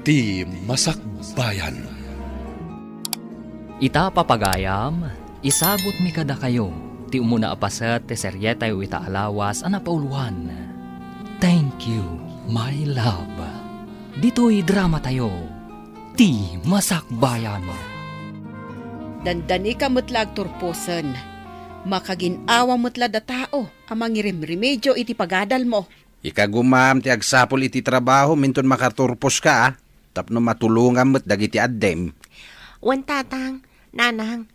Ti Masakbayan. Ita papagayam, isagot mi kada kayo, ti umuna apasat ti seryetay ita alawas ana pauluan. Thank you, my love. Dito'y drama tayo, Ti Masakbayan. Dandani ka mutlag turpusan. Makaginawa mutla da tao, amang remedyo iti pagadal mo. Ikagumam ti agsapol iti trabaho, minton makaturpos ka tapno matulungan mo't dagiti addem. Wan tatang, nanang,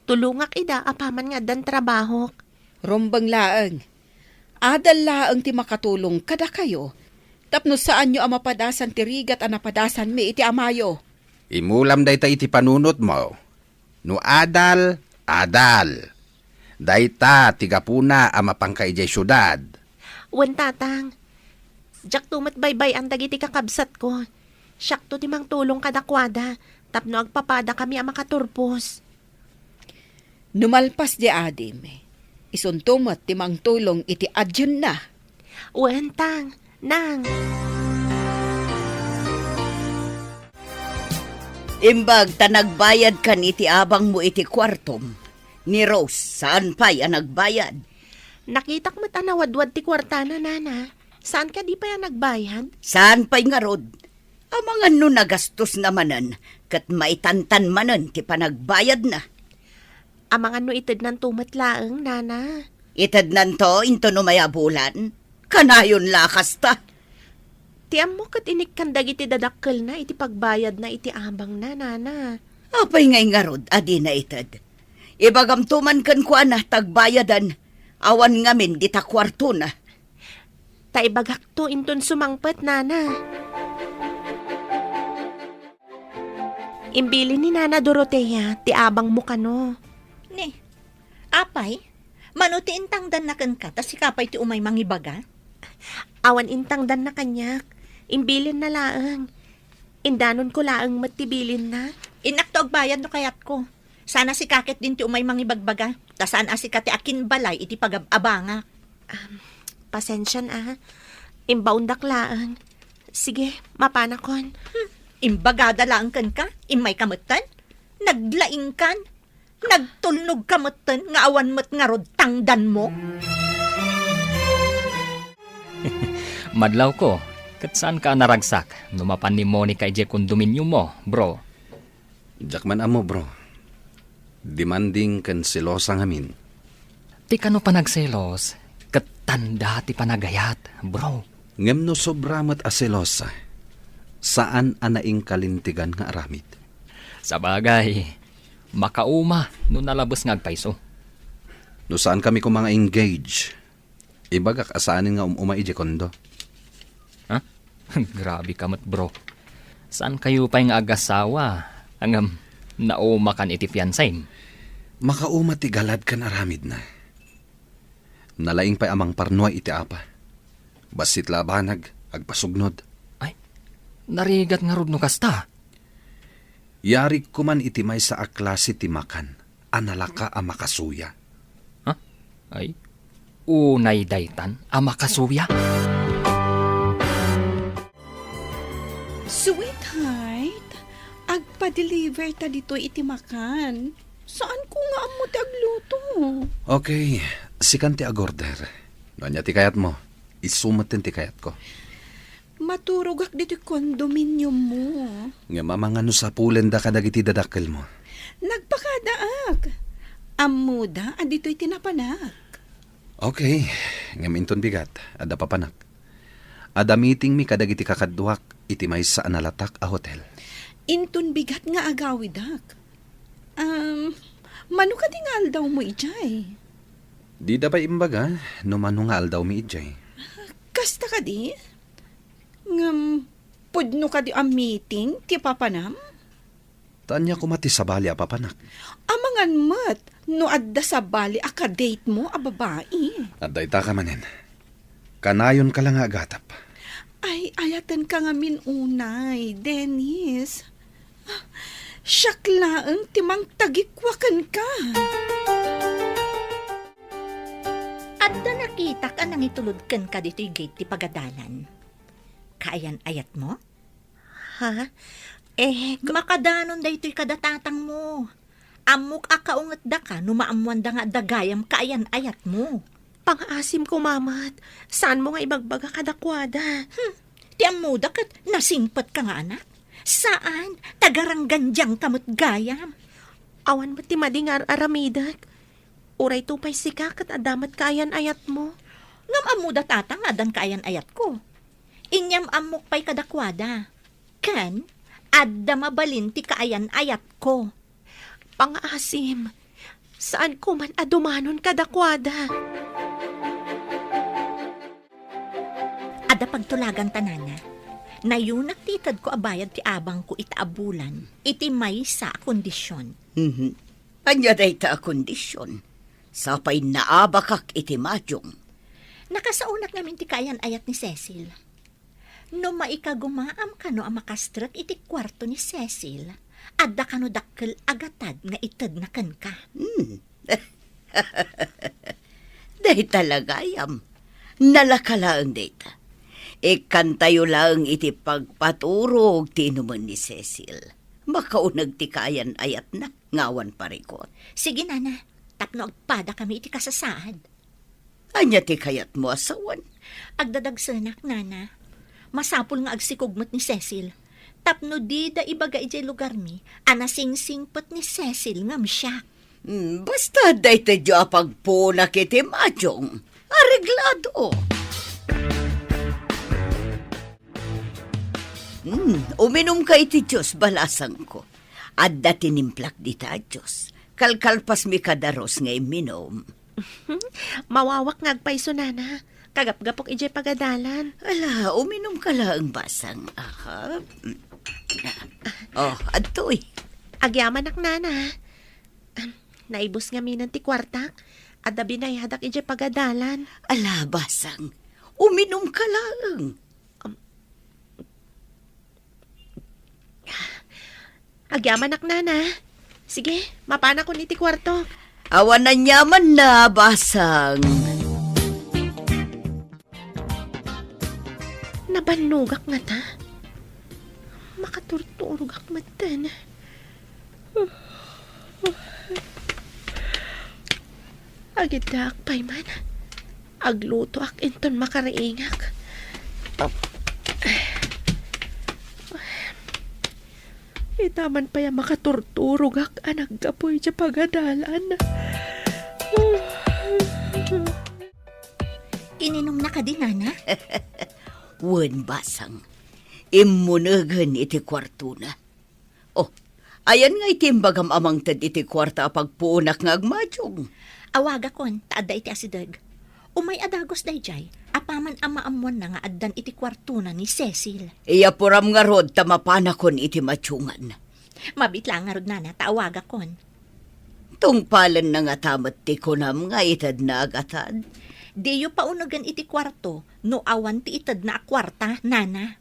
tulungak ida apaman nga dan trabaho. Rombang laeng. Adal laeng ti makatulong kada kayo. Tapno saan nyo ang mapadasan ti rigat a napadasan mi iti amayo. Imulam dayta iti panunot mo. No adal, adal. Dayta tigapuna ang mapangkaijay syudad. Wan tatang, jak tumat baybay ang dagiti kakabsat ko. Syakto timang tulong kadakwada, tapno agpapada kami ang makaturpos. Numalpas di adim. Isuntumat timang tulong iti adyon na. Wan tang, nang. Imbag ta nagbayad kan iti abang mo iti kwartom. Ni Rose, saan pa'y ang nagbayad? Nakitak mo't anawadwad ti kwartana, nana. Saan ka di pa yan nagbayad? Saan pa'y nga rod? Amangan no nagastos namanan, kat maitantan manan ti panagbayad na. Amangan no itid ng tumatlaeng, nana. Itad nanto, into no mayabulan. Kanayon lakas ta. Tiam mo kat inikkandag iti dadakkel na, iti pagbayad na, iti abang na, nana. Apay ngay nga rod, adi na itad. Ibagam tuman kan kwa na tagbayadan. Awan ngamin di ta kwarto na. Taibagak to inton sumangpet, nana. Imbili ni Nana Dorotea, ti abang mo kano. Ni, apay, manuti intang dan na kan ka, tas sikapay ti umay mangibaga. Awan intang dan na kanyak, imbilin na laang. Indanon ko laang matibilin na. Inak to agbayad no kayat ko. Sana si kakit din ti umay mangibagbaga, tas saan asika ti akin balay iti pagabanga. Pasensyan imbaundak laang. Sige, mapanakon. Imbagada lang kan ka, imay kamutan, naglaing kan, nagtulnog kamutan, nga awan mo't nga rod tangdan mo. Madlaw ko, kat saan ka naragsak? Numapan ni Monica ije kondominium mo, bro. Jakman amo bro. Demanding kan silosang amin. Ti kano pa nagselos, kat tanda ti panagayat, bro. Ngem no sobramat aselosa. Saan anaing kalintigan nga aramid? Sa bagay, makauma no nalabos nga agpaiso. No saan kami kung mga engage? Ibagak asaanin nga umuma ije kondo. Ha? Grabe kamat bro. Saan kayo pa yung agasawa? Hanggang nauma kan iti fiansaym? Makauma ti galad kan aramid na. Nalaing pa'y amang parnoy iti apa. Basit labanag, agpasugnod. Narigat nga rod no kasta. Yari kuman iti may sa aklase ti makan, analaka a makasuya. Ha? Ay, unay daytan a makasuya? Sweetheart, agpa-deliver ta dito iti makan. Saan ko nga amo ti agluto? Okay, sikan ti agorder. Nonya ti kayat mo, isumat ti kayat ko. Maturugak dito kondominium mo. Nga mamangano sa pulen da kadagiti dadakkel mo. Nagpakadaak. Amuda, adito'y tinapanak. Okay, nga minton bigat, ada papanak. Ada meeting mi kadagiti kakadduak, iti may sa analatak a hotel. Intun bigat nga agawidak. Mano ka tingal daw mo ijay? Di da pa imbaga, no manungal daw mi ijay. Kasta ka di? Pudno ka di ang meeting, ti papanam? Tanya ko mati sa bali a papanak. Amangan mat, no adda sa bali aka-date mo a babae. At dayta ka manen. Kanayon ka lang agatap. Ay, ayatan ka nga unay, Dennis. Syaklaan, timang tagikwakan ka. Adda nakita ka nang itulod kan ka dito'y gate ti pagadalan. Kaayan ayat mo? Ha? Makadanon da ito'y kadatatang mo. Amok akaungat da ka, numaamuan da nga dagayam kaayan ayat mo. Pang-asim ko, mamat. Saan mo nga ibagbaga kadakwada? Ti amu da kat nasingpat ka nga anak. Saan? Tagaranggandyang kamot gayam. Awan mo ti madingar aramidak. Uray tupay sika kat adamat kaayan ayat mo. Ngam amu da tatang adan kaayan ayat ko. Inyam amok pa'y kadakwada. Kan, adda mabalin ti kaayan ayat ko. Pang-asim. Saan ko man adumanon kadakwada? Ada pagtulagang tanana. Nayunak titad ko abayad ti abang ko itaabulan. Iti may sa kondisyon. Anya day ta kondisyon. Sapay naabakak iti madyong. Nakasaunak namin ti kayan ayat ni Cecil. No maikagumaam ka no ang makastrak iti kwarto ni Cecil, adda ka no dakkel agatad nga itad na kan ka. Day talagayam. Nalakalaang data. Ikan tayo lang iti pagpaturog tinuman ni Cecil. Makaunag ti kayan ayat na ngawan parikot. Sige nana, tapno agpada kami iti kasasaad. Anya ti kayat mo asawan. Agdadagsanak nana. Masapul nga agsikugmat ni Cecil. Tapno di da ibaga ijay lugar mi, anasingsingpot ni Cecil ngam siya. Basta day tayo pagpunak iti madyong. Areglado. Uminom ka iti Diyos, balasang ko. Adda tinimplak di ta Diyos. Kalkalpas mi kadaros nga iminom. Mawawak nga agpaiso, nana. Kagapgapok ijay pagadalan. Ala, uminom ka lang basang. Aha. Oh, adtoy. Agyaman ak, nana. Naibos nga minan ti kwartak. Adda binayadak ijay pagadalan. Ala, basang. Uminom ka lang. Agyaman ak, nana. Sige, mapana ko ni ti kwarto. Awan na nyaman na, basang. Nabanugak nga ta. Makaturturugak matan. Agidak pa'y man. Agluto ak inton makaraingak. Itaman pa yung makaturturugak anag gapoy siya pagadalan. Ininom na ka din nana? Wen basang. Imunagan iti kwarto na. Oh, ayan nga itimbagam amang tad iti kwarta pagpunak nga agmadyong. Awaga kon, taadda iti asidag. Umay adagos dayjay, apaman amaamuan na nga addan iti kwarto na ni Cecil. Iya puram nga rod tamapanakon iti matyungan. Mabitla nga rod nana, taawaga kon. Tungpalan na nga tamat ti kunam nga itad na agatad. Diyo paunagan iti kwarto, no awan ti itad na akwarta, nana.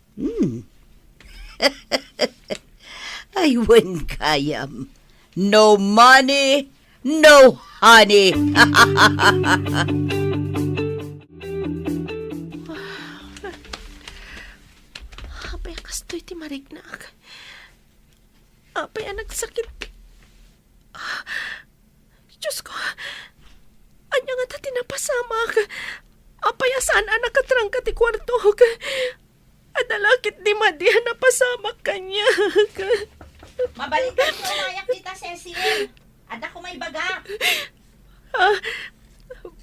Ay, wen kayam. No money, no honey. Apay ang kastoy ti marignak. Apay ang nagsakit. Diyos ko, anya nga ta tinapasamak. Apay asaan ang nakatrangka ti kwarto. Adalakit di madihan na pasamak kanya. Mabalik ka mo, mayak kita, Cecil. Ada ko may baga.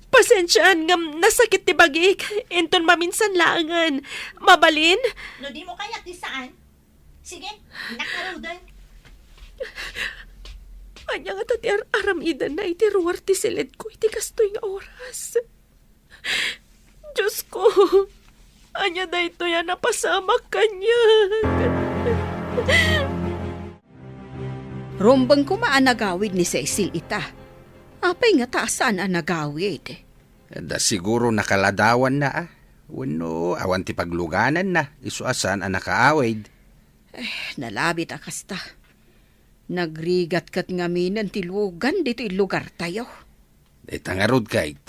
Pasensyaan ngam nasakit ti bagik. Enton maminsan laangan. Mabalin? No di mo kayak di saan? Sige, nakarudan. Anya nga tati aramidan na iti ruwar ti silid ko iti kastoy nga oras. Diyos ko, anya da ito yan napasamak kanya. Rombang kumaanagawid ni Cecil ita. Apay nga taasan ang nagawid. Da siguro nakaladawan na ah. Wano, awan ti pagluganan na. Isuasan ang nakaawid. Nalabit akasta. Nagrigat kat ngaminan ti lugan dito lugar tayo. Tangarod kahit.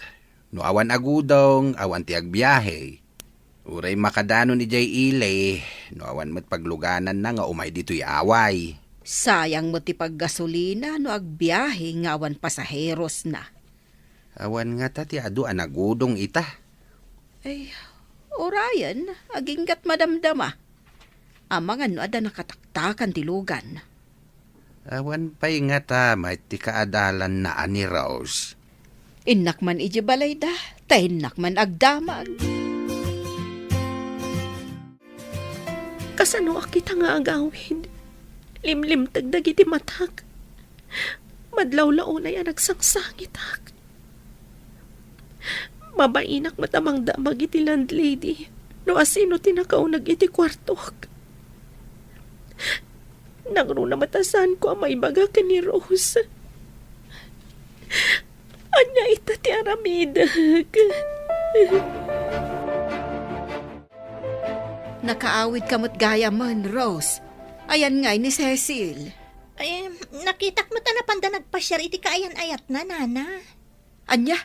No awan agudong, awan ti agbiyahe. Uray makadano ni Jay Ile, no awan mo't pagluganan na nga umay dito'y away. Sayang mo ti paggasolina no agbiyahe ngawan pasaheros na. Awan nga ta ti adu anagudong ita. Ay, orayan, aginggat madamdama. Amangan no ada nakataktakan ti lugan. Awan pa'y nga ta, may ti kaadalan na ani Rose. Inak man iji balay da, tahinak man agdamag. Kasano akita nga agawin. Limlim tagdag iti matak. Madlawlaon ay nagsangsangit ak. Mabainak matamang damag iti landlady. No asino tinakaunag iti kwartok. Nangro na matasan ko ang maibaga ka ni Rose. Anya ita ti aramidag. Nakaawid kamot gaya man, Rose. Ayan ngay ni Cecil. Ay, nakitak mo ta na panda nagpasyar iti kaayan ayat na, nana. Anya?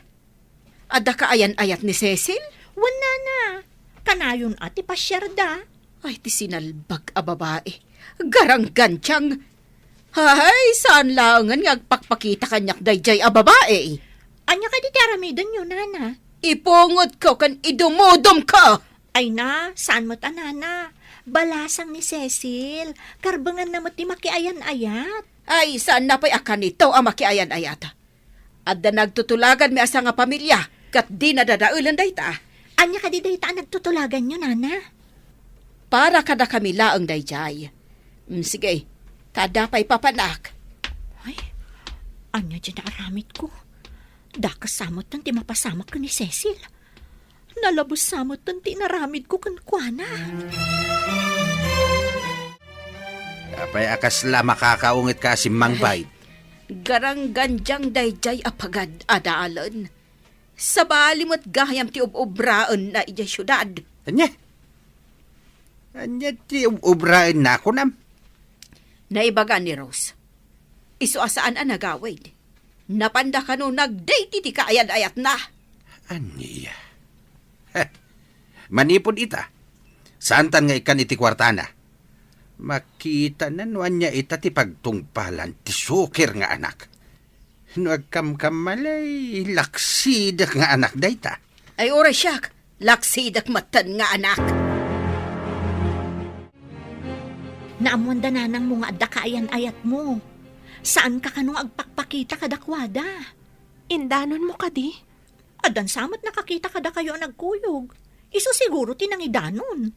Ada ka ayan-ayat ni Cecil? Wan, nana. Kanayon ati pasyar da. Ay, ti sinalbag a babae. Garang gantyang. Hay, saan langan nga agpakpakita kanyak dayjay a babae? Anya ka di ti aramidan nyo, nana. Ipungot ko kan idumudom ka. Ay na, saan mo't nana? Balasang ni Cecil. Karbangan na mo't di makiayan-ayat. Ay, saan na pa'y akan ito ang makiayan-ayat? Adda nagtutulagan mi asa nga pamilya, kat di nadadaulan dayta. Anya ka di dayta nagtutulagan nyo, nana. Para kada kami laang dayjay. Sige, kada pa'y papanak. Ay, anya dyan na aramid ko. Dakasamot ng ti mapasamak ko ni Cecil. Nalabos samot ng ti naramid ko kankwana. Apay akasla makakaungit ka si Mang Bait. Garang ganjang dayjay apagad adaalan. Sa balimot gahayam ti ubraan na ijay syudad. Anya? Anya ti ubrain na ako nam? Naibaga ni Rose. Isu asaan ang nagawid. Napanda ka no nag-date iti kaayat-ayat na. Anya? Manipod ita. Saan tan nga ikan iti kwartana? Makita na no anya ita ti pagtungpalan ti sukir nga anak. No agkamkamalay laksidak nga anak dayta. Ay ora siyak, laksidak matan nga anak. Naamwanda na nang mga adda kaayan-ayat mo. Saan ka kanong agpakpakita kadakwada? Indanon mo ka di? Adan samot nakakita kada kayo ang nagkuyog. Iso siguro tinangidanon.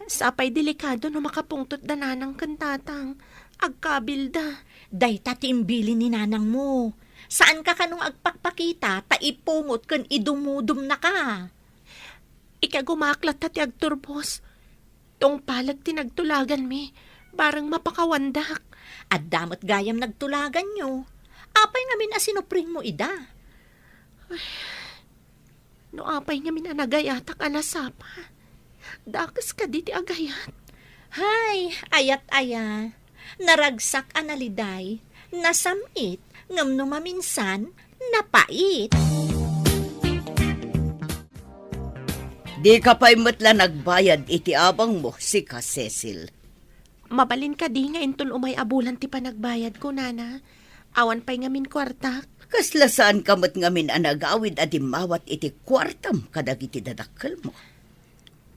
Sapay delikado no makapungtot da nanang kantatang. Agkabilda. Dayta tiimbili ni nanang mo. Saan ka kanong agpakpakita, taipungot kan idumudum na ka. Ikagumaklat ta ti agturbos. Tong palag tinagtulagan mi. Barang mapakawandak. At damot gayam nagtulagan nyo. Apay ngamin asinupring mo ida. No apay nga minanagayatak alasapa. Dakas ka di ti agayat. Hay, ayat-aya. Naragsak analiday. Nasamit. Ngam no maminsan, napait. Di ka pa'y matla nagbayad iti abang mo, si ka Cecil. Mabalin ka di nga intul umay abulan ti panagbayad ko, nana. Awan pa'y ngamin kwartak. Kasla saan kamot ngamin ang nagawid at imawat iti kwartam kadag iti dadakkel mo.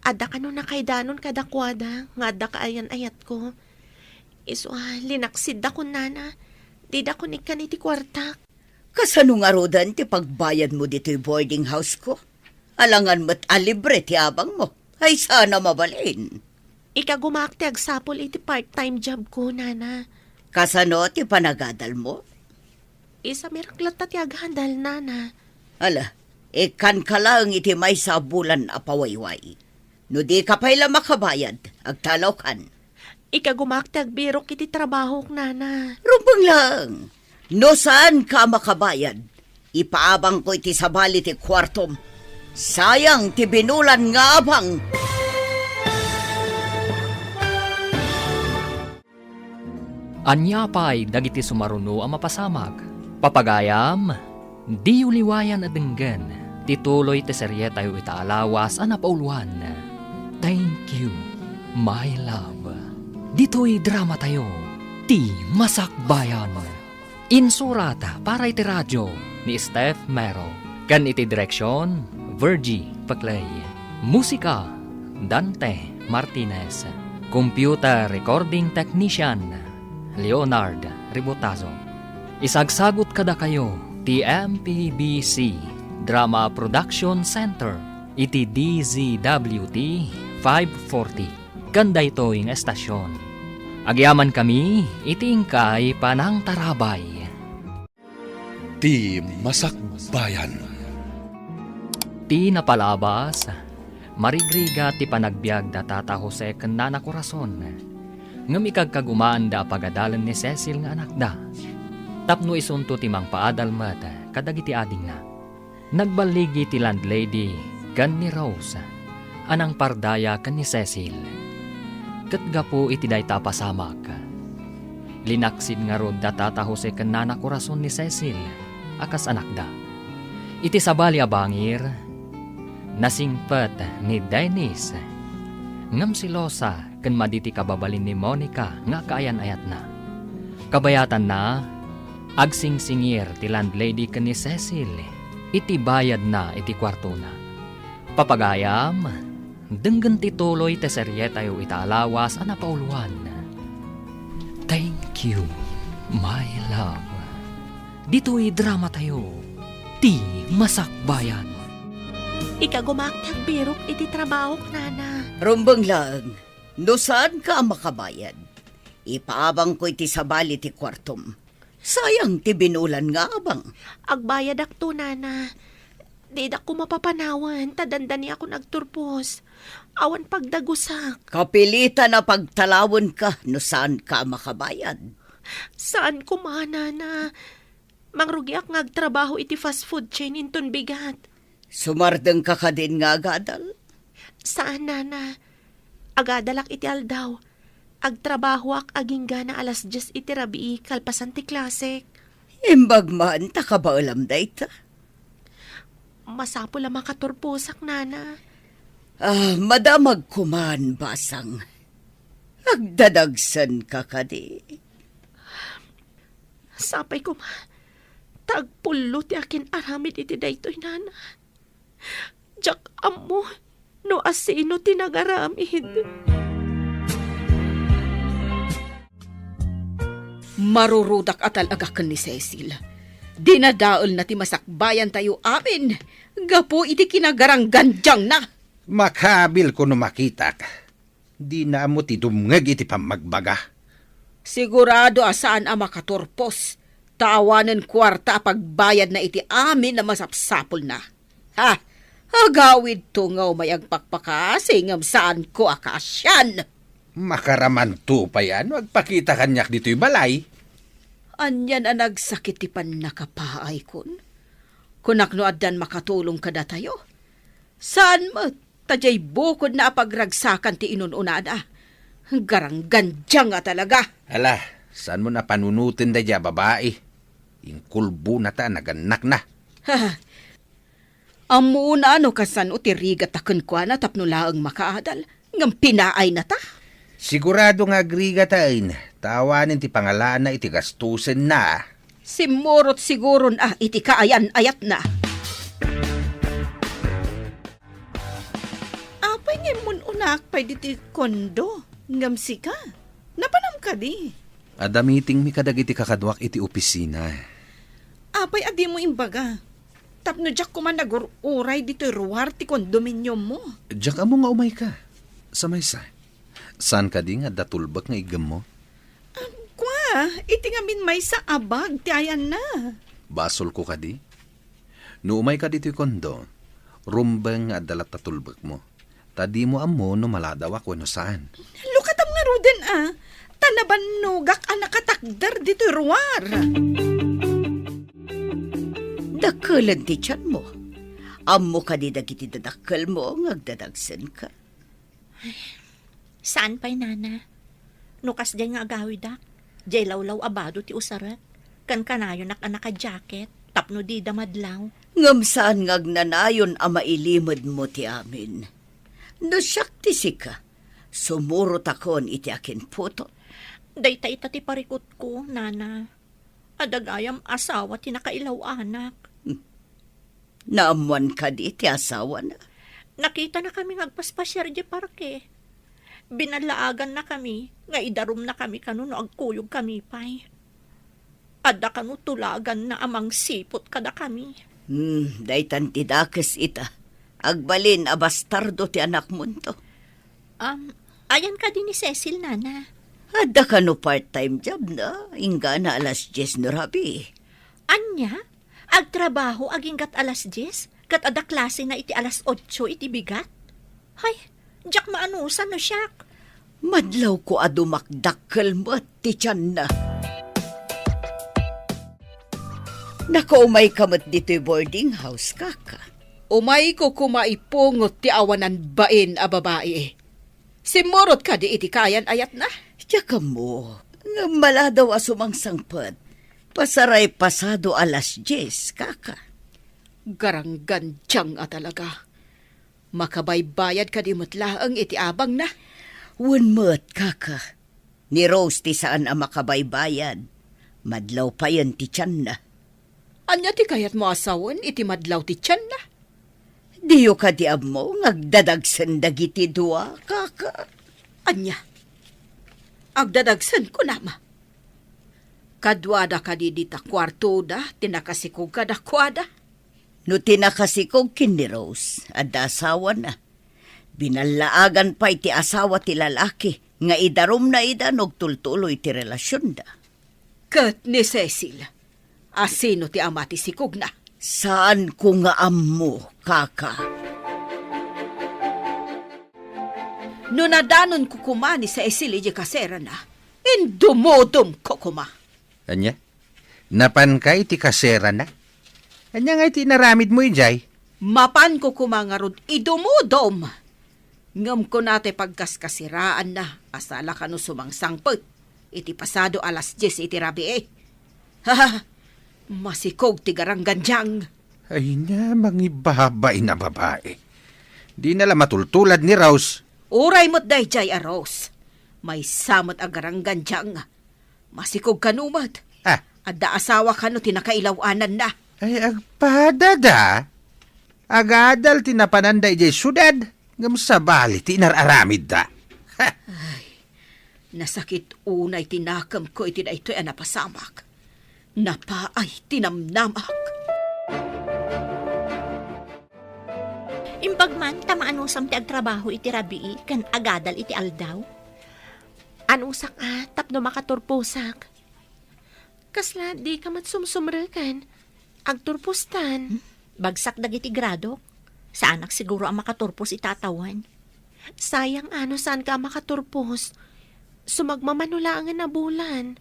Ada ka no nakaidanon kadakwada, nga ada ka ayan-ayat ko. Iso linaksid da ko, nana. Di da ko nikan iti kwartak. Kasano nga rodan ti pagbayad mo dito'y boarding house ko? Alangan mo't alibre ti abang mo. Ay sana mabalin. Ikagumakti agsapol iti part-time job ko, nana. Kasano ti panagadal mo? Isa miraklat ti aghandal, nana. Ala, ikan ka lang iti may sabulan apawayway. No di ka pa'y makabayad, agtalaw kan. Ikagumakti agbirok iti trabaho, nana. Rumbang lang. No saan ka makabayad? Ipaabang ko iti sabali ti kwartom. Sayang ti binulan nga abang. Anya pa'y dagiti sumaruno ang mapasamag. Papagayam, di uliwayan at denggan. Tituloy ti serye tayo itaalawas ang napauluan. Thank you, my love. Dito'y drama tayo, ti Masakbayan. Insurata para iti radyo ni Steph Mero. Kan iti direksyon, Virgie Paclay. Musika, Dante Martinez. Computer Recording Technician, Leonard Ribotazo. Isagsagot kada kayo, ti MPBC Drama Production Center, iti DZWT 540. Kanda ito yung estasyon. Agyaman kami, itingkay panang tarabay. Ti Masakbayan. Ti napalabas, marigriga ti panagbiag da Tata Jose ken Nana Corazon. Ngem ikagkagumaan da pagadalan ni Cecil nga anak da. Tapno isunto ti mangpaadal met kadagiti ading na. Nagbaligi ti landlady ken ni Rose, anang pardaya ken ni Cecil. Ket gapo iti dayta pasamak. Linaksid nga rod da Tata Jose ken Nana Corazon ni Cecil, akas anak da. Iti sabali a bangir, nasingpet ni Dennis. Ngam si Losa ken maditi kababalin ni Monica nga kaayan-ayat na. Kabayatan na, agsingsingir ti landlady ken ni Cecil, iti bayad na iti kwarto na. Papagayam, denggen tituloy ti serye tayo itaalawas a napauluan. Thank you, my love. Dito'y drama tayo, ti Masakbayan. Ikagumaktag birok iti trabaho, nana. Rumbang lang, no saan ka makabayad? Ipaabang ko iti sabali ti kwartom. Sayang ti binulan nga abang. Agbayad akto, nana. Di da ko mapapanawan, tadandani ako nagturpos. Awan pagdagusak. Kapilitan na pagtalawon ka, no saan ka makabayad? Saan ko nana? Mangrugiak ngagtrabaho iti fast food chain inton bigat. Sumardeng ka ka din nga agadal? Saan, nana? Agadalak iti aldaw. Agtrabaho ak aging gana alas 10 iti rabii kalpasan ti klasek. Imbag man, takabaalam da ita. Masapo lamang katurpusak, nana. Madamag kuman, basang. Agdadagsan ka kadi. Sapay ko tagpulo ti akin aramid iti daytoy, nana. Jak amo, no asino tinagaramid. Marurudak atal agakan ni Cecil. Dinadaol na ti Masakbayan tayo amin. Gapo iti kinagarang ganjang na. Makabil ko no makita ka. Di na mo ti dumngeg iti pamagbaga. Sigurado asaan ang makaturpos. Tawanan kwarta pagbayad na iti amin na masapsapol na. Ha? Agawid to nga may agpakpakasi ngam saan ko akasyan. Makaraman to pa yan. Magpakita kanyak dito'y balay. Anyan ang nagsakit ti pan nakapaay kun. Kunakno addan makatulong kada tayo. Saan mo? Tajay bukod na pagragsakan ti inununada. Garang ganjang nga talaga. Hala, saan mo na panunutin da dya babae? Yung kulbo na ta, naganak na. Ang muuna ano kasan utirigat takon kwa na tapnulaang makaadal. Ngam pinaay na ta. Sigurado nga agrigatain. Tawanin ti pangalaan na iti gastusin na. Simurot siguro na iti kaayan-ayat na. Apay ngay mun unak pay diti kondo. Ngamsi ka. Napanam ka di. Adamiting mi kadagiti kakadwak iti opisina. Apay adi mo imbaga. Tapno jak ko man nagururay dito ruwar ti kondominium mo. Diyak amo nga umay ka. Samaysa. San ka di nga datulbak nga igam mo? Kwa, iti nga min may sa abag ti ayan na. Basol ko ka di? No umay ka dito'y kondo, rumbang nga dalat tatulbak mo. Tadi mo amo no maladaw ako no saan. Lukatam nga ruden Tanaban nugak nakatakdar dito ruwar. Dakalan ti tiyan mo. Amo ka di dagiti dadakal mo, ngagdadagsan ka. Saan pa'y nana? Nukas day nga agawid dak. Jay lawlaw abado ti usarat. Kan kanayo nak anak ka jacket. Tapno di damadlaw. Ngam saan ngagnanayon a mailimod mo ti amin. No siyak ti sika, sumurot akon iti akin puto. Dayta ita ti parikot ko, nana. Adagayam asawa ti nakailaw anak. Naamuan ka di ti asawa na. Nakita na kami ngagpaspasyar di parke. Binalaagan na kami, nga idarum na kami kanu no agkuyog kami pay. Adda kanu tulagan na amang sipot kada kami. Daytan ti dakes ita. Agbalin a bastardo ti anak mo to. Ayan ka din ni Cecil, nana. Adda ka no part-time job na. Inga na alas 10 no rabi. Anya? Agtrabaho aginggat alas 10? Kat ada klase na iti alas 8 iti bigat? Hay, jak maanusan no siyak. Madlaw ko adumakdakkel mo at ti tiyan na. Nakaumay kamot dito'y boarding house, kaka. Umay ko kumaipungot ti awanan bain a babae. Simurot ka di iti kayan ayat na. Tsaka mo, nga maladaw asumang sangpad. Pasaray pasado alas 10, kaka. Garanggan tiyang talaga. Makabaybayad ka di mutlaang iti abang na. Wunmot, kaka. Ni Rose ti saan ang makabaybayad. Madlaw pa yan ti tiyan na. Anya ti kayat mo asawan iti madlaw ti tiyan na. Diyo ka di mo, ngagdadagsan dagiti dua, kaka. Anya, agdadagsan ko nama. Kadwada ka di dita kwarto da, tinakasikog ka da kwada. No tinakasikog kin ni Rose, adda asawa na. Binalaagan pa iti asawa ti lalaki, nga idarom na ida nagtultuloy ti relasyon da. Kat ni Cecil, asino ti ama ti sikog na. Saan ko nga ammo, kaka? No nadanon ko kuma ni Cecil iji kasera na, indumodom ko kuma. Anya? Napan ka iti kasera na? Anya nga iti naramid mo ijay? Mapan ko kuma nga rod idumodom. Ngam ko nate pagkaskasiraan na, asala ka no sumangsangpot. Iti pasado alas 10 iti rabi eh. Ha, masikog ti garanggandyang. Ay na, mangibabay na babae. Di nala matultulad ni Rose. Uray mo't dayjay a Rose. May samot ang garanggandyang. Masikog kanumat. Ah, Adda asawa ka no tinakailawanan na. ay agpadada. Agadal tinapananda ijay syudad. Ngam sa bali, tinararamid da. Ha, Nasakit unay tinakam ko iti da ito'y anapasamak. Napaay tinamnamak. Imbagman, tamaan usam ti agtrabaho iti rabii, kan agadal iti aldaw. Anusak tapno makaturpusak. Kasla di ka matsumsumrekan. Agturpustan. Bagsak dagiti grado. Sa anak siguro ang makaturpos itatawan. Sayang saan ka makaturpos. Sumagmamanulaan na bulan.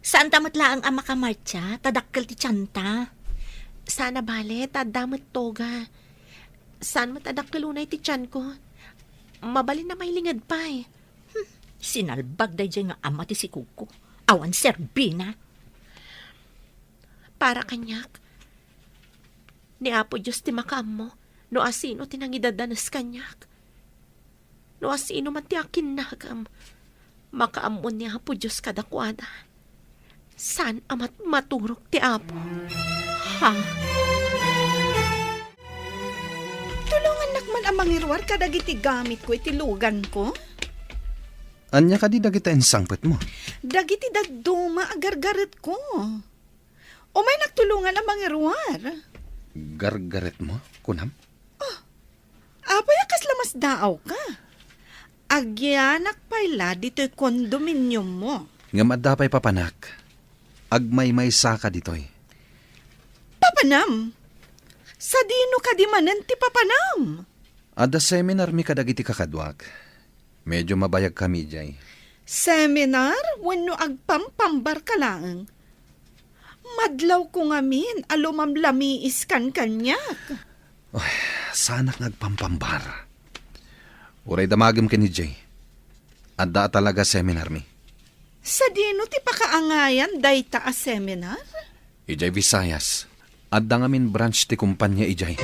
Saan tamatlaang ang makamartya, tadakkel ti tiyanta. Sana bale, tadamit toga. Saan matadakkelunay ti tiyan ko? Mabalin na may lingad pa eh. Sinalbag day dyan nga ama ti si Kuko. Awan serbina. Para kanyak. Ni Apo Diyos ti makam mo. No asino tinangidadanas kanyak. No asino man ti akin nagam. Makaamon ni Apo Diyos kadakwada. San amat maturok ti Apo? Ha? Tulungan nakman ang mangirwar kadagiti gamit ko iti lugan ko. Anya ka di dagita ensangpet mo. Dagiti dagduma agargaret ko. O may nagtulungan ang mangirwar. Gargaret mo, kunam? Apay akas lamas daaw ka. Agyanak payla dito'y kondominium mo. Nga madapay papanak. Agmay-may saka ditoy. Papanam. Sa dino ka di manen ti papanam. Ada seminar mi kadagiti kakadwak. Medyo mabayag kami jay. Seminar? Wano agpampambar ka lang. Madlaw ko ngamin, alumamlamiis kan kanyak. Sana nagpampambar. Uray damagim ka ni Jay. Adda talaga seminar mi. Sa dino ti pakaangayan dayta a seminar? Ijay Visayas. Adda ngamin branch ti kumpanya ijay.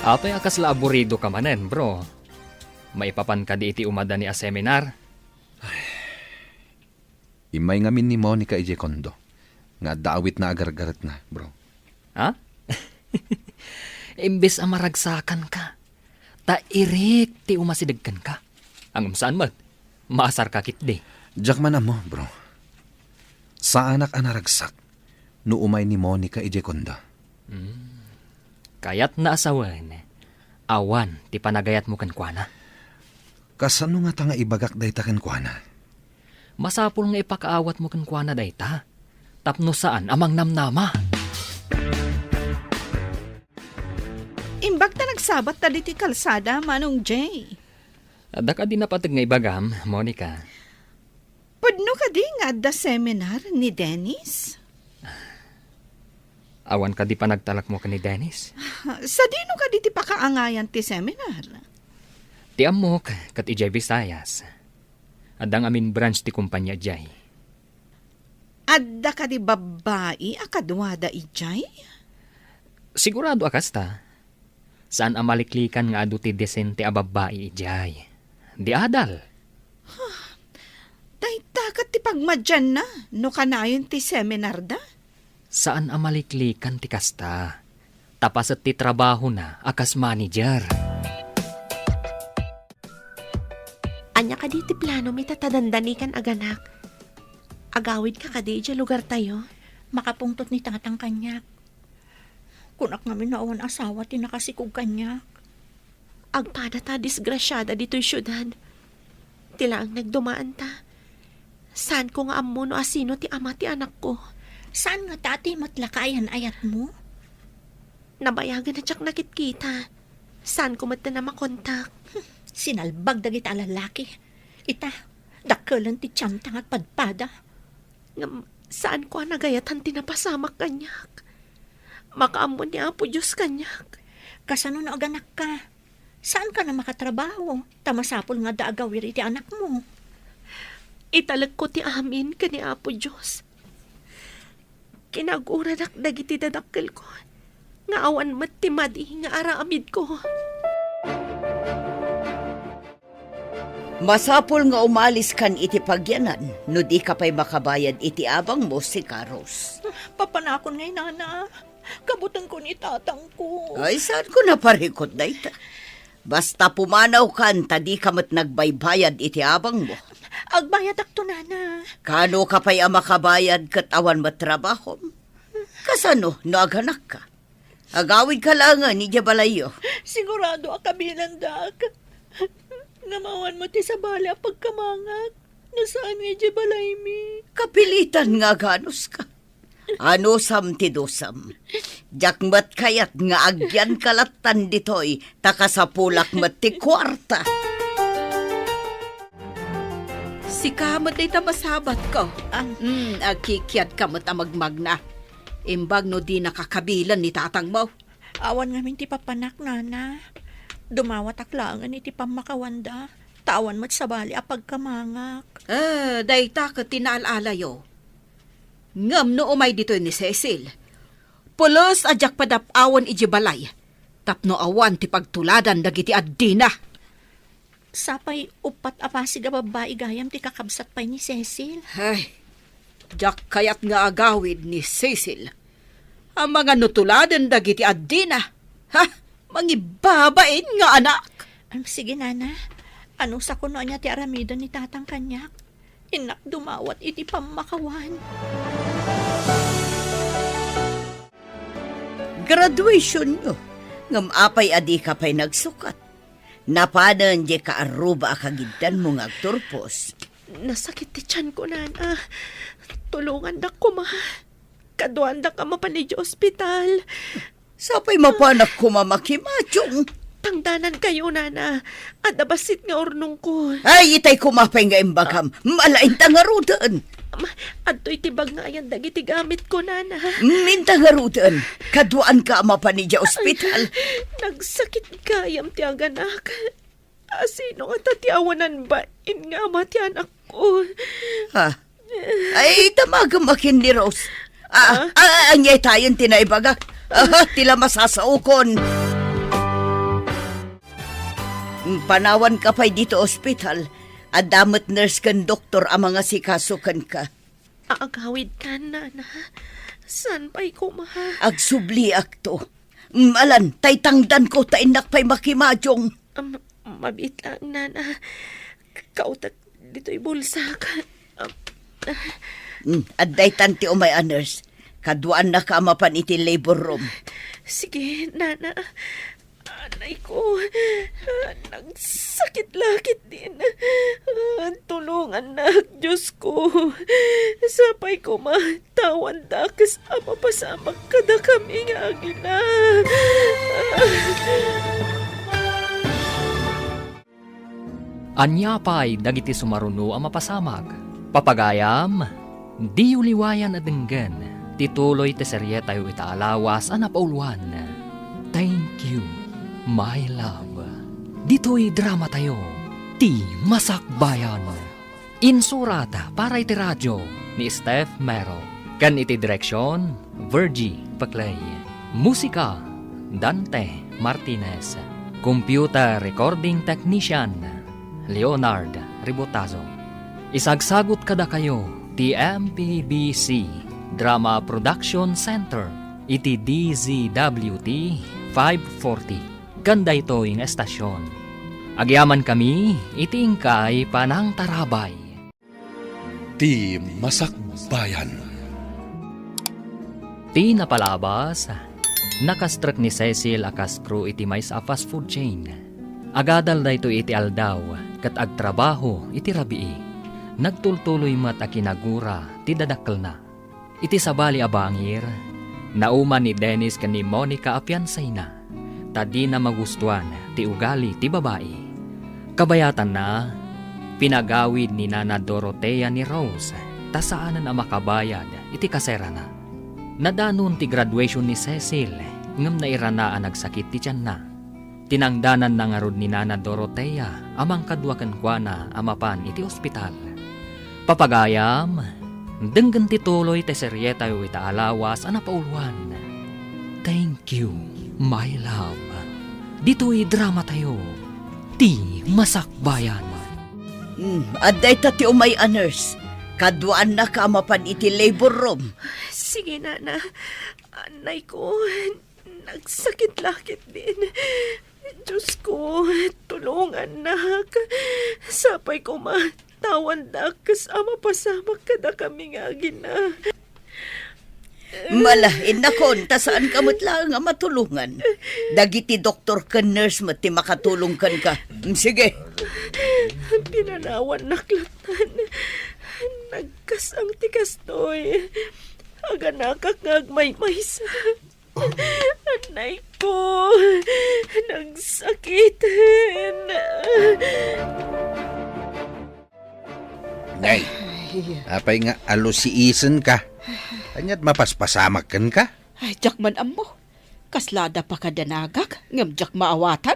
Apay akas la aburido ka manen, bro. Maipapan ka di iti umada ni a seminar. Imay ngamin ni Monica ijay kondo. Nga daawit na agar-garat na, bro. Ha? Imbes a maragsakan ka. Ta irik ti umasidagkan ka. Ang saan mat? Maasar ka kitdi. Diyak man mo, bro. Sa anak anaragsak, no umay ni Monica ijay kondo. Kayat na asawan. Awan ti panagayat mo kankwana. Kasano nga ta nga ibagak day ta kenkwana? Masapul nga ipakaawat mo kankwana day ta. Tapno saan amang namnama. Imbag ta nagsabat ta diti kalsada, Manong Jay. Da ka di napatag nga ibagam, Monica. Pudno ka di nga adda seminar ni Dennis? Awan ka di pa nagtalak mo ka ni Dennis. Sa dino ka di ti pakaangayan ti seminar? Ti amok kat ijay Visayas. Adang amin branch ti kumpanya jay. Adda ka di babae akadwada ijay? Sigurado akas ta. Saan amaliklikan nga adu ti desente a babae ijay. Di adal. Takat ti pagmadyan na, no kanayon ti seminar da? Saan amaliklikan ti kasta. Tapas at ti trabaho na akas manager. Anya ka di ti plano mi tatadandanikan aganak. Agawid ka kadi dya lugar tayo. Makapungtot ni tatang kanyak. Kunak namin naawan asawa ti nakasikog kanyak. Agpada ta disgrasyada dito'y syudad. Tila ang nagdumaan ta. Saan ko nga ammo no asino ti ama ti anak ko? Saan nga tati matlakayan ayat mo? Nabayagan na tsak nakit-kita. Saan ko mata na makontak? Sinalbag dagit alalaki. Ita, dakkelan ti tiyantang at padpada. Saan ko nagayatan tinapasamak kanyak? Makaammo ni Apo Diyos kanyak. Kasano na aganak ka? Saan ka na makatrabaho? Tamasapol nga daagawir iti anak mo. Italag ko ti amin ka ni Apo Diyos. Kinagura dagiti dadakkel ko. Nga awan mat ti madi nga araamid ko. Masapol nga umalis kan iti pagyanan, no di ka pa'y makabayad iti abang mo si Karos. Papanakon ngay nana. Kabutan ko ni tatang ko. Ay, saan ko naparikot na ita? Basta pumanaw kan, tadi ka mat nagbaybayad iti abang mo. Agbayad akto nana. Kano ka pa'y makabayad kat awan matrabaho? Kasano, no aganak ka? Agawid ka lang ni Jabalayo. Sigurado akabilan dak. Ngamawan mo ti sa bala pagkamangak. Nasaan nga di balay mi? Kapilitan nga ganos ka. Ano sam ti dosam? Jakmat kayat nga agyan kalatan ditoy, takasapulak mat ti kwarta. Si kamot ay tamasabat ko. Agkikiat kamot amagmagna. Imbag no di nakakabilan ni tatang mo. Awan ngamin ti papanak nana. Dumawat aklangan iti pamakawanda. Tawan mat sa bali apagkamangak. Dayta ka tinaalalayo. Ngam no umay dito ni Cecil. Pulos ajak padapawon iji balay. Tapno awan ti pagtuladan dagiti addina. Sapay upat apasig a babae gayam ti kakabsat pay ni Cecil. Ay, jak kayat nga agawid ni Cecil. Ang mga nutuladan dagiti addina. Ha? Mangibabain nga anak. Sige nana, ano sa kuno niya ti aramidan ni tatang kanyak? Inak dumawat iti pamakawan. Graduation nyo. Ngam apay adi ka pa'y nagsukat. Napanan di ka aruba akagidan mo nga turpos. Nasakit ti tiyan ko, nana. Tulungan da ko, ma. Kaduan da ka mapanidyo ospital. Sapay mapanak kumamakimachong. Tangdanan kayo, nana. At abasit nga ornong ko. Ay, itay kumapay nga imbagam. Malain tangarudan. Adto'y tibag nga ayan dagiti gamit ko, nana. Mintangarudan. Kaduan ka mapanidya ospital. Nagsakit kayam ti aganak. Asino nga tatiawanan ba? In nga ama ti anak ko. Ha? Ay, tamagamakin ni Rose. Anyay tayon tinaibaga. Tila masasaukon. Panawan ka pa'y dito ospital. Adamot nurse kan doktor ang mga sikasukan ka. Agawid ka, nana. San pa'y kumaha? Agsubli akto. Alan, tay tangdan ko tainak pa'y makimadyong. Mabit lang, nana. Kautat dito'y bulsa ka. Adday tanti umay a nurse. Kaduan na ka mapan iti labor room. Sige, nana. Anay ko, nagsakit-lakit din. Tulungan na, Diyos ko. Sapay ko matawan dakas ama pasamag kada kami nga agila. Anya pa'y dagiti sumaruno ang mapasamag. Papagayam, di uliwayan adenggan. Tituloy te serye tayo itaalawas ang napauluan. Thank you, my love. Dito'y drama tayo. Ti Masakbayan. Insurata para iti radyo ni Steph Mero. Kan iti direksyon, Virgie Paclay. Musika, Dante Martinez. Computer recording technician, Leonard Ribotazo. Isagsagot kada kayo, TMPBC Drama Production Center, iti DZWT 540. Ganda ito yung estasyon. Agyaman kami, iting kay Panang Tarabay. Ti Masakbayan. Ti napalabas, nakastruk ni Cecil akas crew iti mais a fast food chain. Agadal na ito iti aldaw, kat agtrabaho iti rabii. Nagtultuloy mat a kinagura, ti dadakkel na. Iti sabali abangir, nauman ni Dennis kan ni Monica apiansay na. Tadi na magustuhan ti ugali ti babae. Kabayatan na, pinagawid ni Nana Dorotea ni Rose, tasaanan na makabayad iti kasera na. Nadanon ti graduation ni Cecil, ngam na iranaan nagsakit ti tiyan na. Tinangdanan na nga rod ni Nana Dorotea, amang kadwakan kwa na amapan iti ospital. Papagayam, denggan tituloy te serye tayo itaalawas ang napauluan. Thank you, my love. Dito'y drama tayo. Ti Masakbayan. Adday tati umay a nurse. Kaduan na ka mapan iti labor room. Sige, nana. Anay ko, nagsakit-lakit din. Diyos ko, tulungan na. Sapay ko matawan dakas ama pasamag kada kami nga gina. Malahin na kon, tasaan kamot lang nga matulungan. Dagiti doktor ka nurse mo ti makatulong kan ka. Sige. Pinanawan naklatan. Nagkasang tikastoy. Aga nakakagmay-maysa. Anay ko, nagsakitin. Nay, apay nga alusiisen ka. Anyat mapaspasamak ka? Ay, jak man amo. Kaslada pa ka danagak, ngam jak maawatan.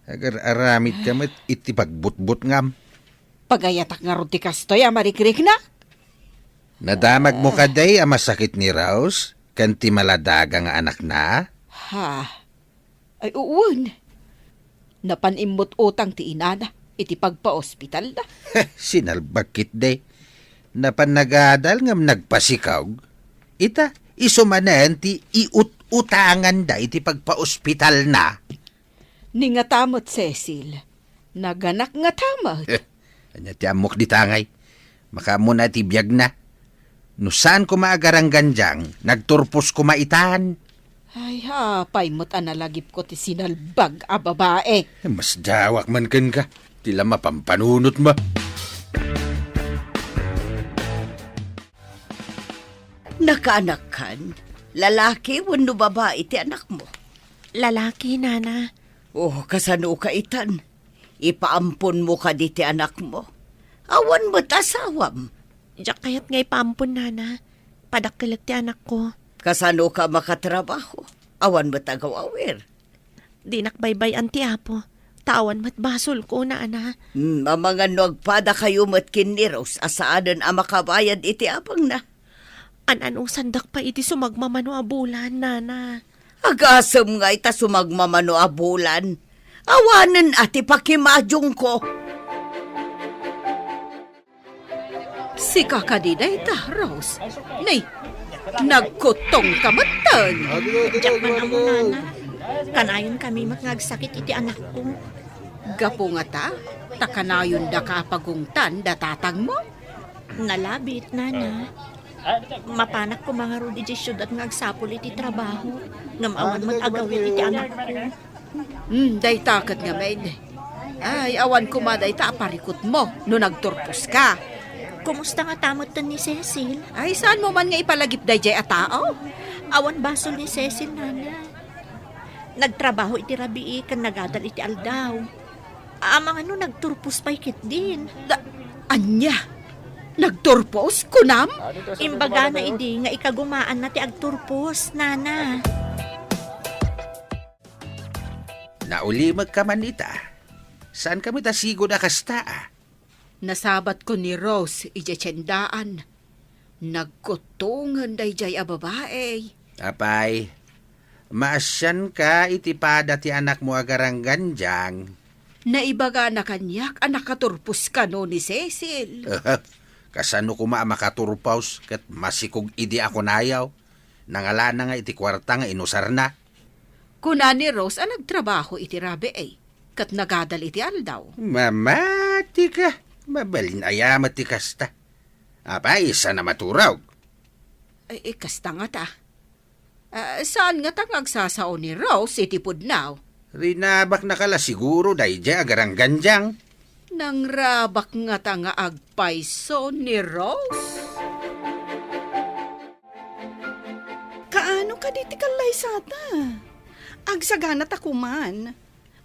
Agar aramid ka met iti pagbutbut ngam. Pagayatak nga ron ti kastoy, amarikrik na. Nadamag mo ka day ang masakit ni Rose, kanti maladaga nga anak na. Ha? Ay, uwan. Napanimot utang ti inana, iti pagpa-ospital na. Sinalbakit day. Napanagadal ngam nagpasikaw. Ita, isumanan ti iut-utangan da iti pagpa-ospital na. Ni nga tamot, Cecil. Naganak nga tamot. Anya ti amok di tangay. Makamu na ti biyag na. No saan ko maagarang ganjang, nagturpos ko maitan. Ay ha, paimot analagip ko ti sinalbag a babae. Mas dawak man ken ka. Tila mapampanunot ba? Nakaanak kan, lalaki wano babae ti anak mo. Lalaki, nana. Oh, kasano ka itan? Ipaampon mo ka di ti anak mo. Awan mo't asawam. Diyak kayat ngay pampun, nana. Padakkilat ti anak ko. Kasano ka makatrabaho. Awan mo't agaw-awer. Di nakbaybay ang ti apo. tawan matbasol ko na ana. Mga nagpada kayo matkin ni Rose, asaanan ang makabayad iti apang na. Anong sandak pa iti sumagmamano a bulan, nana. Agasam nga ita sumagmamano a bulan. Awanan ati pakimadyong ko. Si kakadiday ta, Rose. Nay, nagkutong kamatan. Diyak man amo, nana. Kanayon kami magnagsakit iti anak ko. Gapo nga ta, takanayon da kapagungtan da tatang mo. Nalabit, nana. Mapanak ko mga rudi di syudad nga agsapol iti trabaho. Ngamawan mag-agawin iti anak ko. Day takat nga maid. Ay, awan ko maday ta aparikot mo no nagturpos ka. Kumusta nga tamot tan ni Cecil? Ay, saan mo man nga ipalagip day jay a tao? Awan basol ni Cecil, nana. Nagtrabaho iti rabii kan nagadal iti aldaw. Amang ano nagturpos pa ikit din. Anya? Nagturpos? Kunam? Imbaga na idi nga ikagumaan na ti agturpos, nana. Naulimag ka man ita. Saan kami tasigo na kasta? Nasabat ko ni Rose ijetsendaan. Nagkutungan day jay a babae. Apay, maasyan ka itipada ti anak mo agarang ganjang. Naibaga na kanyak anak katurpos ka no ni Cecil. Kasano ko makaturpaws kat masikog idi ako nayaw. Nangala na nga iti kwarta nga inusar na. Kuna ni Rose ang nagtrabaho iti rabe ay. Kat nagadal iti aldaw. Mamati ka. Mabalin ayamat ti kasta. Apay, isa na maturaw. Ay, kasta nga ta. Saan nga tang agsasao ni Rose iti pudnaw? Rinabak na kala siguro dayja agarang ganjang. Nang rabak nga ta nga agpaiso ni Rose? Kaano ka di ti kalay sata? Agsagana ta kuman.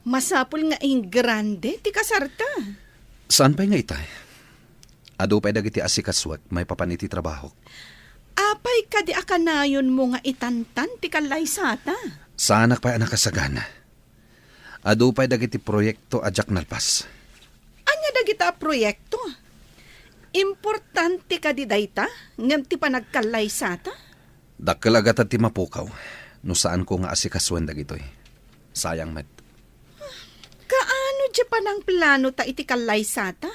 Masapul nga ing grande ti kasarta. Saan pa nga itay? Ado pa'y dagiti asikaswat, may papaniti trabaho. Apay ka di akanayon mo nga itantan ti kalay sata. Saanak pa'y anak kasagana. Ado pa'y dagiti proyekto ajak nalpas. Anya dagita proyekto? Importante ka di dayta ngem ti panagkalay sata. Dakkel agad ti mapukaw, no saan ko nga asikaswan dagitoy. Sayang met. Kaano di pa ng plano ta iti kalay sata?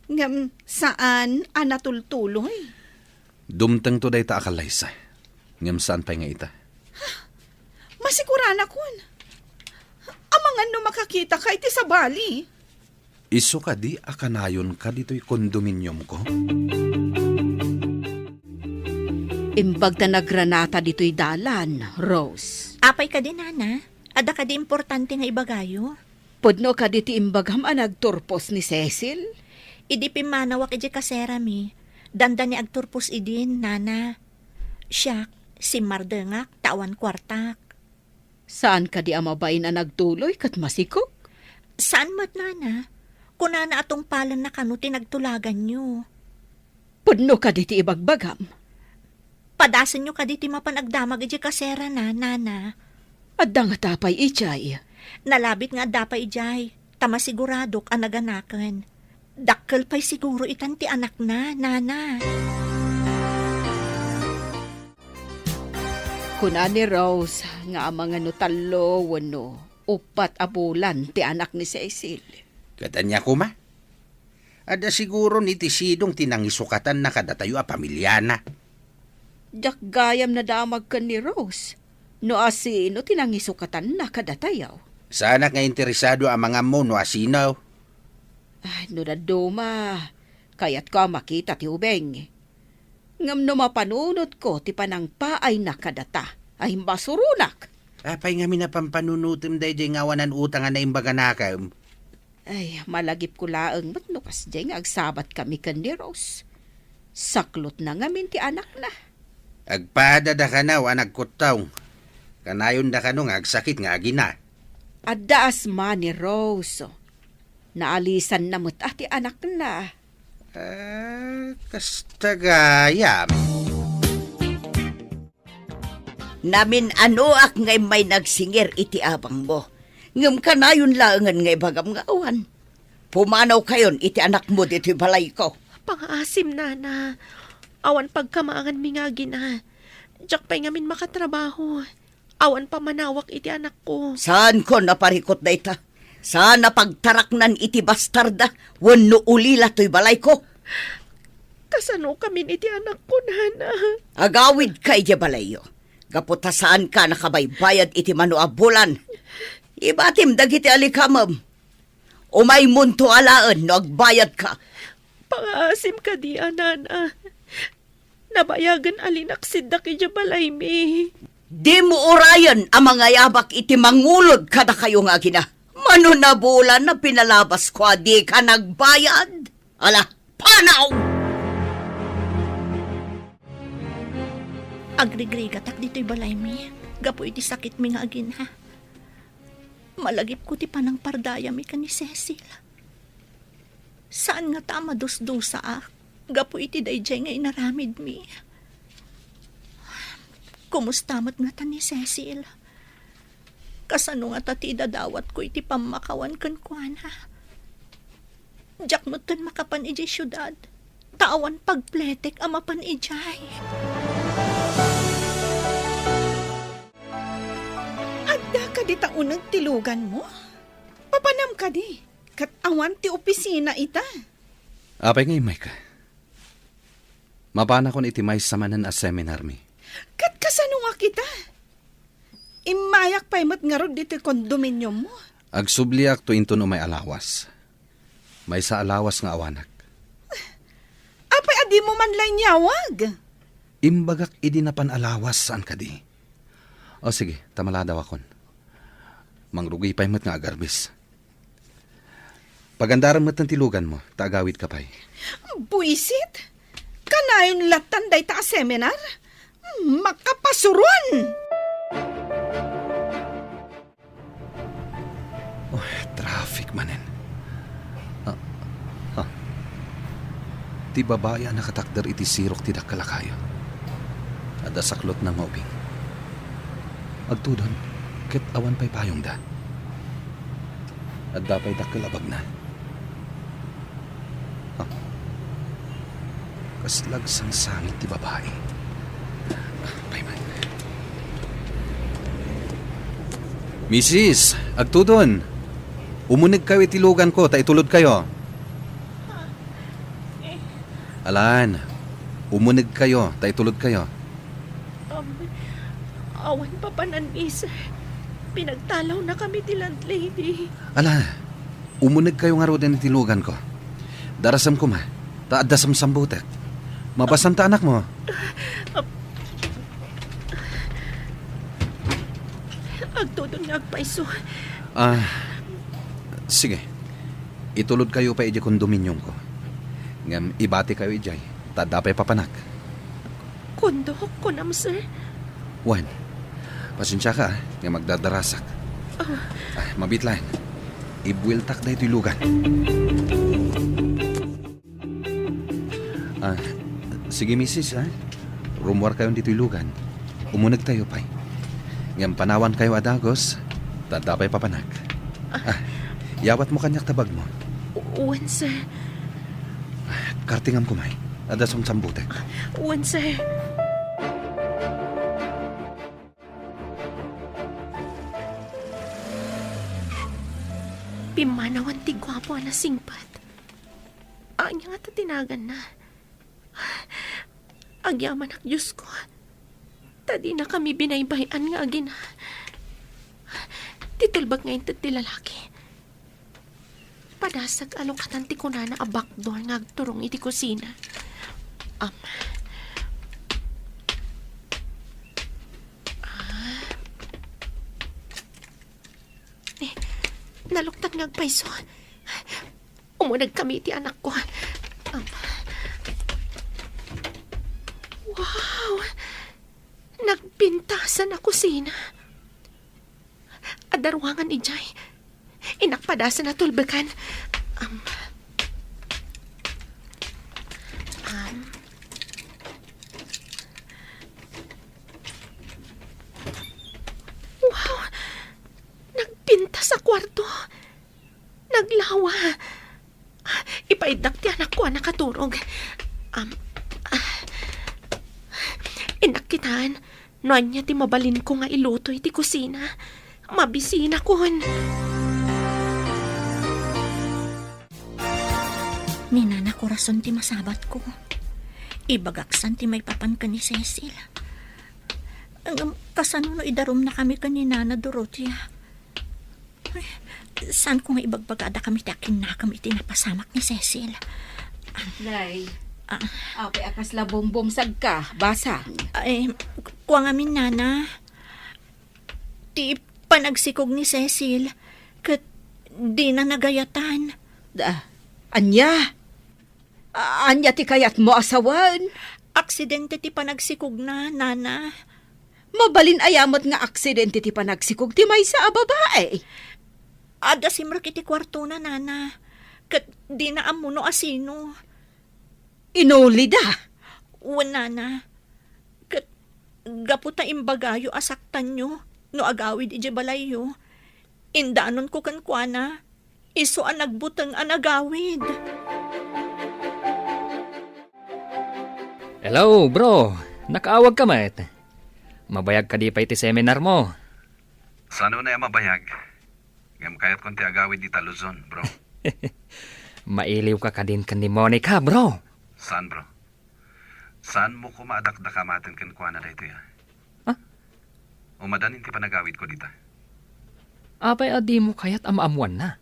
Ngem saan anatultuloy? Dumteng to day ta akalaysa. Ngem saan pa'y nga ita? Masigurana kun. Amangan no makakita ka iti sa bali. Iso ka di akanayon ka dito'y kondominium ko? Imbag na nagranata dito'y dalan, Rose. Apay ka din, nana. Ada ka di importante nga ibagayo. Pudno ka diti imbagam ang nagturpos ni Cecil? Idi pimanawak iji kasera mi. Danda ni agturpos idin, nana. Siyak, si Mardengak, tawan kwartak. Saan ka di amabay na nagtuloy kat masikog? Saan mat, nana? Kunana atong palan na kano tinagtulagan nyo. Pudno ka diti ibagbagam? Padasan nyo ka diti mapanagdamag iji kasera na, nana. Adda nga tapay ichay. Nalabit nga dapay ijay. Tama siguradok ang naganakan. Dakkel pa'y siguro itan ti anak na, nana. Kuna ni Rose nga mga nutalo wano upat abulan ti anak ni Cecil. Katanya ko ma. Ada siguro ni tisidong tinangisukatan na kadatayo a pamilyana. Jak gayam na damag ka ni Rose. No asino tinangisukatan na kadatayaw. Sana nga interesado ang mga mo no asinaw. Ay, no daduma. Kaya't ka makita ti ubeng. Ngam no mapanunot ko ti panangpa ay nakadata. Ay basurunak. Apay nga minapampanunutim day jay ngawanan utang na imbaga nakam. Ay, malagip ko laang ba't no kasjay nga agsabat kami kan ni Rose. Saklot na ngamin ti anak na. Agpada da ka na wa nagkutaw. Kanayon da ka no nga agsakit nga agina. Addaas man ni Rose. Naalisan na mo't ati anak na. Kastagayam. Namin ano ak ngay may nagsingir iti abang mo. Ngam ka na yun laangan nga ibagam nga awan. Pumanaw kayon iti anak mo dito balay ko. Pang-asim na. Awan pagkamaangan mi nga gina. Diyak pa'y ngamin makatrabaho. Awan pa manawak iti anak ko. Saan ko naparikot na ita? Saan napagtaraknan iti bastarda? Wano ulila to'y balay ko? Kasano kami iti anak ko, nana? Agawid ka iti balayo. Gaputa saan ka nakabaybayad iti manuabulan. Ibatim dagiti alikamam. Umay munto alaan no agbayad ka. Pang-asim ka di, nana. Nabayagan alinaksid da kaya balay mi. Di mo orayan ang mga yabak iti mangulod kada kayo nga gina. Mano na bulan na pinalabas ko di ka nagbayad? Ala, panaw! Agrigrigatak dito'y balay mi. Gapo iti sakit mi nga agin ha. Malagip ko ti panang pardaya mi ka ni Cecil. Saan nga tama dos-dosa gapo iti dayjay nga inaramid mi. Kumusta mo't nga ta ni Cecil? Kasano nga tati dadawat ko iti pamakawan kan kuana. Diyak mo't kan makapan ijay syudad. Tawan pagpletek amapan ijay. Adda ka di taunag tilugan mo? Papanam ka di. Kat awan ti opisina ita. Apay ngay, Mike. Mapana kon iti may samanan a seminar mi. Kat kasano nga kita? Imayak pa'y mat nga rod dito kondominium mo. Agsubliak to into no may alawas. May sa alawas nga awanak. Apay adi mo man lang nyawag. Imbagak idi na panalawas saan ka di. O sige, tamala daw akon. Mangrugi pa'y mat nga agarbis. Pagandaran mat ng tilugan mo, taagawid ka pa'y. Buisit? Kanayon latan day ta seminar? Makapasuron! Oh, traffic manen. Ti babae ang nakatakder iti sirok ti dakkalakayo. Ada saklot ng maubing. Agtudon, ket awan pa'y payong da. At dapay dakkalabag na. Kaslag sang sangit ti babae. Payman. Mrs. Agtudon, umunig kayo itilugan ko, taitulod kayo. Alan, umunig kayo, taitulod kayo. Awan pa panan, miss. Pinagtalaw na kami ti landlady. Ala, umunig kayo nga ro din itilugan ko. Darasam ko ma, taadasam sambutek. Mabasam ta anak mo. Agtudon nga agpaiso. Sige. Itulod kayo pa iji kondominium ko. Ngam ibati kayo ijay. Tadapay papanak. Kondo, kunam, sir. Juan, pasensya ka nga magdadarasak. Mabitlan. Ibwiltak da ito'y lugan. Sige, misis, rumwar kayo dito'y lugan. Umunag tayo pa'y. Ngam panawan kayo adagos, tadapay papanak. Yawat mo kanyak tabag mo. Uwan, sir. Kartingam kumay. Adasong sambutek. Uwan, sir. Pimanawan ti gwapo na singpat. Anya nga tinagan na. Agyaman ak Diyos ko. Tadi na kami binaybayan nga agin. Titulbag ngayon ti lalaki. Padasag alokatan ti kunana a backdoor nga agturong iti kusina. Naluktan nga agpaiso. Umunag kami iti anak ko. Wow! Nagpintasan na kusina. Adarwangan ijay. Inakpadasan na tulbekan. Wow! Nagpintas sa kwarto. Paidak ti anak ko nakaturog. Inakitan, noan niya ti mabalin ko nga iluto iti kusina. Mabisina kon. Ni Nana Corazon ti masabat ko. Ibagaksan ti may papan ka ni Cecil. Kasano no idarom na kami ka ni Nana Dorothea. Ay, saan ko nga ibagbagada kami ti akin na kami ti napasamak ni Cecil. Nay, apay akas la bombom sagka, basa. Ay, kuha nga min Nana. Ti panagsikog ni Cecil. Kat di na nagayatan. Anya? Anya ti kayat mo asawan? Aksidente ti panagsikog na, Nana. Mabalin ayamot nga aksidente ti panagsikog ti may sa babae. Ada simrak iti kwarto na, Nana. Kat di na amuno asino. Inuli da. Nana. Kat gaputa imbagayo asaktan nyo. No agawid iti balayo. Indanon ko kankwana. Iso ang nagbutang ang agawid. Hello, bro. Nakaawag ka met. Mabayag ka di pa iti seminar mo. Sano na yung mabayag? Ngam kayat konti agawid di Luzon, bro. Mailiw ka din kan ni Monica, bro. Saan, bro? Saan mo kumadakdakamatin kan kuana da ito ya? Ha? Umadanin ti panagawid ko dita. Apay adi mo kayat amaamuan na.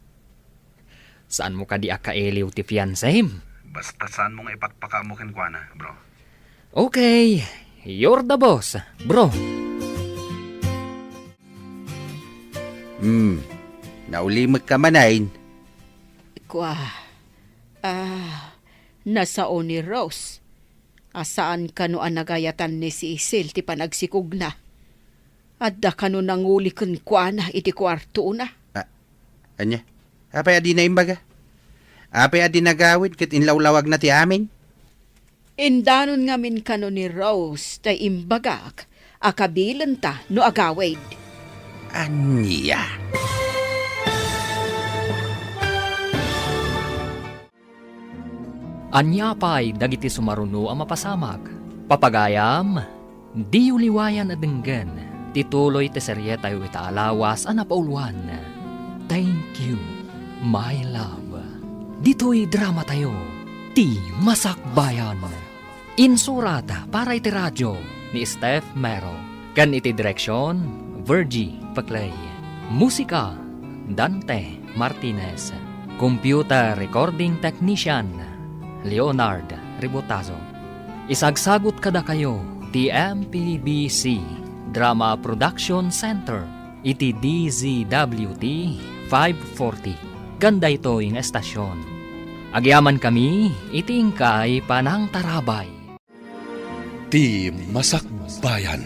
Saan mo ka di akailiw ti fiancéem? Basta saan mo nga ipakpaka mo kan kuana, bro. Okay, you're the boss, bro. Naulimag ka manayin. Nasao ni Rose. Asaan kano ang nagayatan ni Cecil ti panagsikog na. Adda kano nanguli kun kuana iti kwarto na. Anya? Apay adi na imbaga? Apay adi nagawid kat inlawlawag na ti amin? Indanon nga min kano ni Rose tay imbagak. Akabilan ta no agawid. Anya? Anya pa'y dagiti sumaruno ang mapasamak. Papagayam, di uliwayan at denggan. Tituloy te seryeta yu itaalawas ang napauluan. Thank you, my love. Dito'y drama tayo. Ti Masakbayan. Insurata para iti radyo ni Steph Mero. Kan iti direksyon, Virgie Paclay. Musika, Dante Martinez. Computer recording technician, Leonard Ribotazo. Isagsagot kada kayo, ti MPBC Drama Production Center, iti DZWT 540. Ganda ito yung estasyon. Agyaman kami, itingkay panang tarabay. Ti Masakbayan.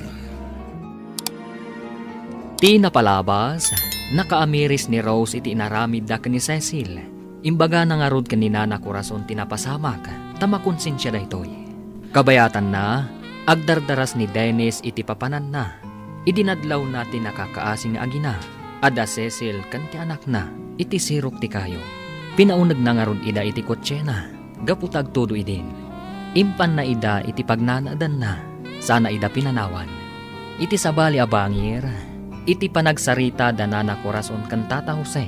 Ti napalabas, nakaamiris ni Rose iti inaramid da ni Cecil. Imbaga na nga rod kanina na Corazon tinapasamak, tamakonsensya da ito'y. Kabayatan na, agdardaras ni Dennis iti papanan na. Idinadlaw natin nakakaasing agina. Ada Cecil kanti anak na, iti sirok ti kayo. Pinaunag na nga rod ida iti kotse na, gaputag todo idin. Impan na ida iti pagnanaadan na, sana ida pinanawan. Iti sabali abangir, iti panagsarita da Nana Corazon kan Tata Jose,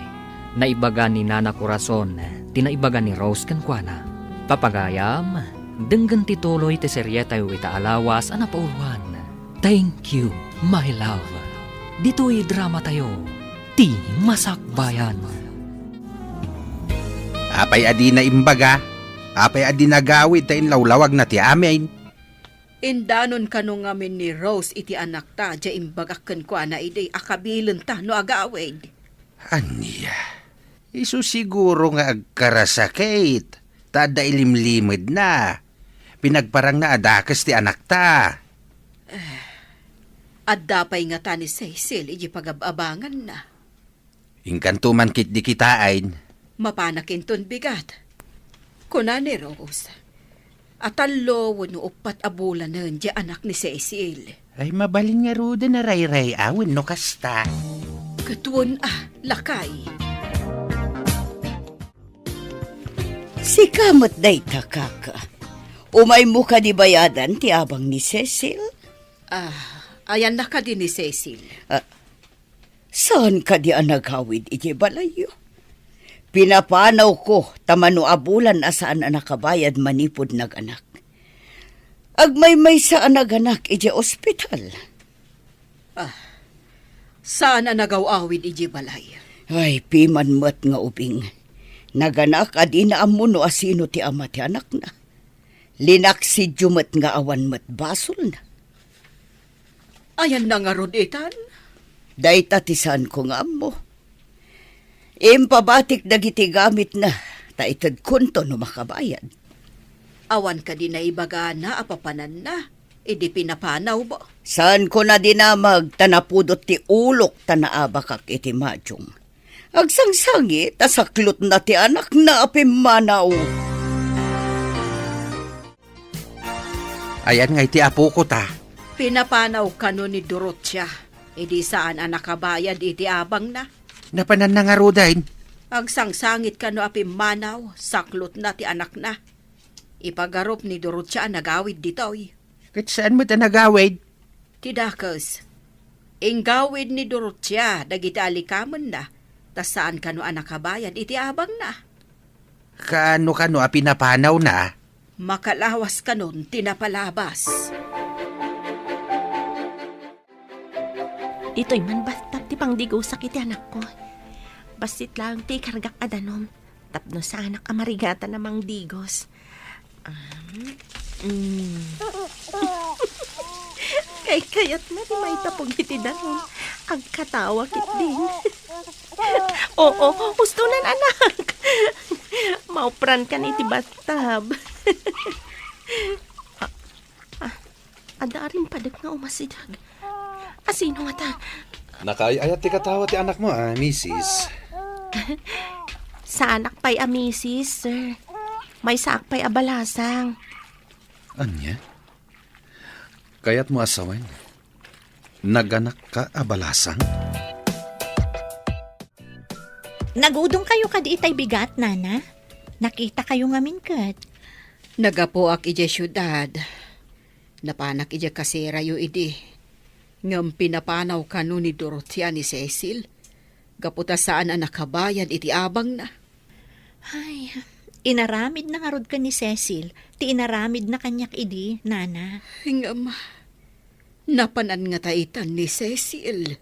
na ibaga ni Nana Corazon, tinaibaga ni Rose kan kuana. Papagayam, denggan tituloy ti seryeta yu itaalawas ang napauluan. Thank you, my love. Dito'y drama tayo, ti Masakbayan. Apay adi na imbaga? Apay adi nagawid ta inlawlawag na ti amin? Indanon kano ngamin ni Rose iti anak ta, dya imbagak kan kuana iti akabilan ta no agawid. Anya? Isu siguro nga agkarasakit. Tada ilimlimid na. Pinagparang na adakas ti anak ta. At dapay nga ta ni Cecil, iti pagababangan na. Inkantuman kit di kitain. Mapanakinton bigat. Kuna ni Rose. At alo, wano upat abulan na dya anak ni Cecil. Ay mabalin nga ruda na ray-ray awin no kasta. Katuon lakay. Si kamot day takaka. Umay mo ka di bayadan ti abang ni Cecil? Ayan na ka din ni Cecil. Saan ka di anagawid iti balayo? Pinapanaw ko tamano abulan asaan ang nakabayad manipod nag-anak. Agmay-may sa anaganak iti ospital. Saan na nagaw-awid iji balay? Ay, piman mat nga ubing. Naganak adi na amuno asino ti ama ti anak na. Linaksid jumat nga awan mat basol na. Ayan na nga rod itan. Day tatisan ko nga amo. Impabatik dagiti gamit na, taitad kunto no makabayad. Awan ka din na ibaga na apapanan na. Idi pinapanaw ba? Saan ko na dinamag tanapudot ti ulok tanaabakak iti madyong. Agsangsangi, tasaklot na ti anak na apimanaw. Ayan nga iti apo ko ta. Pinapanaw ka no ni Dorothea. Idi saan ang nakabayad iti abang na. Napanan na nga rodain. Agsangsangit ka no apimanaw, saklot na ti anak na. Ipagarop ni Dorothea ang nagawid ditoy. Kat saan mo ta nagawid? Tidakos, ingawid ni Dorothea dagiti alikamon na, tas saan ka no ang nakabayad iti abang na. Kano pinapanaw na? Makalawas ka nun, tinapalabas. Dito'y man batap ti pangdigo sakit anak ko. Basit lang ti kargak adanom. Tapno sa anak amarigata namang digos. Kayat na di may tapog iti danon. Agkatawa kit din. Oo, gusto nan anak. Maupran kan iti bathtub. Ada rin padag nga umasidag. Asino nga ta? Nakaayat ti katawa ti anak mo, misis. Sa anak pa'y misis, sir. May saak pa'y abalasang. Anya? Kaya't mo asawan. Naganak ka abalasang? Nagudong kayo kadi itay bigat, nana. Nakita kayo ngamin kat. Nagapo ak ije syudad. Napanak ije kaserayo idi. Ngam pinapanaw ka no ni Dorothea ni Cecil. Gaputa saan ang nakabayad iti abang na. Ay, inaramid na nga rod ka ni Cecil. Ti inaramid na kanyak idi, nana. Ngam, napanan nga taitan ni Cecil.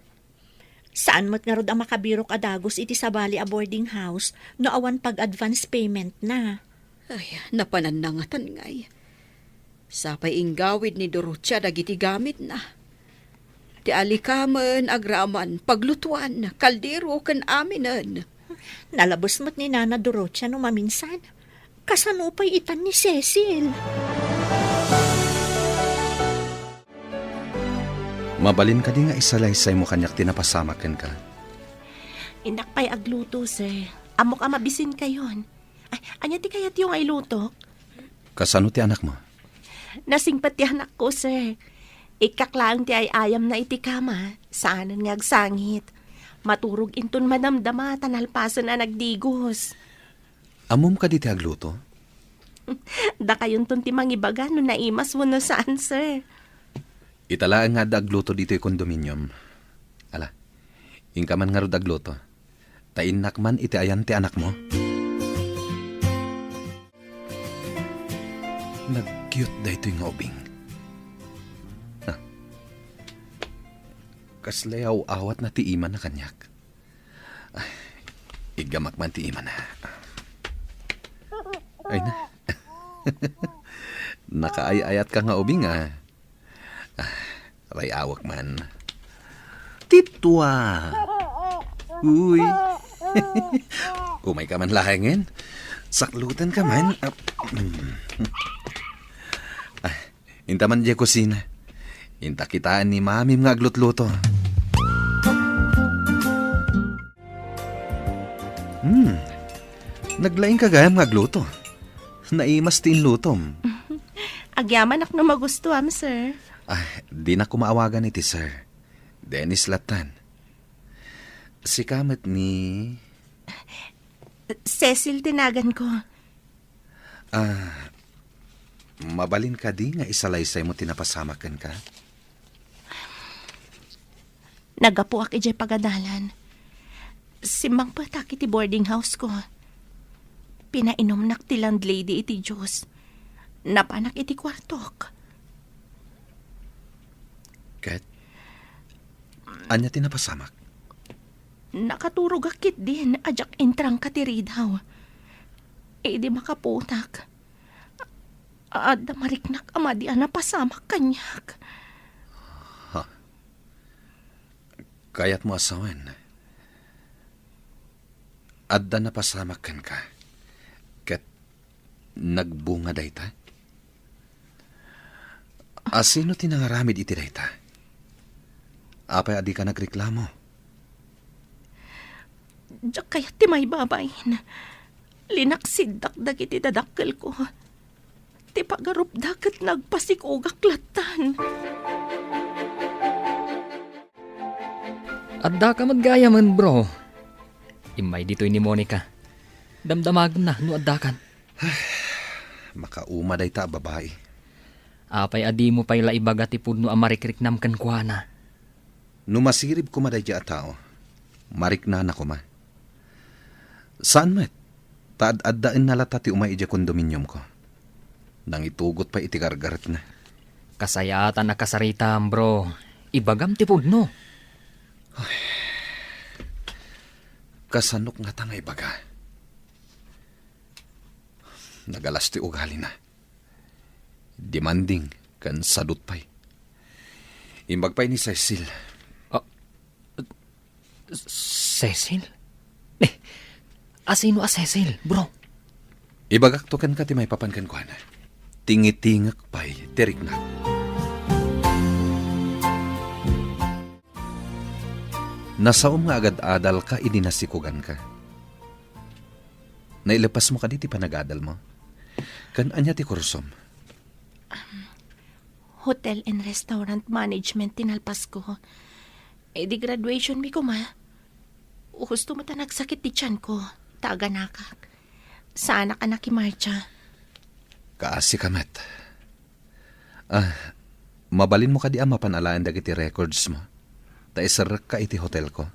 Saan mo't nga rod ang makabirok adagos iti sabali a boarding house no awan pag-advance payment na. Ay, napanan na nga tangay. Sapay inggawid ni Dorothea dagiti gamit na. Ti alikaman, agraman, paglutuan, kaldero, kan aminan. Nalabos mo't ni Nana Dorothea no maminsan. Kasanupay itan ni Cecil. Mabalin ka di nga isalaysay mo kanyak tinapasamakan ka. Inak pa'y agluto, sir. Amok mabisin kayon. Ay, anya ti kayat yung ay luto? Kasano ti anak mo? Nasingpat ti anak ko, sir. Ikaklang ti ay ayam na iti kama. Saanan nga agsangit. Maturog inton madamdama tanalpasan na nagdigos. Amom ka di ti agluto? Da kayon ton ti mangibaga no naimas mo na saan, sir. Italaan nga dagluto dito yung kondominium. Ala, ingka man nga ro dagluto. Tainak man iti ayan ti anak mo. Nag-cute da ito yung obing. Kaslayaw awat na ti iman na kanyak. Ay, igamak man ti iman na. Ay na. Nakaayayat ka nga ubing Ray awak man. Tiptua. Uy. Umay ka man lahangin. Saklutan ka man. Inta man diya kusina. Inta kitaan ni mami mga glutluto. Naglaing ka gaya mga gluto. Naimas tin lutom. Agyaman ak no magustuhan, sir. Di na kumaawagan iti sir. Dennis Latan. Si kamat ni... Cecil tinagan ko. Mabalin ka di nga isalaysay mo tinapasamakan ka? Nagapuak ijay pagadalan. Simbang patak iti boarding house ko. Pinainom nak ti landlady iti Diyos. Napanak iti kwartok. Ket, anya tinapasamak? Nakaturog akit din, ajak intrang katiridaw. Di makaputak. Adda mariknak amadi napasamak kanyak. Kayat mo asawan. Adda napasamakan ka. Ket, nagbunga dayta? Asino tinangaramid iti dayta? Apay adi ka nagreklamo? Diyak kaya ti may babayin. Linaksid dagiti dadakkel ko. Ti pagarup dagat nagpasikugak latan. Adda ka maggayaman, bro. Imay dito'y ni Monica. Damdamag na, no addakan. Makauma dayta, babae. Apay adi mo pa'y laibaga ti pudno amarikrik namkan kuana. Numasirib ko maday a tao. Marikna na ko ma. Saan met? Taad-addaan nalata ti umay ija kondominium ko. Nang itugot pa iti gargaret na. Kasayatan na kasaritam, bro. Ibagam ti pudno. Kasanok nga tangay baga. Nagalas ti ugali na. Demanding kan sadot pay. Imbag pay ni Cecil. Cecil? Asino a Cecil, bro? Ibagak to kan ka ti may papankan ko na. Tingitingak pay, tirik na. Nasaom nga agad-adal ka, idinasikugan ka. Nailapas mo ka di ti panagadal mo. Kan anya ti kursom. Hotel and Restaurant Management tinalpas ko. Di graduation mi ko ma. Gusto mo ta nagsakit ti tiyan ko. Taga nakak. Sa anak Marcha. Kaasi kamet. Mabalin mo ka di mapanalaan dagiti records mo. Ta isarak ka iti hotel ko.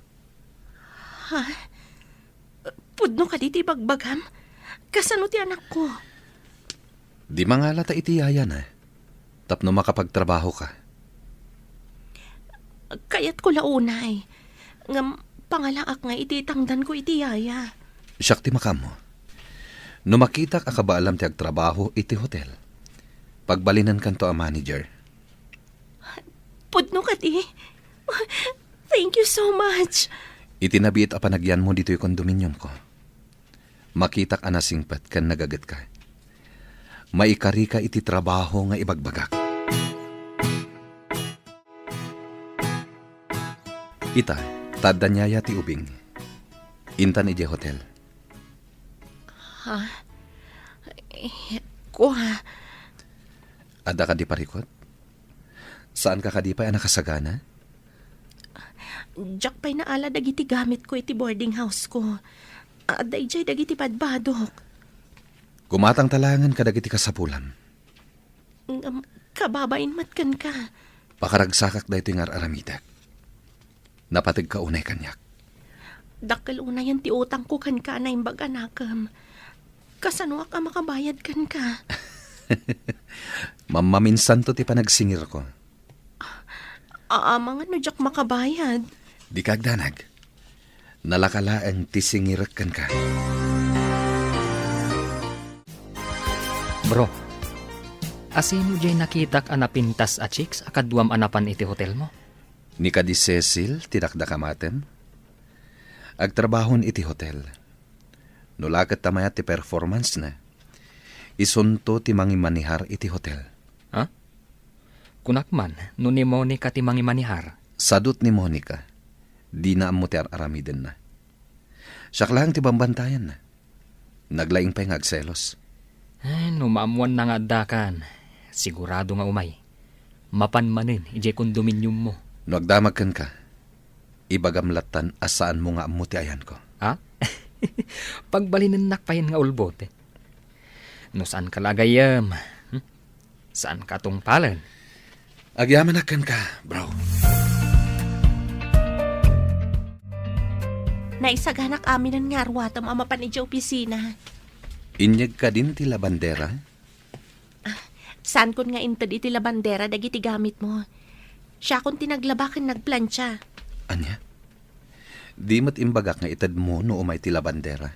Ha? Pudno ka diti bagbagam? Kasano ti anak ko? Di mangalata iti yaya na. Tapno makapagtrabaho ka. Kayat ko launay. Ngam pangalaak nga iti tangdan ko iti yaya. Siyak ti makamo. No makita ka ba alam ti agtrabaho iti hotel. Pagbalinan kanto a manager. Pudno ka di. Thank you so much. Itinabiit a panagyan mo dito'y kondominium ko. Makitak anasingpat kan nagagat ka. Maikari ka iti trabaho nga ibagbagak. Ita, tadanyaya ti ubing. Intan ije hotel. Ha? Kuha. Ada ka di parikot? Saan ka kadipay ang nakasagana? Diyak pa'y naala dagiti gamit ko iti boarding house ko. Aday jay dagiti padbadok. Kumatang talangan ka dagiti kasapulam. Kababain matkan ka. Pakaragsakak da ito yung aramidak. Napatig ka unay kanyak. Dakkel unayan ti utang ko kan ka na imbag anakam. Kasano ka makabayad kan ka? Mamaminsan to ti panagsingir ko. Mga no jak makabayad. Di kagdanag. Nalakalaang tisingirakan ka. Bro, asino jay nakitak anapintas a chicks akadwam anapan iti hotel mo? Ni ka di Cecil, tinakdakamaten. Agtrabahon iti hotel. Nulakat tamayat ti performance na. Isunto ti mangimanihar iti hotel. Ha? Kunakman, no ni Monica ti mangimanihar. Sadot ni Monica, di na amo ti aramiden na. Siyak lang ti bambantayan na. Naglaing pa'y ngagselos. Ay, no maamuan na nga dakan. Sigurado nga umay. Mapanmanin, ije kondominium mo. No agdamagkan ka, ibagamlatan asaan mo nga amo ti ayan ko. Ha? Pagbalinan nakpayan nga ulbote. No saan ka lagayam? Saan ka tungpalan? Agyaman akan ka, bro. Naisaganak amin ang ngarwatam ang mapan iti opisina. Inyag ka din tila bandera? Saan kon nga intad iti labandera dagiti gamit mo? Siya kon tinaglabakan nagplansya. Anya? Di mat imbagak nga itad mo no umay tila bandera.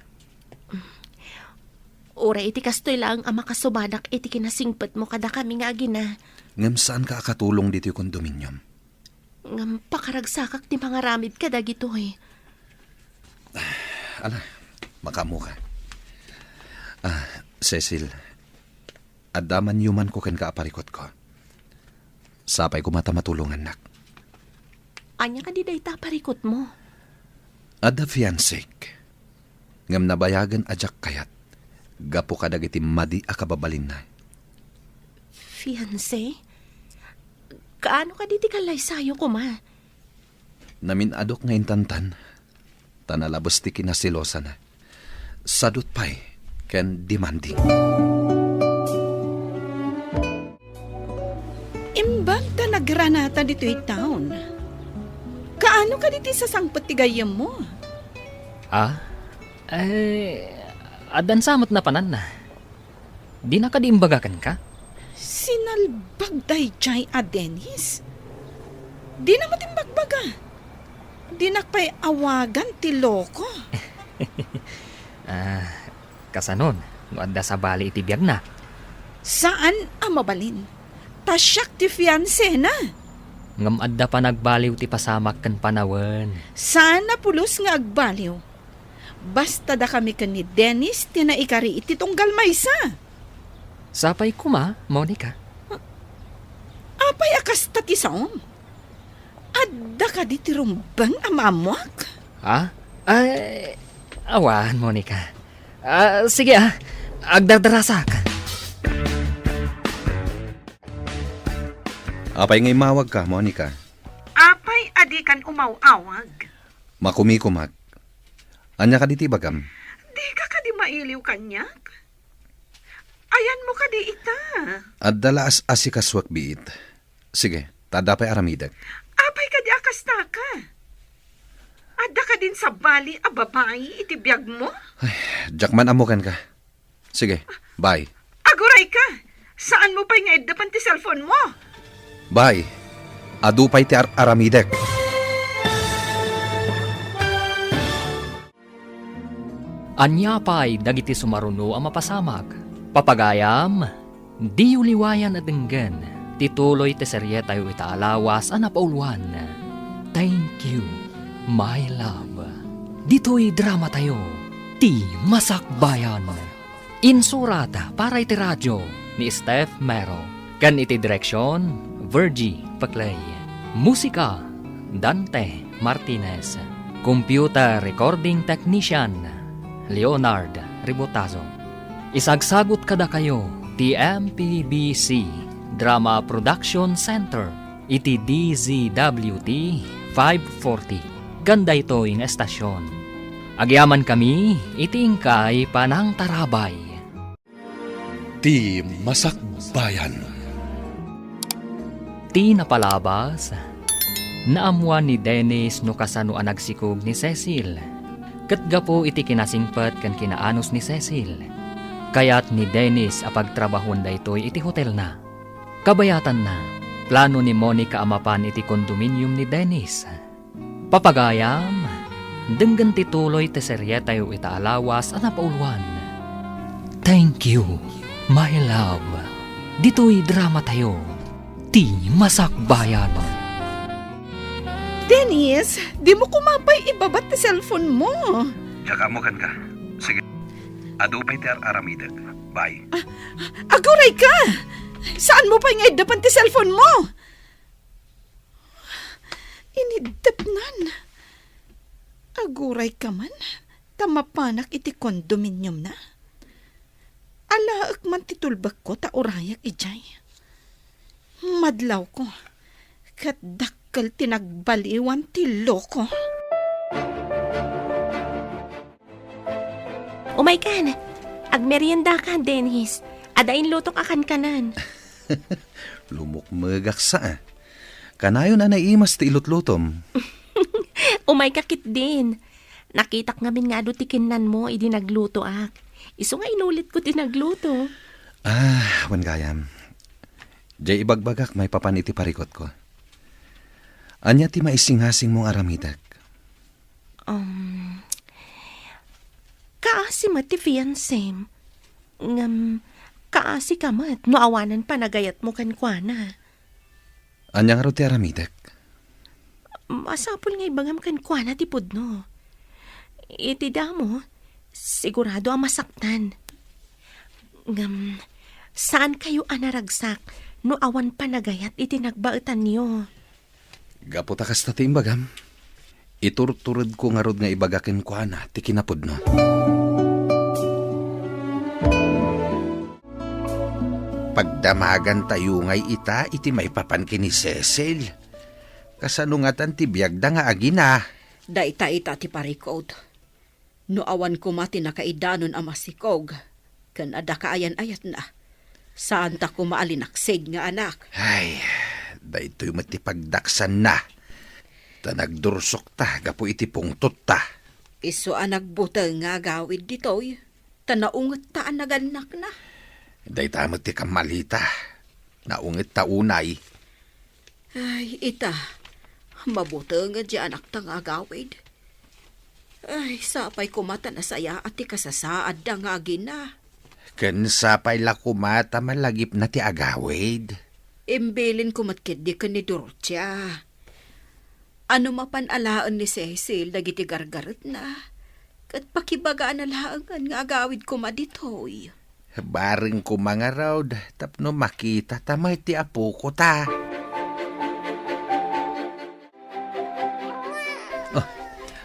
Ura iti kastoy lang ang makasubadak iti kinasingpet mo kada kami nga agina. Ngam saan ka akatulong dito yung kondominium? Ngam pakaragsakak ti mga ramid ka dagito eh. Ala, makamu ka. Cecil, adaman yuman ko ken kaaparikot ko. Sapay ko mata matulungan nak. Anya ka di dayta parikot mo. Ada fiancék. Ngam nabayagan ajak kayat. Gapo ka dagiti madi akababalin na. Fiancé? Kaano ka di ti kalay sayo ko ma? Namin adok nga intantan. Tanalabos ti kinasilosa na. Sadut pa'y ken demanding. Imbag ta nagranata dito town. Kaano ka dito sa sangpot ti gayam mo? Adan samot na panan na. Di na ka di imbagakan ka? Sinalbag day jay a Dennis. Di na matimbagbaga. Di nakpay awagan ti loko. Kasanon, no adda sa bali iti biyag na. Saan ang mabalin? Tasyak ti fiancé na. Ngam adda pa nagbaliw ti pasamak kan panawen. Sana pulos nga agbaliw. Basta da kami kan ni Dennis tinaikari iti tunggal maysa. Sapay kuma, Monica. Apay akas tatisaom. Adda ka di ti rumbang amamwak. Awan, Monica. Sige agdardarasa ka. Apay ngay mawag ka, Monica. Apay adikan umawawag. Makumikumag. Anya ka diti bagam? Di ka di mailiw kanyak. Ayan mo ka di ita. Adala asikaswak biit. Sige, tadapay aramidag. Apay ka di akas na ka. Adda ka din sa bali a babae iti biyag mo. Jakman amukan ka. Sige, bye. Aguray ka. Saan mo pa nga eddapan ti cellphone mo? Bye. Adupay ti aramidek. Anya pa'y dagiti sumaruno ang mapasamag. Papagayam, di uliwayan at denggan. Tituloy te serye tayo itaalawas ang napauluan. Thank you, my love. Dito'y drama tayo. Ti Masakbayan. Insurata para iti radyo ni Steph Mero. Kan iti direksyon, Virgie Paclay. Musika, Dante Martinez. Computer Recording Technician, Leonard Ribotazo. Isagsagot kada kayo, TMPBC Drama Production Center, iti DZWT 540. Ganda ito yung estasyon. Agyaman kami, itingkay panang tarabay. Ti Masakbayan. Ti napalabas, naamuan ni Dennis no kasano ang nagsikog ni Cecil. Katgapo iti kinasingpat kan kinaanos ni Cecil. Kaya't ni Dennis apagtrabahon da ito'y iti hotel na. Kabayatan na, plano ni Monica amapan iti kondominium ni Dennis. Papagayam, denggan tituloy te serye tayo itaalawas ang napauluan. Thank you, my love. Dito'y drama tayo. Ti Masakbayan. Dennis, di mo kumapay ibabat ti cellphone mo. Tsaka amukan ka. Sige. Adupay ti aramidag. Bye. Aguray ka! Saan mo pa nga eddapan ti cellphone mo? Inidapnan. Aguray ka man. Tamapanak iti kondominium na. Alaak man titulbak ko ta urayak ijay. Madlaw ko. Kat dakkel tinagbaliwan ti loko. Oh my God! Agmerienda ka, Dennis. Adain lutok akan kanan. Lumukmagak sa Kanayo na naimas ti ilutlutom. Umay kakit din. Nakitak ngamin nga do tikinan mo, idi nagluto ak. Iso nga inulit ko tinagluto. Wan gayam. Jay ibagbagak may papan iti parikot ko. Anya ti maisinghasing mong aramidak. Kaasi mat ti fiancé. Kaasi ka mat, no awanan pa nagayat mo kankwana. Anya nga ro ti aramidak. Masapul nga ibangam kankwana ti pudno. Iti damo, sigurado ang masaktan. Saan kayo anaragsak no awan pa nagayat iti nagbaetan niyo? Gaputa kasta ti imbagam. Iturturod ko nga rod nga ibagakin ko na ti kinapudno. Pagdamagan tayo ngay ita, iti may papan kini Cecil. Kasanungatan ti biyagda nga agina. Daita ti parikod. No awan ko mati nakaidanon ang masikog. Kan ada kaayan-ayat na. Saan ta ko maalinaksig nga anak? Ay, daytoy matipagdaksan na. Ta nagdursok ta, gapo iti pungtot ta. Iso ang nagbuta nga gawid ditoy. Tanaungot ta ang naganak na. Dayta mo ti kamalita. Naungit ta unay. Ay, ita. Mabuta nga di anak ta nga gawid. Ay, sapay kumata na saya at ti kasasaad da nga gina. Ken sapay la kumata malagip na ti agawid. Imbilin kumatkid di ka ni Dorothea. Ano mapanalaan ni Cecil dagiti gargaret na. Kat pakibagaan na laangan nga agawid kumaditoy. Baring ko mga raw, tapno makita tamay ti apo ko ta.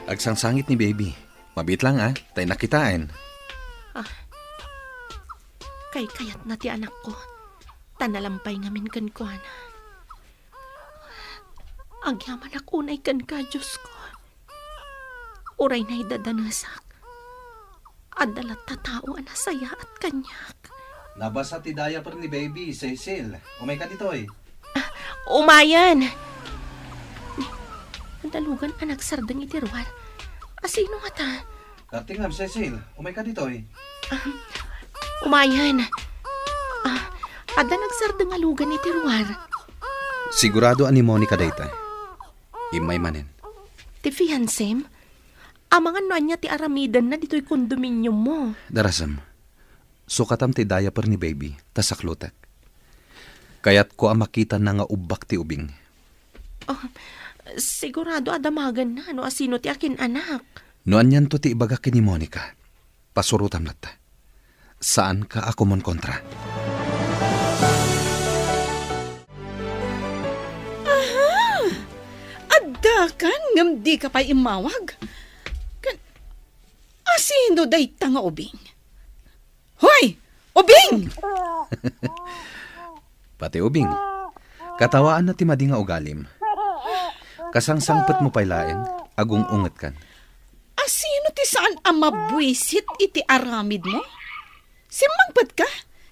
Agsangsangit ni baby. Mabit lang tay nakitain. Kay kayat na ti anak ko. Tanalampay ngamin kankwana. Agyaman akunay kan ka, Diyos ko. Uray na idadanasak. Adalat tatao ang nasaya at kanyak. Nabasa ti diaper ni baby, Cecil. Umay ka dito Umayan! Dalugan anak sardang itirwar. Asino nga ta? Katingam, Cecil. Umay ka dito Umayan! Ada nagsardang alugan itirwar. Sigurado ani Monica dayta. Imay manen. Ti fiancém? Amangan no anya ti aramidan na dito'y kondominium mo. Darasam. Sukatam ti diaper ni baby, tasaklutak. Kayat ko ang makita na nga ubak ti ubing. Sigurado adamagan na no asino ti akin anak. Noan yan to ti ibaga ni Monica. Pasurutam latta. Saan ka ako mon kontra? Dakan, ngam di ka pa imawag. Asino day tanga ubing? Hoy! Ubing! Pati ubing. Katawaan na ti madi nga ugalim. Kasangsangpet mo paylaen, agong unget kan. Asino ti saan ang mabwisit iti aramid mo? Simangpet ka?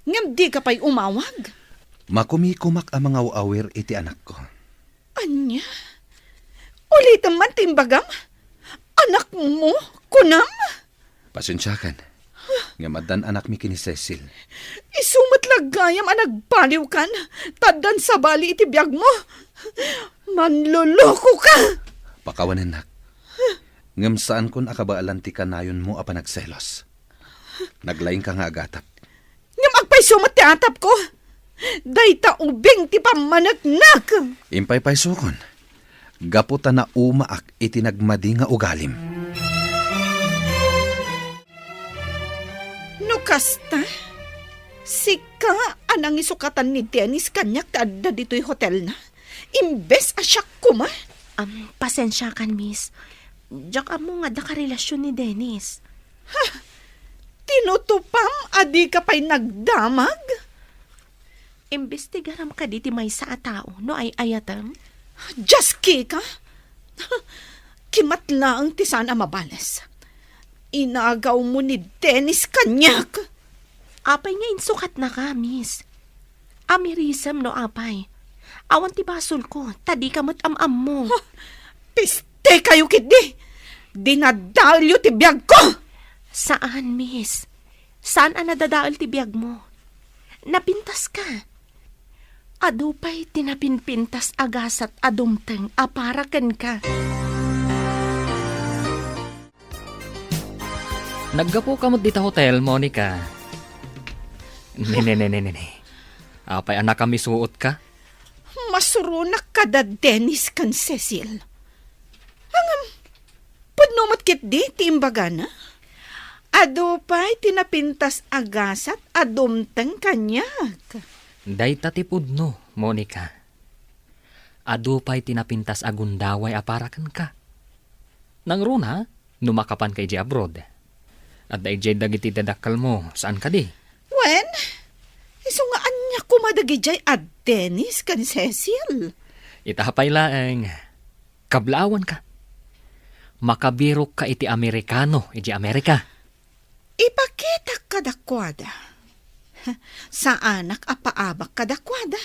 Ngam di ka pa'y umawag. Makumikumak ang mga uawir iti anak ko. Anya? Ulitin man timbagam? Anak mo? Kunam? Pasensyakan. Ngamadan anak mi kini Cecil. Isumat lagayam ang nagbaliw kan. Tadan sa bali iti biyag mo. Manluloko ka! Pakawanan nak. Ngam saan kun akabaalan ti kanayon mo apa nagselos. Naglaing ka nga agatap. Ngam agpay sumat ti atap ko. Dayta ubing ti pamanagnak. Impay pay sukon. Gaputa na umaak iti nagmadi nga ugalim. No kasta, sika anang isukatan ni Dennis kanyak kada dito'y hotel na. Imbes asyak kuma. Pasensya kan, miss. Diyak mo nga da ka relasyon ni Dennis. Tinutupam adi ka pa'y nagdamag. Imbestigaram ka diti may sa tao, no ay ayatam? Just ka? Kimatla ang tisan ang mabales. Inagaw mo ni Dennis kanyak. Apay nga insukat na ka, miss. Amirism no apay. Awan ti basol ko, tadi kamot am-am mo. Piste kayo kidi! Dinadalyo ti biyag ko! Saan, miss? Saan ang nadadaal ti biyag mo? Napintas ka. Adupay tinapinpintas agasat adumteng aparakan ka. Naggapo ka mo dita hotel, Monica. Ne. Apay anak kami suot ka? Masurunak ka da Dennis kan Cecil. Hangam, pudnumot kit di, timbaga na. Adupay tinapintas agasat adumteng kanyag. Day tatipod no, Monica. Adupay tinapintas agundaway aparakan ka. Nang runa, numakapan kay di abroad. At day jay dagiti dadakal mo, saan ka di? Wen, isungaan niya kumadagi jay at Dennis kan Cecil. Itahapay laeng, kablawan ka. Makabirok ka iti Amerikano, iti Amerika. Ipakita kadakwada. Sa anak apaabak kadakwada.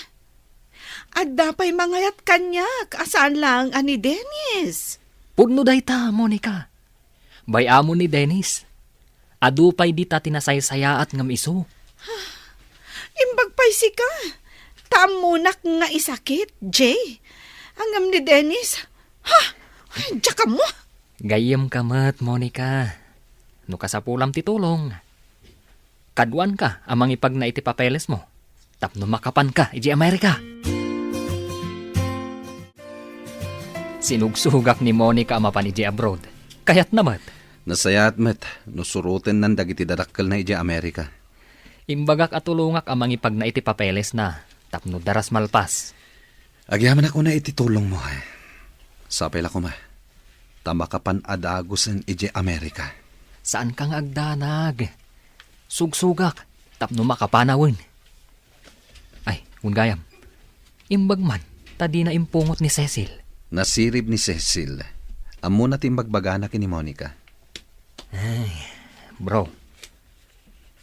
At dapay mangayat kanya asaan lang ani Dennis. Pudno day ta, Monica. Bayamo ni Dennis. Adupay di ta tinasaysayaat ngam iso. Imbagpay si ka. Tamunak nga isakit, Jay. Angam ni Dennis. Ha? Diyan ka mo. Gayem ka mat, Monica. No kasapulam ti tulong. Kaduan ka amang ipag na iti papeles mo. Tapno makapan ka iti Amerika. Sinugsugak ni Monica amapan iti abroad. Kayat namat. Nasayat met, nusurutin nan dagiti dadakkel na iti Amerika. Imbagak at tulungak amang ipag na iti papeles na. Tapno daras malpas. Agyaman ako na iti tulong mo, eh. Sapay la ko ma. Tamakapan adagusen iti Amerika. Saan kang agdanag? Sugsugak, tapno makapanawin. Ay, ungayam. Imbag man, tadi na impungot ni Cecil. Nasirib ni Cecil. Amo na timbagbagana kini Monica. Ay, bro.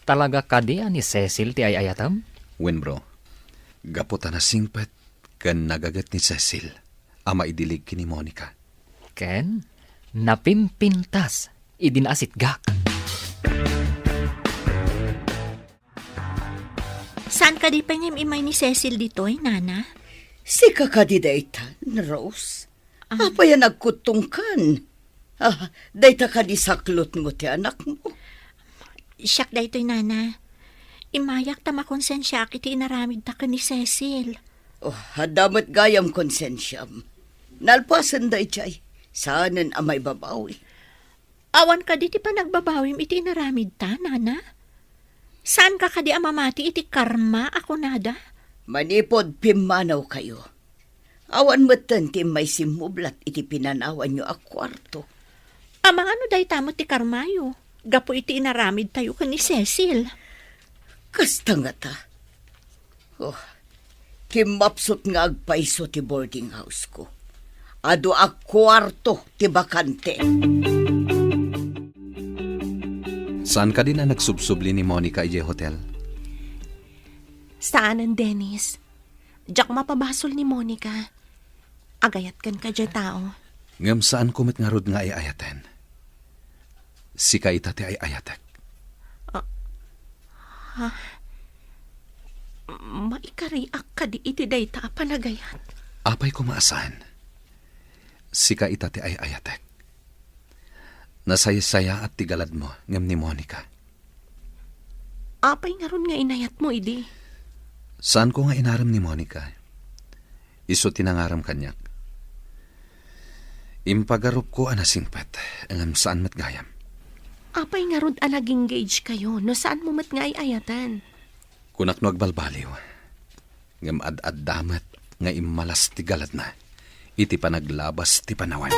Talaga kadian ni Cecil ti ayayatam? Wen bro, gaputa na singpet kan nagagat ni Cecil. Ama idilig kini Monica. Ken, napimpintas, idinasit gak. Saan ka di pa niya imay ni Cecil dito'y, nana? Si kakadidaytan, Rose. Apa yan nagkutungkan? Dayta ka di saklot mo ti anak mo. Siyak dayto'y, nana. Imayak ta makonsensya kiti inaramid ta ka ni Cecil. Damat gayam konsensyam. Nalpasan day chay. Saanan amay babawi. Awan ka di ti pa nagbabawim iti inaramid ta, nana? Saan ka kadi amamati iti karma ako nada? Manipod pimanaw kayo. Awan matan ti may simublat iti pinanawan nyo a kwarto. Amang ano day tamo ti karmayo? Gapo iti inaramid tayo ka ni Cecil. Kasta nga ta. Kimapsot nga agpaiso ti boarding house ko. Ado a kwarto ti bakante. Saan ka din na nagsubsubli ni Monica ije hotel? Saan ang Dennis? Diyak mapabasol ni Monica. Agayat kan ka dyan tao. Ngam saan kumit nga rod nga ayaten? Si kaita ti ay ayatek. Maikariak ka di iti dayta panagayat. Apay kumaasan. Si kaita ti ay ayatek. Nasaya-saya at tigalad mo ngam ni Monica. Apay nga ron nga inayat mo, idi. Saan ko nga inaram ni Monica? Iso tinangaram kanyak. Impagarup ko anasingpet, ngam saan matgayam. Apay nga ron nag-engage kayo, no saan mo mat nga ayatan? Kunak no agbalbaliw. Ngam ad-ad damat nga imalas tigalad na. Iti panaglabas ti panawan.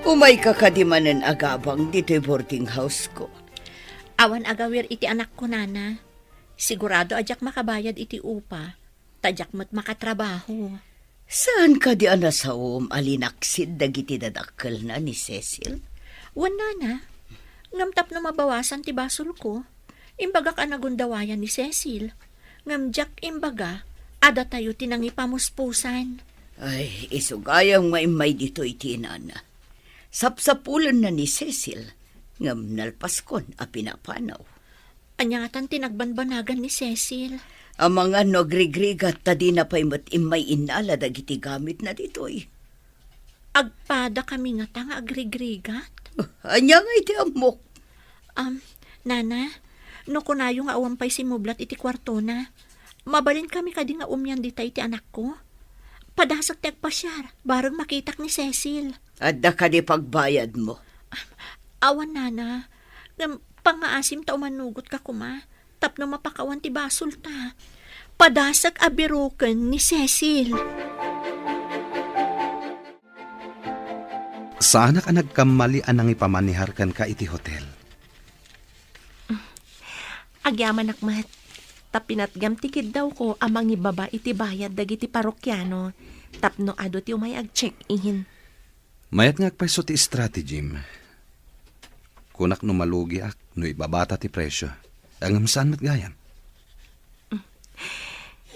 Umay kakadimanan agabang dito'y boarding house ko. Awan agawir iti anak ko, nana. Sigurado ajak makabayad iti upa. Tadyak mo't makatrabaho. Saan ka di anasawom alinaksid dagiti dadakkel na ni Cecil? Wan, nana. Ngamtap na mabawasan ti basol ko. Imbaga ka nagundawayan ni Cecil. Ngamjak imbaga, ada tayo tinangipamuspusan. Ay, isugayang maimay dito iti inana. Sapsapulan na ni Cecil, ngam nalpaskon a pinapanaw. Anyatan tinagbanbanagan ni Cecil. Ang mga nogrigrigat ta di na pa'y imay inala dagiti gamit na ditoy. Agpada kami nga tanga agrigrigat. Anya nga iti amok. Nana, no kunayo nga awampay si Mublat iti kwarto na. Mabalin kami kadi nga umyan ditay iti anak ko. Padasak ti agpasyar, barang makitak ni Cecil. Adda ka di pagbayad mo. Awan, Nana. Pangaasim ta umanugot ka kuma. Tapno mapakawan ti basol ta. Padasak abiruken ni Cecil. Saan ka nagkamali anang ipamaniharkan ka iti hotel? Agyaman akmat. Tapinatgam tikid daw ko amang ibaba iti bayad dagiti parokyano. Tapno ado ti umay ag-check-in. Mayat nga agpaiso ti strategim. Kunak no malugi ak, no ibabata ti presyo. Ang saan matgayam?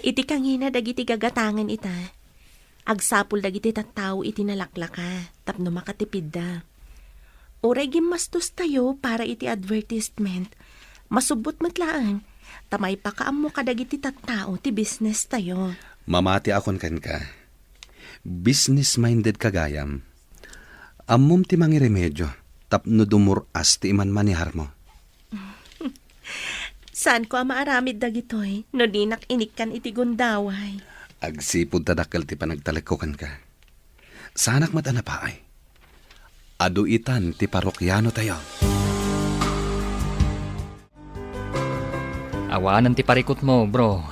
Iti kangina dagiti gagatangan ita. Agsapul dagiti tattao iti nalaklaka. Tapno makatipid da. Uray gimastos tayo para iti advertisement. Masubot matlaan. Tamay pakaam mo kadagiti tattao ti business tayo. Mamati akon kan ka. Business-minded kagayam. Amom ti mangi remedyo. Tapno dumuras ti iman manihar mo. Saan ko ang maaramid dagitoy? No dinak inikkan iti gundaway. Agsipod tadakkel ti panagtalikokan ka. Sanak matana pa ay. Adu itan ti parokyano tayo. Awanan ti parikot mo, bro.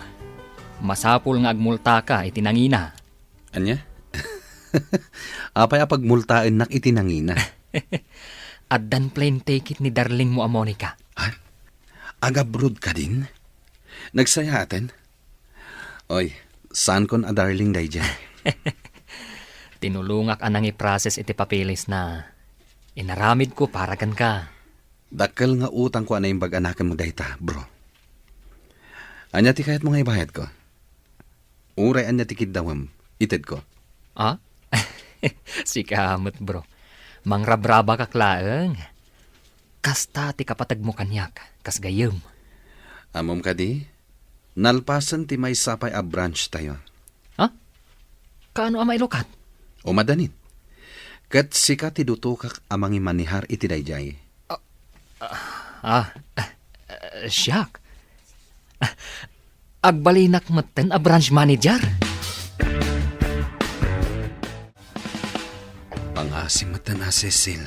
Masapul nga agmulta ka itinangina. Anya? Apay apagmultain nak itinangina. Addan plain take it ni darling mo a Monica. Ha? Agabrod ka din? Nagsayaten? Oy, saan kon a darling day dyan? Tinulungak anang i-process iti papilis na inaramid ko para kan ka. Dakkel nga utang ko anay bag-anakan mo dayta, bro. Anya ti kahit mga ibayad ko. Uray anya ti kidawam, ited ko. Ah? Si kamot, bro. Mangrabraba ka klaeng. Kasta ti kapatag mo kanyak, kas gayem. Amom ka di? Nalpasan ti may sapay a branch tayo. Ha? Kaano amay lokat? O madanin. Kat sika ti dutukak amang imanihar iti dayjay. Siyak. Agbalinak maten a branch manager. Pangasim matan na Cecil.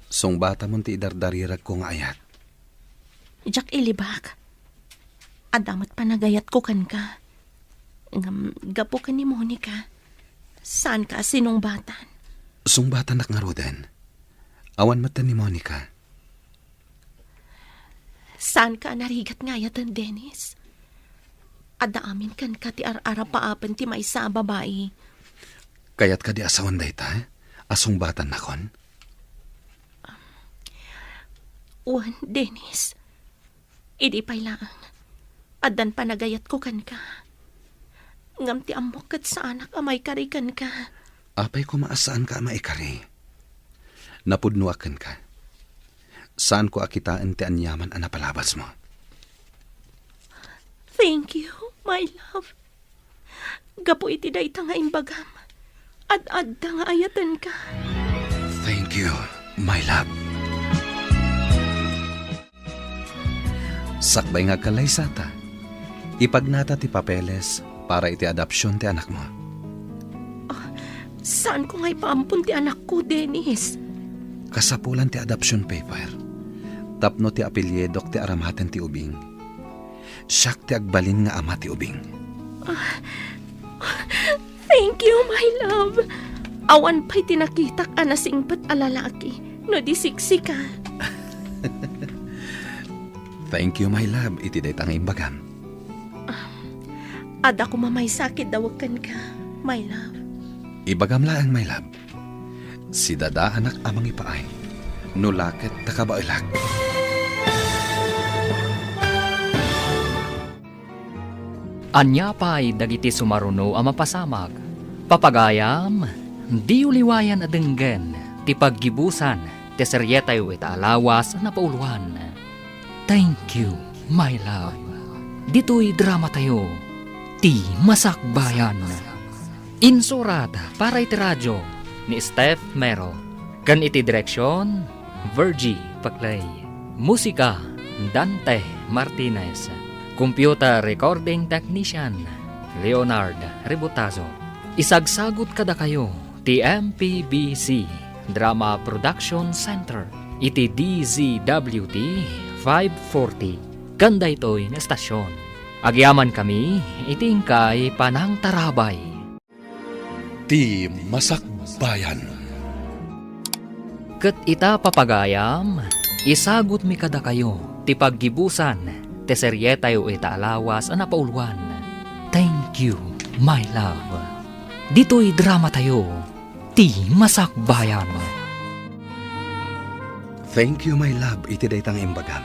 Song bata mo ti idardarirag ko nga ayat. Jack ilibak. Adamat panagayat ko kan ka. Gapo ka ni Monica. Saan ka sinong batan? Song bata nak nga roden. Awan matan ni Monica. Saan ka narigat ngayatan, Dennis? Adaamin kan ka ti ar-ara paapan ti maysa a babae. Kayat ka di asawan dayta, asong batan nakon. Uwan, Dennis. Idi pa'y lang. Adan panagayat ko kan ka. Ngam ti amok kat sa anak amay karikan ka. Apay ko maasaan ka maikari. Napudnuakan ka. Saan ko akitaan ti anyaman ang napalabas mo? Thank you, my love. Gapo iti dayta nga imbagam. Ad-adda nga ayatan ka. Thank you, my love. Sakbay nga kalay sata. Ipagnata ti papeles para iti adopsyon ti anak mo. Saan ko nga ipaampun ti anak ko, Dennis? Kasapulan ti adoption paper. Tapno ti apelyedok ti aramatan ti ubing. Siyak ti agbalin nga ama ti ubing. Thank you, my love. Awan pa'y tinakitak anasingpat alalaki. No di siksi ka. Thank you, my love. Iti day tang imbagam. Ada ko mamay sakit dawakan ka, my love. Ibagam laang, my love. Si dada anak amang ipaay. Nulaket takabailag. Anya pa'y dagiti sumaruno ang mapasamag. Papagayam, di uliwayan adenggen, ti paggibusan, ti seryetay ita alawas na pauluan. Thank you, my love. Dito'y drama tayo, ti Masakbayan. Insurat para iti radyo ni Steph Mero. Kan iti direksyon, Virgie Paclay. Musika, Dante Martinez. Computer Recording Technician, Leonard Rebutazo. Isagsagot kada kayo, ti MPBC Drama Production Center. Iti DZWT 540. Kanda ito'y na estasyon. Agyaman kami, itingkay Panang Tarabay. Ti Masakbayan. Ket ita papagayam, isagot mi kada kayo, ti paggibusan, ti seryetay ita alawas na pauluan. Thank you, my love. Dito'y drama tayo, ti Masakbayan. Thank you, my love, iti daytang imbagam.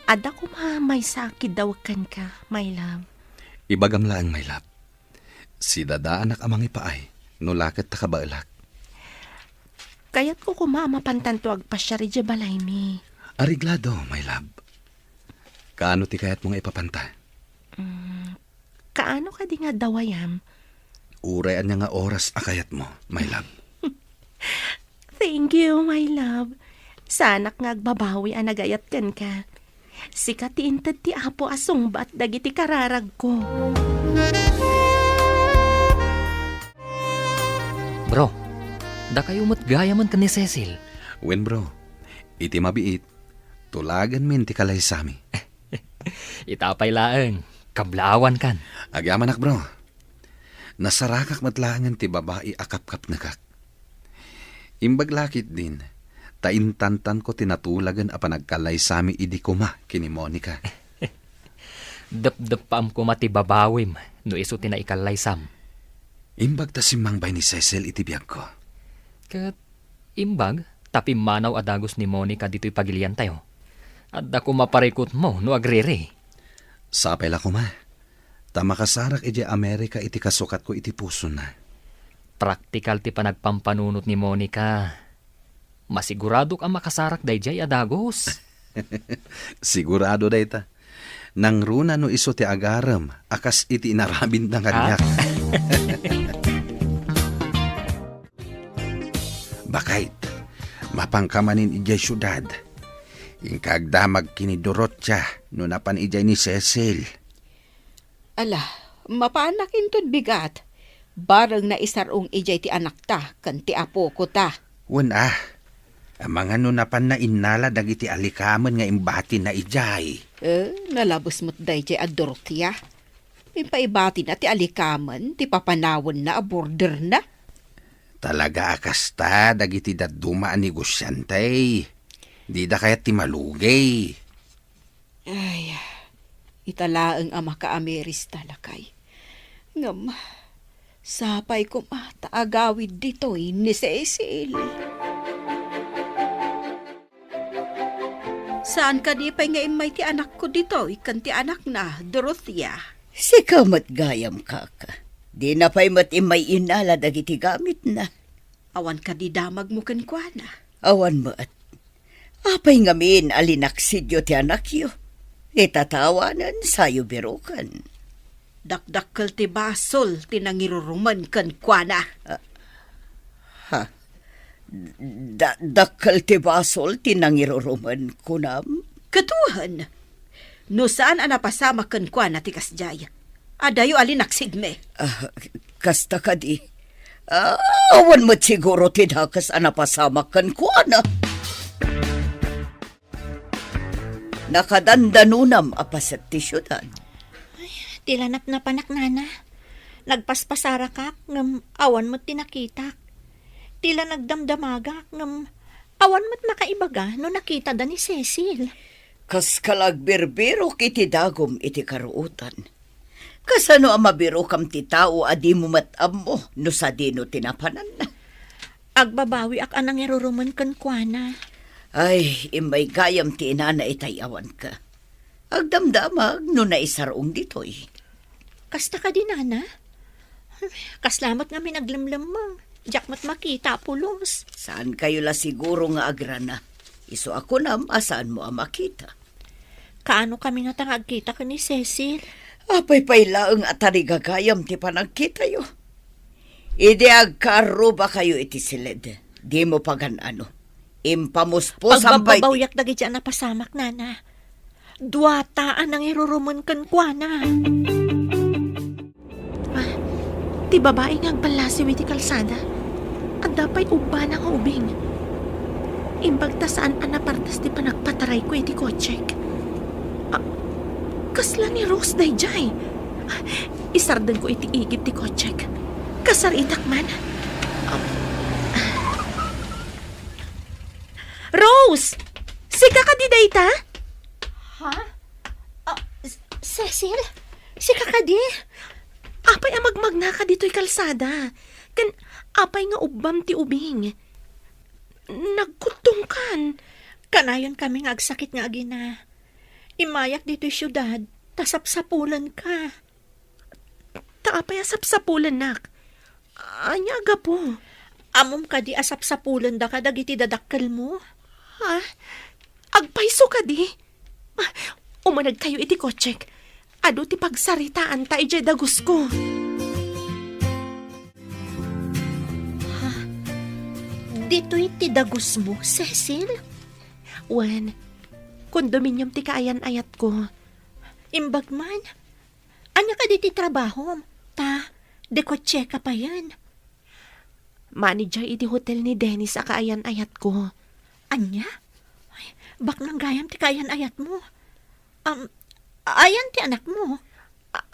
Ada ko may sakit daw kan ka, my love. Ibagam lang, my love. Si dada anak amang ipaay, nulaket takabailag. Kaya't ko kumamapantanto agpasya rin dya balay mi. Ariglado, my love. Kaano ti kayat mong ipapanta? Kaano ka di nga dawayam? Urayan niya nga oras akayat mo, my love. Thank you, my love. Sanak nga agbabawi ang nagayat kan ka. Sikat ti inted ti apo asong ba't dagiti kararag ko. Bro, da kayo matgaya man ka ni Cecil. Wen bro, iti mabiit, tulagan min ti kalay sami. Itapay laeng, kablawan kan. Agyaman ak bro, nasarakak matlangan ti babae akap-kap nakak. Imbaglakit din, taintantan ko tinatulagan a panagkalay sami idi kuma kini Monica. Dap-dap paam ko mati babawim, no iso tinaikalay sam. Imbag ta simang bay ni Cecil iti biyag ko. Kat imbag, tapi manaw adagos ni Monica dito'y pagilian tayo. At ako maparikot mo no agrere. Sapay la kuma, tamakasarak iti Amerika iti kasukat ko iti puso na. Praktikal ti panagpampanunot ni Monica. Masigurado ka makasarak dayjay adagos. Sigurado dayta. Nang runa no iso ti agaram, akas iti inarabin ng kanyak. Bakait, mapangkamanin ijay syudad. Ingkagdamag kinidurot siya, no napan ijay ni Cecil. Ala, mapanak intod bigat. Barang na isarong ijay ti anak ta, kan ti apo ko ta. Wala, ang mga no napan na inala dagiti alikaman nga imbati na ijay. Nalabos mo't dayjay a Dorothea. Ipaibati na ti alikaman, ti papanawon na a border na. Talaga akasta dagiti daduma ni Gusyantay. Di da kaya ti malugay. Ay, italaang ama ka Ameris talakay. Ngam, sapay ko mataagawid dito'y ni Cecil. Saan ka di pa'y ngayon may ti anak ko dito'y kan ti anak na, Dorothea? Si kamat gayam kaka. Di na pa'y matimay inala dagiti gamit na. Awan ka di damag mo kankwana. Awan mo at apay ngamin alinaksidyo ti anak yo. Itatawanan sayo birukan. Dakdakkel ti basol tinangiruruman kankwana. Ha? Dakkel ti basol tinangiruruman kunam? Katuhan, no saan napasama kankwana ti kasjay? Adayo alinaksid me. Kasta ka di. Awan mo't siguro tidakas napasama kankwana. Nakadandanunam apasat ti syudad. Tilanap na panak nana. Nagpaspasara ka, ngam awan mo't tinakitak. Tila nagdamdamagak, ngam awan mo't makaibaga no nakita da ni Cecil. Kas kalagbirbiro kiti dagom iti karuutan. Kasano ang mabiro kam ti tao adi mo matam mo no sa dino tinapanan na. Agbabawi ak anang iruruman kan kuana. Ay, imay gayam ti inana itayawan ka. Agdamdamag no naisarong ditoy. Kasta ka din, Ana? Kaslamat nga may naglamlamang. Diyak mat makita, pulos. Saan kayo la siguro nga agrana? Iso ako nam, asaan mo ang makita? Kaano kami nga tangagkita ka ni Cecil? Apay paylaang atarigagayam ti panagkita yo. Ideag karo ba kayo iti silid? Di mo pagan ano. Impamuspos ang pay... Pagbabawyak dagi dyan na pasamak, Nana. Duwataan ang iruruman kan kuana. Ti babae nga agbalasiw iti kalsada. At dapay uba na nga ubing. Imbag ta saan anapartas ti panagpataray ko iti kotsek. Kasla ni Rose dayjay. Isardan ko iti igid ti kotsek. Kasaritak man. Rose! Sika ka di dayta? Ha? Cecil? Si kakadi? Apay amagmag na ka dito'y kalsada. Kan apay nga ubam ti ubing. Nagkutong kan. Kanayon kami nga agsakit nga agina. Imayak dito'y syudad. Tasapsapulan ka. Taapay asapsapulan nak. Anya aga po. Amom ka di asapsapulan da ka dagiti dadakkel mo. Ha? Agpaiso ka di? Umanag kayo iti kotsek. Ado ti pagsaritaan ta ije dagus ko. Dito'y tidagus mo, Cecil? Wan, kondominium ti kaayan-ayat ko. Imbag man. Anya ka di ti trabaho? Ta, dekotse ka pa yan. Manager iti hotel ni Dennis a kaayan-ayat ko. Anya? Ay, bak nang gayam ti kaayan-ayat mo. Ayan ti anak mo.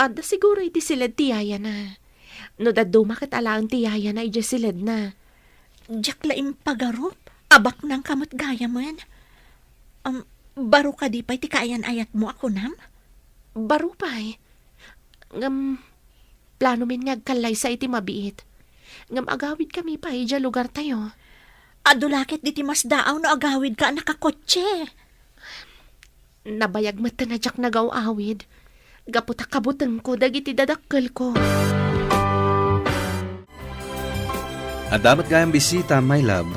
Ada siguro iti silad ti yaya na. No daddo makit alaan ti yaya na ije silad na. Diyak laing pagarup. Abak nang kamot gayaman. Baro ka di pa ti kaayan-ayat mo ako nam? Baro pa'y. Plano min ngagkalay sa iti mabiit. Ngam agawid kami pa ija lugar tayo. Adulakit di ti mas daaw no agawid ka nakakotse. Nabayag mata na jak nagaw-awid. Gaputa kabutan ko dagiti dadakkel ko. At dapat gayang bisita, my love.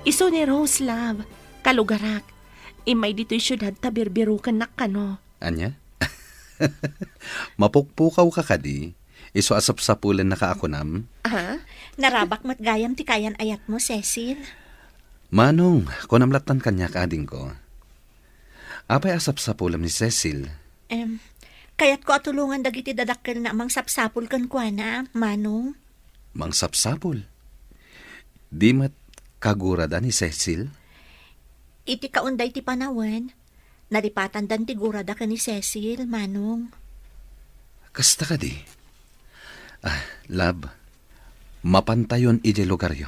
Iso ni Rose, love. Kalugarak. Imay dito'y syudad tabirbirukan na kano. Anya? Mapukpukaw ka kadi. Iso asap-sapulan na kaakunam. Narabak mat gayam ti kayan-ayat mo, Cecil. Manong, kunamlatan kanya kaading ko. Apay asap-sapulam ni Cecil. Kaya't ko atulungan dagiti dadakkel na amang sapsapul kan kuana, Manong. Mang sapsapul. Di mat kagurada ni Cecil? Iti kaunday ti panawan. Naripatan dan ti gurada ka ni Cecil, Manong. Kasta ka di. Love, mapantayon ije lugar yo.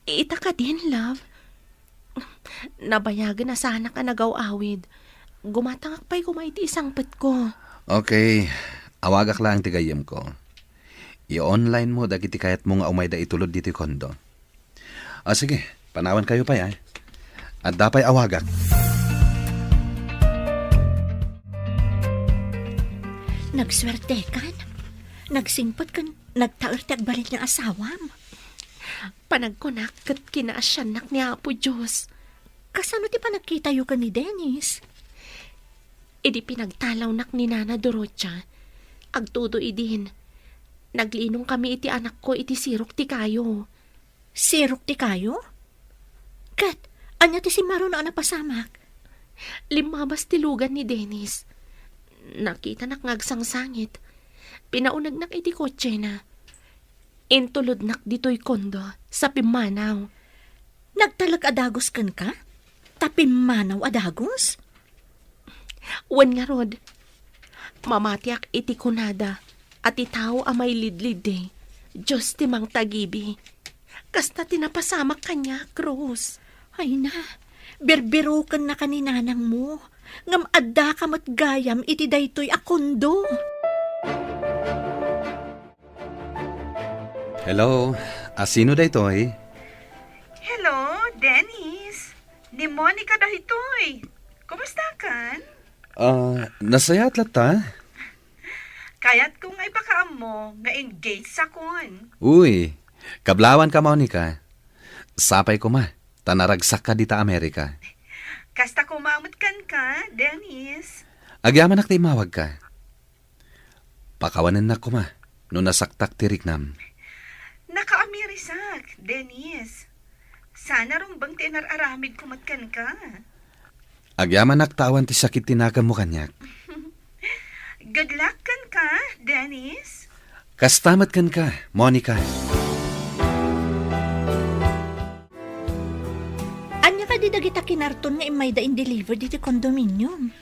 Ita ka din, love. Nabayagan na sana ka nagaw-awid. Gumatangak pa'y kumaiti isang pet ko. Okay, awagak lang tigayam ko. I-online mo dagiti kayat mo nga umay da itulod dito kondo. Sige, panawan kayo pa ya. At dapay awagak. Nagswerte kan? Nagsingpot kan? Nagtaerte agbalit ng asawam? Panagkunak kat kinaasyanak ni Apo Diyos. Kasano ti panagkitayo ka ni Dennis? Idi pinagtalaw nak ni Nana Dorocha. Agtudo idin. Naglinong kami iti anak ko iti sirok ti kayo. Sirok ti kayo? Kat, anya ti si Maro na napasamak? Limabas ti lugan ni Dennis. Nakita nak ngagsangsangit. Pinaunag nak iti kotse na. Intulod nak dito'y kondo sa Pimanaw. Nagtalag adagos kan ka? Tapimanaw adagos? Wan nga rod. Mamatiak iti kunada at itaw amay lidlid eh. Diyos timang tagibi. Kasta tinapasamak kanya, Rose. Ay na, berberukan na kaninanang mo. Ngam adda kamat gayam iti daytoy akondo. Hello, Sino da ito eh? Hello, Dennis. Ni Monica dahitoy. Kumusta kan? Nasayat lata. Kaya't kung ay pakaam mo, nga engaged sa kon. Uy, kablawan ka, Monica. Sapay ko ma, tanaragsak ka dita Amerika. Kasta kumamot kan ka, Dennis. Agyaman nakti mawag ka. Pakawanan na ko ma, no nasaktak tiriknam. Naka-Amerisak, Dennis. Sana rong bang tinararamid kumatkan ka. Agyaman naktawan ti sakit tinakam mo kanyak. Good luck kan ka, Dennis. Kastamat kan ka, Monica. Anya ka di dagita kinarton nga imay da in-deliver dito condominium.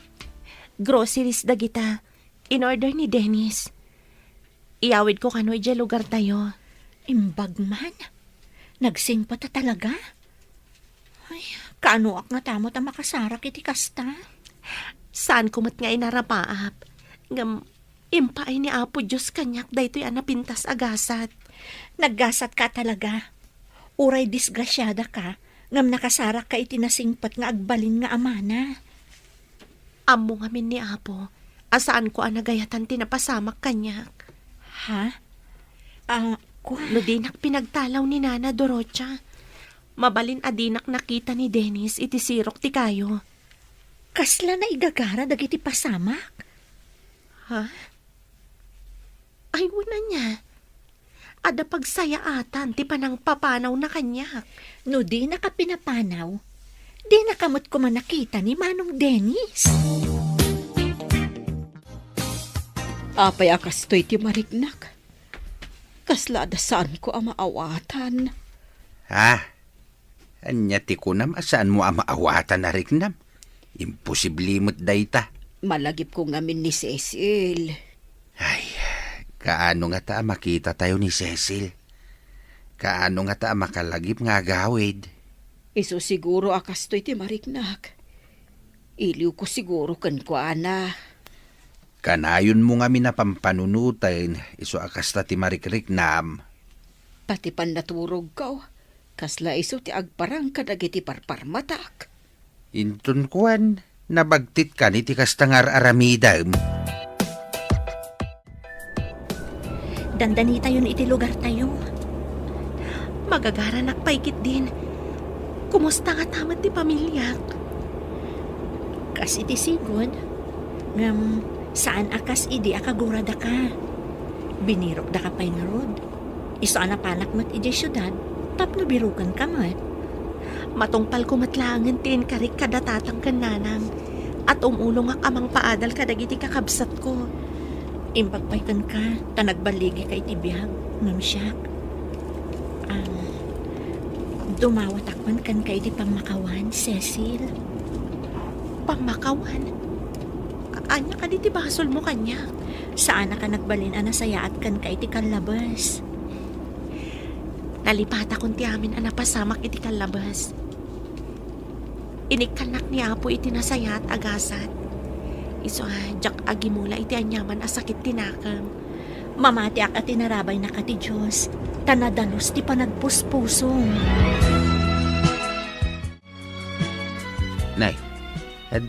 Groceries dagita. In order ni Dennis. Iyawid ko kano'y dya lugar tayo. Imbag man. Nagsing pa ta talaga. Ay, kaano ak nga tamo ta makasarak iti kasta. Saan kumat nga inarapaap? Ngam, impaay ni Apo Diyos kanyak daytoy anapintas agasat. Naggasat ka talaga. Uray disgrasyada ka, ngam nakasarak ka iti nasingpat nga agbalin nga amana. Amo ngamin ni Apo, asaan ko anagayatan tinapasamak kanyak. Ha? No dinak pinagtalaw ni Nana Dorocha. Mabalin adinak nakita ni Dennis iti sirok ti kayo. Kasla na igagara dagiti pasamak. Ha? Ay, wala niya. Ada pagsaya atan, ti panang papanaw na kanyak. No di na ka pinapanaw, di na kamot ko man nakita ni Manong Dennis. Apay akas to'y ti marignak. Kasla da saan ko ang maawatan. Anya ti kunam, asaan mo ang maawatan na rignam? Imposible mo't dayta. Malagip ko ngamin ni Cecil. Ay, kaano nga ta makita tayo ni Cecil? Kaano nga ta makalagip nga gawid? Iso siguro akas to'y ti marignak. Iliw ko siguro kan ko, ana. Kanayon mo nga minapampanunutin, iso akas ta ti marikrik nam. Pati pan naturog ka. Kasla iso ti agparang kadagiti parparmatak. Intun kuan, nabagtit ka ni ti kastangar aramidam. Dandanita yun iti lugar tayo. Magagaranak paikit din. Kumusta nga tamat ti pamilyak? Kas iti sigod, ngam saan akas idi akagurada ka. Binirok da ka pa'y nga rod. Iso anapanak mat iti syudad, tapno birukan ka mat. Matungpal ko matlangan tin karik kadatatang kananang at umulong ak amang paadal kadagiti kakabsat ko. Impagpaykan ka, tanagbaligi ka iti biyag, ngam siyak. Dumawatakman kan ka iti pamakawan, Cecil. Pamakawan? Anya ka di ti basol mo kanya? Saan na ka nagbalin anasayaat kan ka iti kalabas? Nalipata kon ti amin anapasamak iti kalabas. Inikkanak ni Apo iti nasaya at agasat. Iso jak agimula iti anyaman asakit tinakam. Mamati ak at tinarabay na ka ti Diyos. Tanadalos ti panagpuspusong. Nay,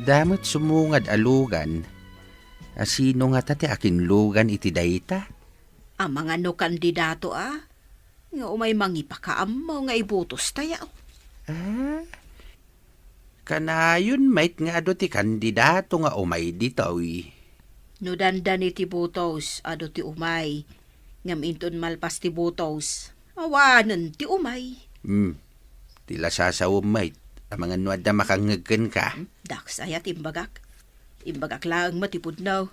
damot sumungad alugan. Sino nga tati akin lugan iti dayta? Ang mga no kandidato nga umay mangipakaam mo nga ibutos tayo. Kanayon mait nga ado ti kandidato nga umay ditoy. No dandan iti butos, ado ti umay. Ngam inton malpas ti butos, awanan ti umay. Tila sasawom mait. Ang mga nuad na makangagkan ka. Daks ayat imbagak. Imbagak lang matipudnaw.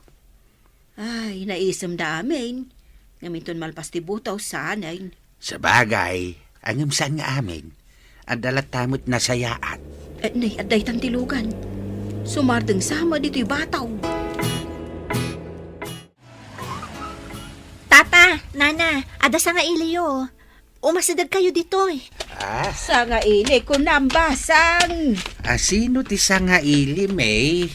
Ay, naisam da amin. Ngam inton malpas ti butos, sanayin. Sa bagay, angam saan nga amin. Adalat tamot na sayaat. Nay, aday tantilugan. Sumardeng sama dito'y bataw. Tata, Nana, ada sa nga iliyo. Umasadag kayo dito eh. Sa nga ini ko nambasang. Sino ti sa nga ilim eh?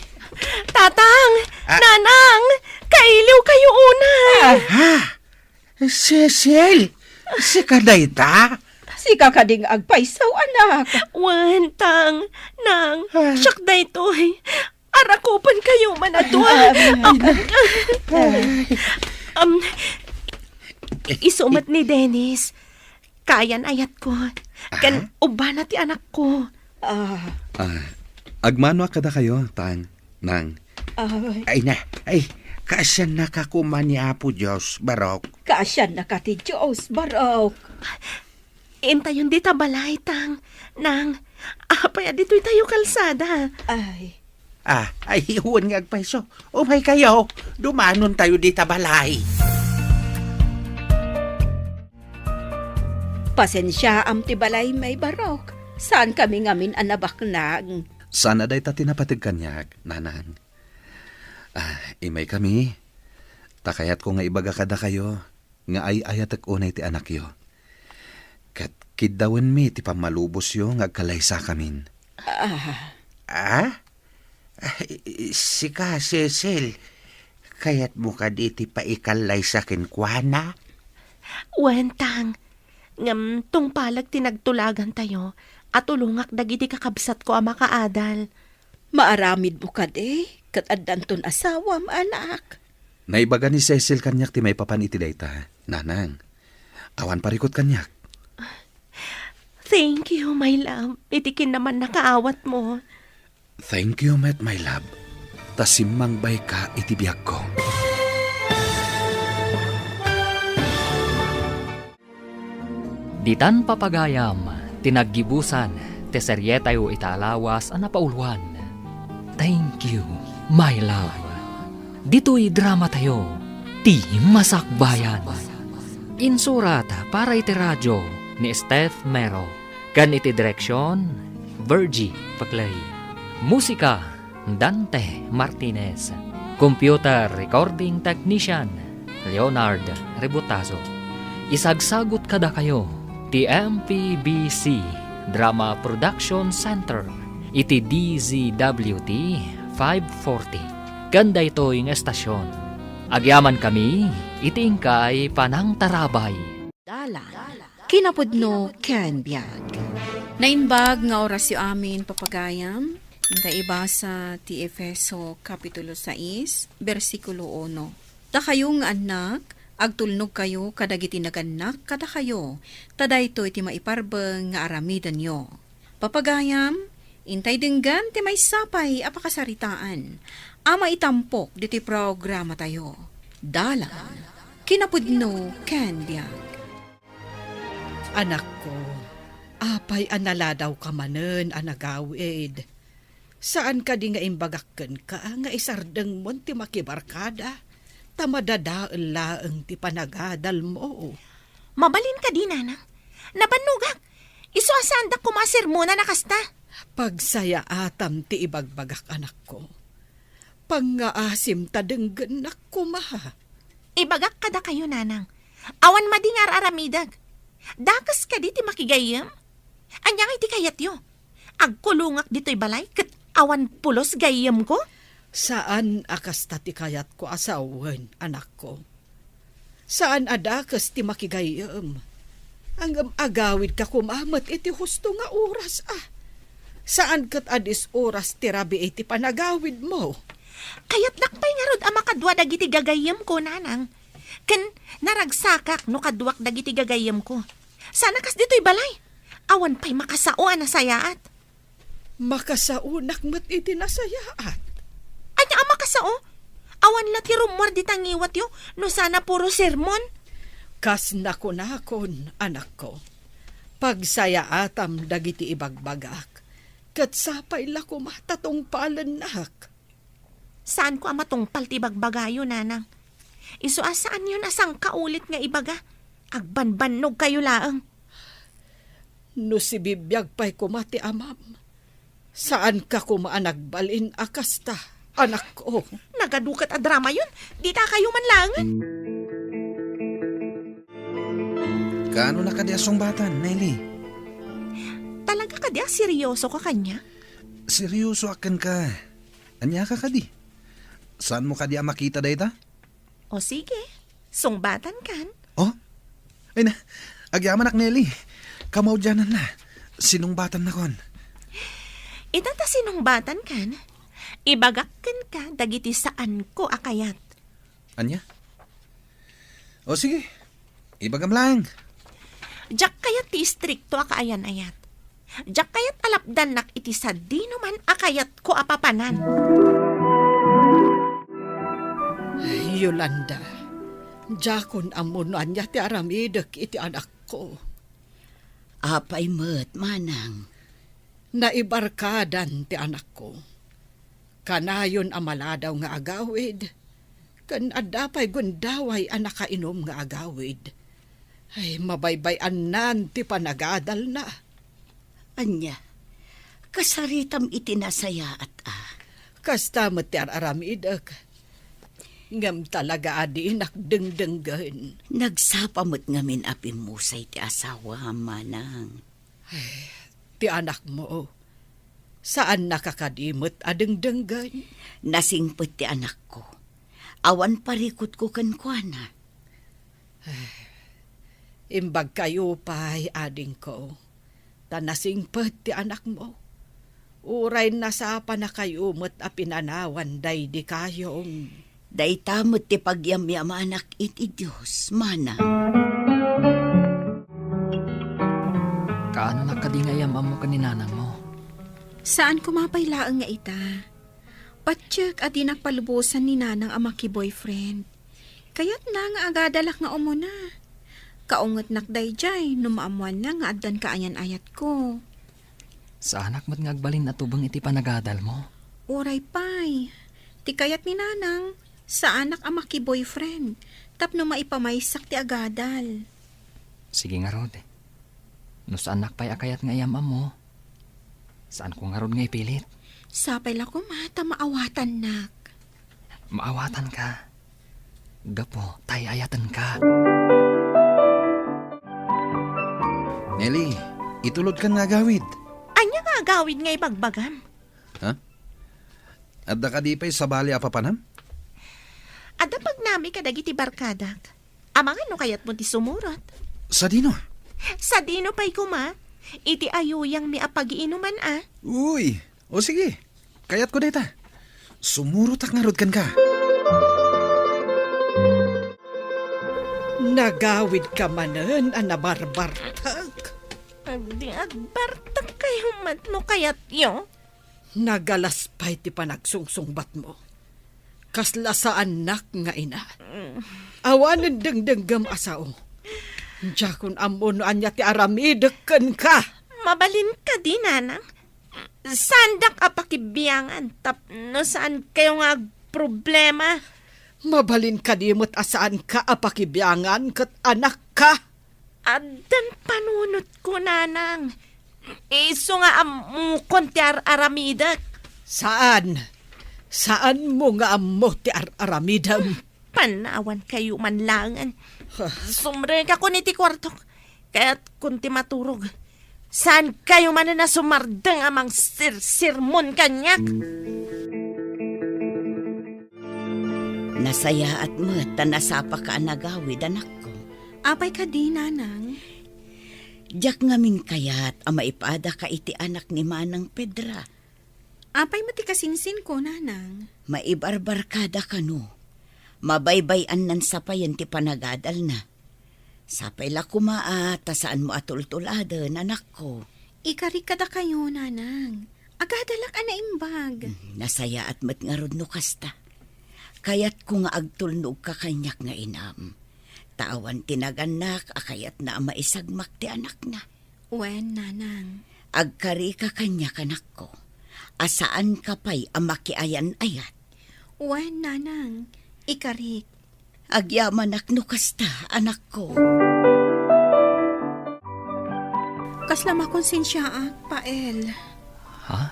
Tatang! Nanang! Kailiw kayo una! Cecil! Si kadayta? Sika ka ding agpaisaw, anak. Wantang, nang, siyak da ito'y. Arakupan kayo manadwa. Isumat ni Dennis. Kayan ayat ko. Kan uban na ti anak ko. Agmano kada kayo, tang, nang. Ay na, ay, kasyan nakakuman ni Apo Diyos, Barok. Kaasyan na ka ti Diyos, Barok. Intayon di tabalay, tang. Nang, apaya dito'y tayo kalsada. Ay, Ay, huwan nga agpaiso. Umay kayo, dumanon tayo di tabalay. pasensya am ti balay may Barok. Saan kami ngamin anabak nang? Sana day ta tinapatig kanyak, nanang. Imay kami. Takayat ko nga ibaga kada kayo, nga ay ayatek unay ti anak yo. Kat kidawan mi ti pamalubos yo nga agkalaysa kamin. Sika, Cecil. Kaya't mo ka di ti paikalay sa kinkwana? Wentang, ngam tong palag tinagtulagan tayo at ulungak dagiti kakabsat ko ama kaadal. Maaramid mo ka de, kat addanton asawam anak. Naibaga ni Cecil kanyak ti may papan iti dayta, nanang. Awan parikot kanyak. Thank you, my love. Itikin naman nakaawat mo. Thank you, met my love. Tasimang bay ka iti biyag ko. Ditan papagayam, tinaggibusan, teseryetayo italawas ang napauluan. Thank you, my love. Dito'y drama tayo, ti Masakbayan. Insurat para iti radyo ni Steph Mero. Kan iti direksyon, Virgie Paclay. Musika, Dante Martinez. Computer Recording Technician, Leonard Rebutazo. Isagsagot kada kayo, ti MPBC Drama Production Center, iti DZWT 540. Ganda ito yung estasyon. Agyaman kami, itingkay panang tarabay. Kinapudno ken biag. Nainbag nga oras yu amin papagayam. Inta ibasa ti Efeso Kapitulo 6, versikulo 1. Ta kayong anak, agtulnog kayo kadagiti naganak kada kayo, tadayto iti maiparbeng nga aramidan nyo. Papagayam, intay denggan ti may sapay apakasaritaan. Ama itampok diti programa tayo. Dalan, kinapudno ken biag. Anak ko, apay analadaw ka manen anagawid. Saan ka di nga imbagakken ka nga isardeng mon ti makibarkada? Tamadadael laeng ti panagadal mo. Mabalin ka di, nanang. Nabanugak. Iso asandak kumasir mo na nakasta. Pagsaya atam ti ibagbagak anak ko. Pangaasim tadenggen na kumaha. Ibagak kada kayo, nanang. Awan madingar aramidag. Dakas ka di ti makigayam. Anyang iti kayat yo. Agkulungak dito'y balay kat awan pulos gayam ko. Saan akas ti kayat ko asawen, anak ko? Saan adakas ti makigayam? Ang agawid ka kumamat iti husto nga oras Saan kat adis oras ti rabi iti panagawid mo? Kayat lakpay nga rod ama kadwa dagiti gagayam ko, nanang. Ken naragsakak no kadwak dagiti gagayam ko. Sana kas dito'y balay. Awan pa'y makasao na sayaat. Makasaunak mat iti nasayaat. Anya ang makasao? Awan lati rumor di tangiwat yo no sana puro sermon. Kas nakon, anak ko. Pagsayaatam dagiti ibagbagak. Kat sapay lako matatong palanak. Saan ko ang matungpal ti bagbagayo, nanang? Iso asaan yun asang kaulit nga ibaga? Agbanbanog kayo laang. No si bibiyag pa'y kumati amam. Saan ka kumaanagbalin akasta, anak ko? Nagadukat a drama yun. Di ta kayo man lang. Kaano na kadi asong batan, Nelly? Talaga ka di seryoso ka kanya? Seryoso akan ka. Anya ka kadi? Saan mo kadi makita dayta? O sige, sungbatan kan. Oh? Ay na, Agyaman ak Nelly. Kamaw dyanan na. Sinungbatan na kon. Itata sinungbatan kan? Ibagakan ka dagiti saan ko akayat. Anya? O sige. Ibagam lang. Jak kayat ti istrikto akaayan ayat. Jak kayat alapdan nak iti sadino man akayat ko apapanan. Yolanda, jakon amunan niya ti aramidek iti anak ko. Apay met, manang. Naibarkadan ti anak ko. Kanayon amaladaw nga agawid. Kan adapay gundaway anak kainom nga agawid. Ay mabaybayan nan ti panagadal na. Anya, kasaritam itinasaya at Kasta met ti aramidek. Ngam talaga adi nakdengdenggan. Nagsapamot ngamin apim musay ti asawa, manang. Ti anak mo, saan nakakadimot adengdenggan? Nasingpet ti anak ko. Awan parikot ko kankwana. Imbag kayo pa'y ading ko. Tanasingpet ti anak mo. Uray nasapa na kayo mo't apinanawan day di kayong. Day tamot ti pagyamyamanak iti Diyos, manang. Kaano nakadingayam mo kaninanang mo? Saan kumapaylaang nga ita? Patsyak at di nakpalubusan ni nanang ang maki-boyfriend. Kaya't na nga agadalak nga umuna. Kaungat nakday jay, numaamuan na nga addan kaayan ayat ko. Sa anak mo't ngagbalin at tubang iti panagadal mo? Uray pay, ti kayat ni nanang, sa anak ang maki-boyfriend, tapno maipamaysak ti agadal. Sige nga rod. No sa anak pa'y akayat nga yamam mo. Saan ko nga rod nga ipilit? Sapay la ko mata maawatan nak. Maawatan ka. Gapo, tayayatan ka. Nelly, itulod ka nga agawid. Anya nga agawid nga ibagbagam? Ha? Adda ka di pa'y sabali apapanam? Ada pag nami kadagiti barkadak. Amangan no kayat mo ti sumurot. Sa dino? Sa dino pa'y kuma, iti ayuyang mi apag-iinuman Uy, o sige. Kayat ko deta. Sumurot ak nga rod kan ka. Nagawid ka manen ang nabarbartag. Agdi agbartak kayo mat no kayat yo. Nagalaspay ti panagsungsungbat mo. Kasla sa anak nga ina. Awanan dengdenggam asao. Jakon amon anya ti aramideken ka. Mabalin ka di, nanang. Sandak apakibiyangan tapno saan kayo nga problema. Mabalin ka dimot asaan ka apakibiyangan kat anak ka. Adan panunot ko, nanang. Iso nga amukon ti aramidak. Saan? Saan mo nga amo ti aramidam? Panawan kayo manlangan. Sumre ka ko ni ti kwartok. Kaya't kunti maturog. Saan kayo man na sumardang amang sirmon kanyak? Nasaya at met, nasapa ka anagawid, anak ko. Apay ka di nanang. Diyak ngamin kayat, maipada ka iti anak ni Manang Pedra. Apay mo ti kasinsin ko, nanang. Maibarbarkada ka no. Mabaybayan nan sapayan ti panagadal na. Sapay la kumaat, saan mo atultuladan, anak ko. Ikarikada kayo, nanang. Agadalak ana imbag. Nasaya at met nga rod no kasta. Kayat ko nga agtulnog ka kanyak nga inam. Tawan tinaganak, akayat na maisagmak ti anak na. Wen, nanang. Agkari ka kanyak, anak ko. Asaan ka pa'y amakiayan ayat? Wen, nanang. Ikarik. Agyaman no kasta, anak ko. Kaslama konsensya pael. Ha?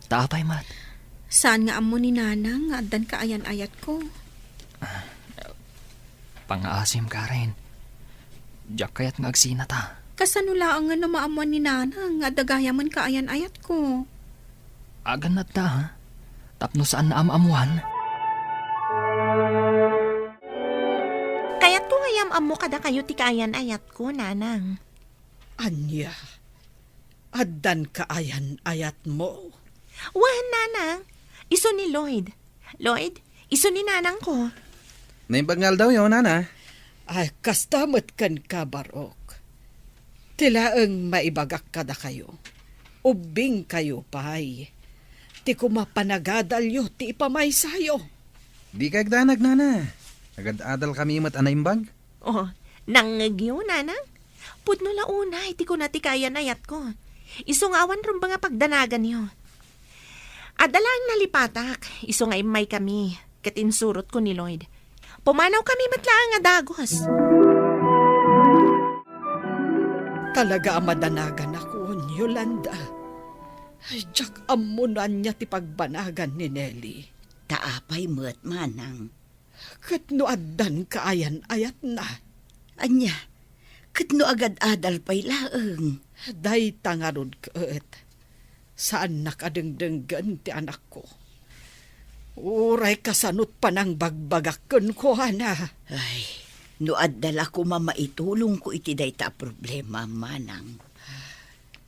Taapay mat. Saan nga amo ni nanang nga addan kaayan ayat ko? Pangaasim ka rin. Diyak kayat nga agsinata. Kasanulaang nga namaamuan ni nanang nga dagayaman kaayan ayat ko. Agan na ta, ha? Tapno saan na amamuan? Kaya't ko ngayam ammo kada kayo ti kaayan ayat ko, nanang. Anya, addan kaayan ayat mo. Wahan, nanang. Iso ni Lloyd. Lloyd, iso ni nanang ko. Naimbangal daw yun, nana. Ay, kastamot kan ka, Barok. Tilaang maibagak kada kayo. Ubing kayo, pay. Ti kumapanagadalyo, ti ipamay sayo. Di kag danag, nana. Agad-adal kami mat anaimbag. Oh, nangagyo, nanang. Pudno launa, iti ko na ti kaayan ayat ko. Iso nga awan rin ba nga pagdanagan niyo. Adalang nalipatak, iso nga imay kami, katinsurot ko ni Lloyd. Pumanaw kami matlaang nga dagos. Talaga amadanagan ako, Yolanda. Ay, jak amunan niya ti pagbanagan ni Nelly. Taapay mo't manang. Kat no addan kaayan ayat na. Anya, kat no agad adal pa'y laeng. Day tangarod kaet. Saan nakadengdenggan ti anak ko? Uray kasanot pa ng bagbagakon ko, hana. Ay, no addala ko mamaitulong ko iti dayta problema, manang.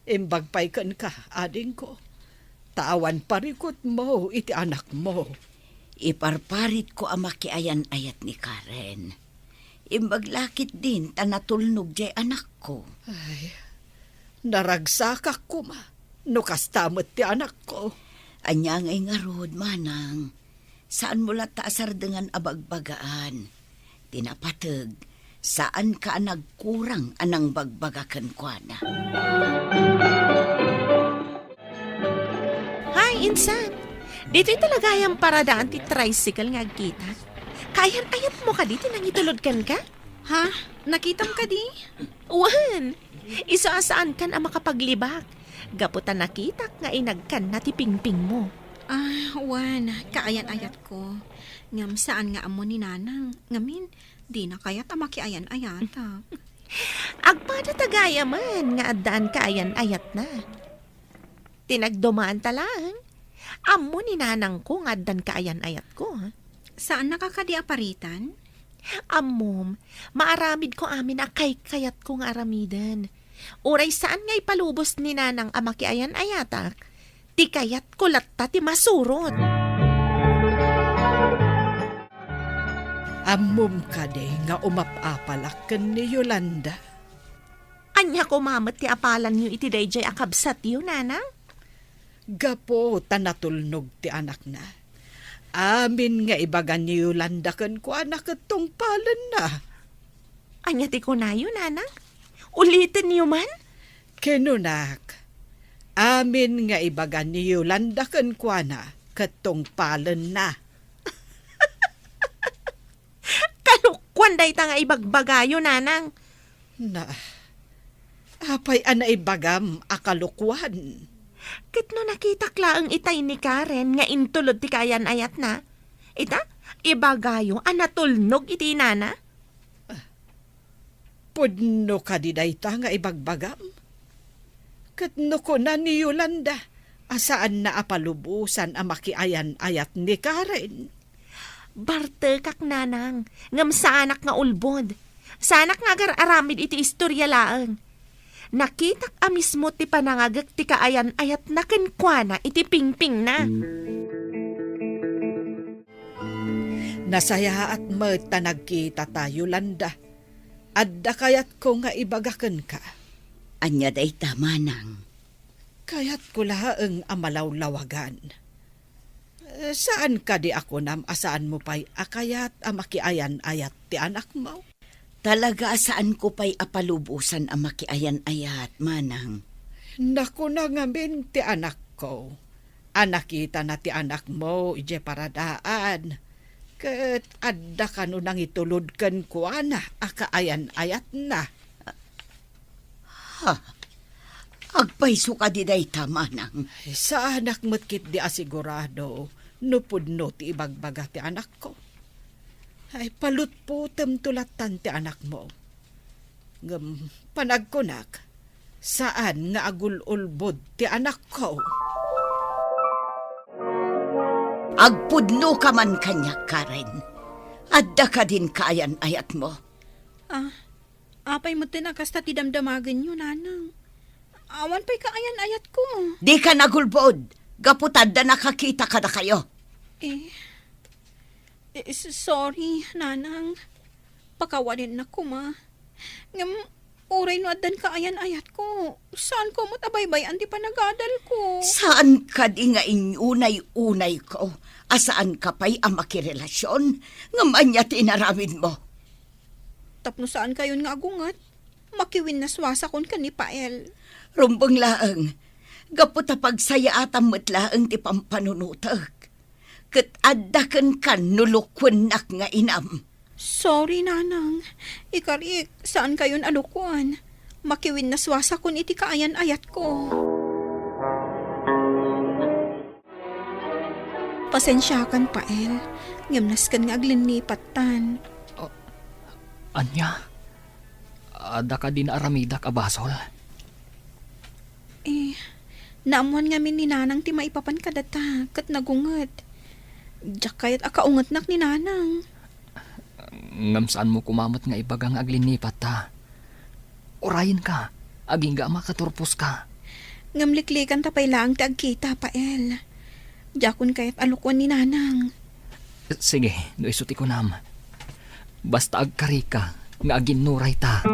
Imbagpay kan ka, ading ko. Tawan parikot mo, iti anak mo. Iparparit ko ang makiayan ayat ni Karen. Imbaglakit din tanatulnog jay anak ko. Ay, naragsakak ko ma. No kastamot ti anak ko. Anya ngay nga rod, manang. Saan mo taasar dengan abagbagaan? Tinapatag, saan ka nagkurang anang bagbagakan ko na? Hi, insan. Dito'y talaga yung paradaan ti tricycle nga kita. Kayan ayat mo ka dito nang itulod kan ka? Ha? Nakitam ka di? Wan! Iso asaan kan ang makapaglibak. Gaputan nakitak nga inagkan na ti pingping mo. Ah, wan. Kaayan-ayat ko. Ngam saan nga amo ni nanang. Ngamin, di na kayat makiayan-ayat. Agpada tagaya man nga addaan kaayan ayat na. Tinagdumaan talang. Amo ni nanang ko nga addan kaayan ayat ko. Saan nakakadiaparitan? Amom, maaramid ko amin akay kayat kong aramidan. Uray saan nga ipalubos ni nanang amakiayan ayatak? Ti kayat ko latta ti masurot. Amom ka de nga umapapalakan ni Yolanda. Anya ko mamat ti apalan niyo iti dayjay akabsat yun, nanang? Gapo tanatulnog ti anak na. Amin nga ibagan ni Yolanda kan ko anak itong palan na. Anya ti ko na yun, nanang? Ulitin niyo man? Kenunak, amin nga ibagan ni Yolanda kan ko na katong palan na. Kalukwan day ta nga ibagbagayo, nanang. Na, apay ana ibagam akalukwan. Kitno nakita klaang itay ni Karen nga intulod ti kayan ayat na. Ita, ibagayo anatulnog iti nana. Pudno ka di dayta nga ibagbagam. Katno ko na ni Yolanda, asaan na apalubusan ang makiayan ayat ni Karen. Barte kak nanang, ngam sa anak nga ulbod. Sa anak nga aramid iti istorya laang. Nakitak a mismo ti panangagak ti kaayan ayat na kenkwana iti pingping na. Nasaya at mata nagkita tayo, Landa. Adda kayat ko nga ibagakan ka. Anya day tamanang. Kayat ko laang amalawlawagan. Saan ka di ako nam asaan mo pa'y akayat amakiayan ayat ti anak mo? Talaga saan ko pa'y apalubusan ang makiayan-ayat, manang. Naku na ngamin ti anak ko. Anakita na ti anak mo, ije paradaan. Kat adda ka no nang itulod kan ko ana, akaayan-ayat na. Ha? Agpaiso ka di day tamanang. Sa anak mo't kit di asigurado, nupudno ti ibagbaga ti anak ko. Ay palutputem tulatan ti anak mo. Panagkunak, saan nga agululbod ti anak ko? Agpudno ka man kanya, Karen. Adda ka din kaayan ayat mo. Apay mo tinakasta ti damdamagan nyo, nanang. Awan pa'y kaayan-ayat ko. Di ka nagulbod. Gaputad na nakakita ka na kayo. Sorry, nanang. Pakawanin na ko, ma. Ngam, uray no adan kaayan-ayat ko. Saan ko matabaybay ang di pa nagadal ko? Saan ka di nga inunay-unay ko? Asaan ka pa'y ang makirelasyon? Ngamanya tinaramid mo. Tapno saan kayon nga agungat? Makiwin na swasa kon ka ni Pael. Rumbang laang. Gaputa pagsaya atam matlaang ti pampanunutag. Kat addakan kan nulukwan nak nga inam. Sorry, nanang. Ikarik, saan kayon alukuan? Makiwin na swasa kon iti kaayan-ayat ko. Pasensyakan, Pael. Ngamnas kan nga aglinipatan. Anya? Ada ka din aramidak abasol? Naamuan nga min ni nanang ti maipapan kadata, kat nagungat. Diyak kayat akaungat nak ni nanang. Ngamsaan mo kumamot nga ibagang aglinipat ta. Orayin ka, aging ga makaturpos ka. Ngamliklikan tapay lang ti agkita, Pael. Diyakon kayat alukwan ni nanang. Sige, no isuti ko nam. Basta agkarika, nga aginuray ta.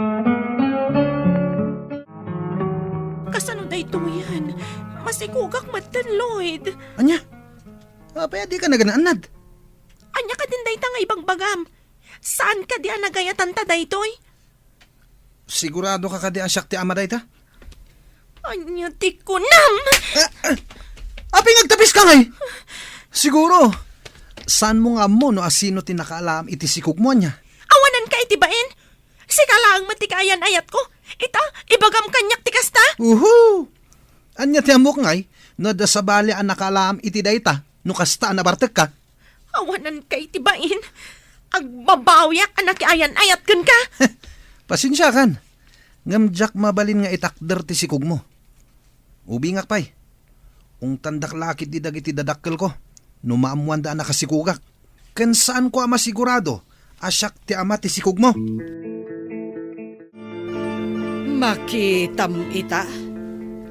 Kasano da ito yan? Masikugak matan, Lloyd. Anya? Apay di ka naganaanad. Anya ka din day nga ibang bagam. Saan ka di nagayatan ta daytoy? Sigurado ka kadi ang syakti ama day ta? Anya ti ko nam! Apay ngagtapis ka ngay! Siguro, saan mo nga mo no asino tinakaalam iti sikog mo niya? Awanan ka itibain? Sika lang matikayan ayat ko. Ita, ibagam kanyak tikas ta? Uhu! Anya ti amok ngay, no da sa bali ang nakaalam iti dayta, no kasta na bartek ka. Awanan ka itibain? Agbabawyak anak ayan ayat kun ka? Pasensya kan. Ngamjak mabalin nga itakder ti sikog mo. Ubingak pay. Kung tandak lakit di dagiti dadakkel ko, no maamuan da nakasikugak. Ken saan ko ama sigurado, asyak ti ama ti sikog mo. Makitam ita.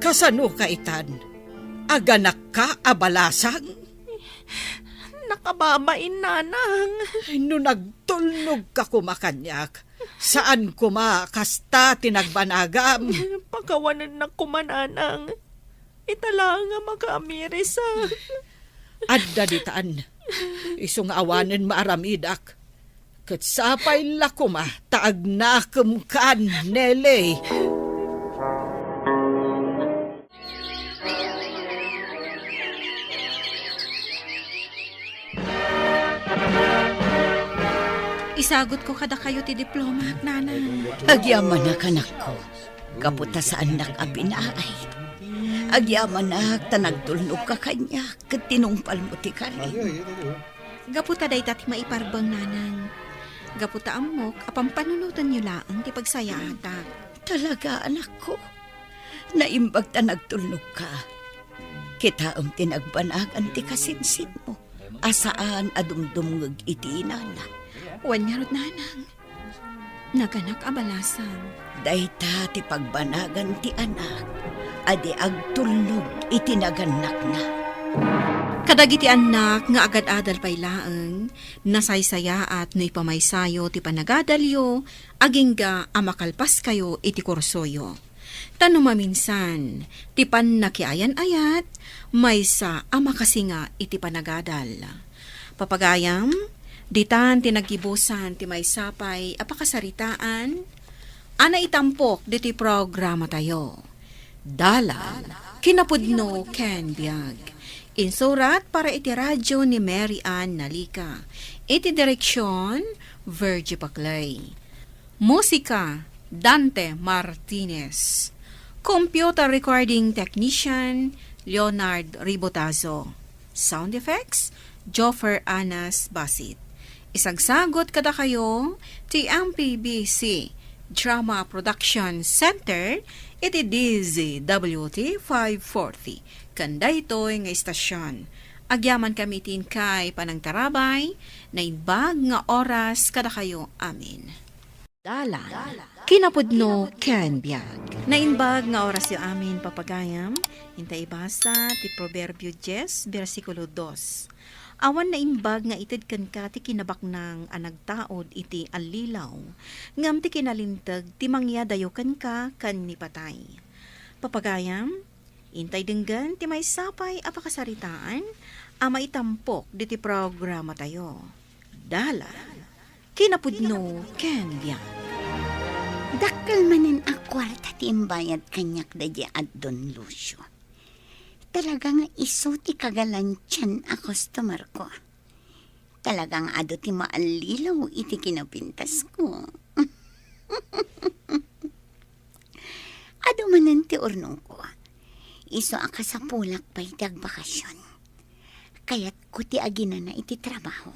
Kasano ka itan? Aganak ka abalasang? Nakababain, nanang. No nagtulnog ka kumakanyak, saan kumakasta tinagbanagam? Pagkawanan na kumananang. Itala nga makaamiris Adda ditaan, isong awanen maaramidak. Katsapay lakuma, taag nakam kan, Nele. Isagot ko kada kayo ti diploma, nanang. Agyaman na kanak ko. Kaputa saan nak abinaay. Agyaman na tanagtulnog ka kanya. Kat tinungpal mo ti kari. Gaputa day tati maiparbang, nanang. Gaputa amok, apampanulutan nyo laang ti pagsaya ata. Talaga, anak ko. Naimbag ta nagtulnog ka. Kita ang tinagbanagan ti kasinsin mo. Asaan adumdumngag iti inana. Wanyarot, nanang. Naganak abalasang. Dayta ti pagbanagan ti anak. Adi agtulnog itinaganak na. Kadagiti anak nga agad-adal pay laeng, nasaysaya at no ipamaysayo ti panagadalyo, agingga amakalpas kayo iti kursoyo. Tano maminsan, ti pan nakiayan-ayat, maysa amakasinga iti panagadal. Papagayam, ditan tinagibusan ti maysapay apakasaritaan, ana itampok diti programa tayo. Dalal, kinapudno ken biag. Insurat para iti radyo ni Mary Ann Nalika. Iti direksyon, Virgie Paclay. Musika, Dante Martinez. Computer recording technician, Leonard Ribotazo. Sound effects, Joffer Anas Basit. Isagsagot kada kayo, ti MPBC Drama Production Center, iti DZWT 540. Kanda ito'y nga istasyon. Agyaman kami kay panang tarabay, na imbag nga oras kada kayo amin. Dala. Kinapudno ken biag. Nainbag nga oras yu amin papagayam. Hintay ibasa ti Proverbio 10, versikulo 2. Awan na imbag nga itid ken ka ti kinabak ng anagtaod iti alilaw. Ngam ti kinalintag ti mangyadayo ken ka ken ni patay. Papagayam, intay denggan ti may sapay a pakasaritaan a maitampok diti programa tayo. Dala. Kinapudno ken biag. Dakkel manen a kwarta ti imbayad kanyak dadya at Don Lucio. Talagang iso ti kagalan tiyan a customer ko. Talagang ado ti maalilaw iti kinapintas ko. Ado manen ti urnong ko. Iso a kasapulak pa'y tagbakasyon. Kaya't ko ti agina na iti trabaho.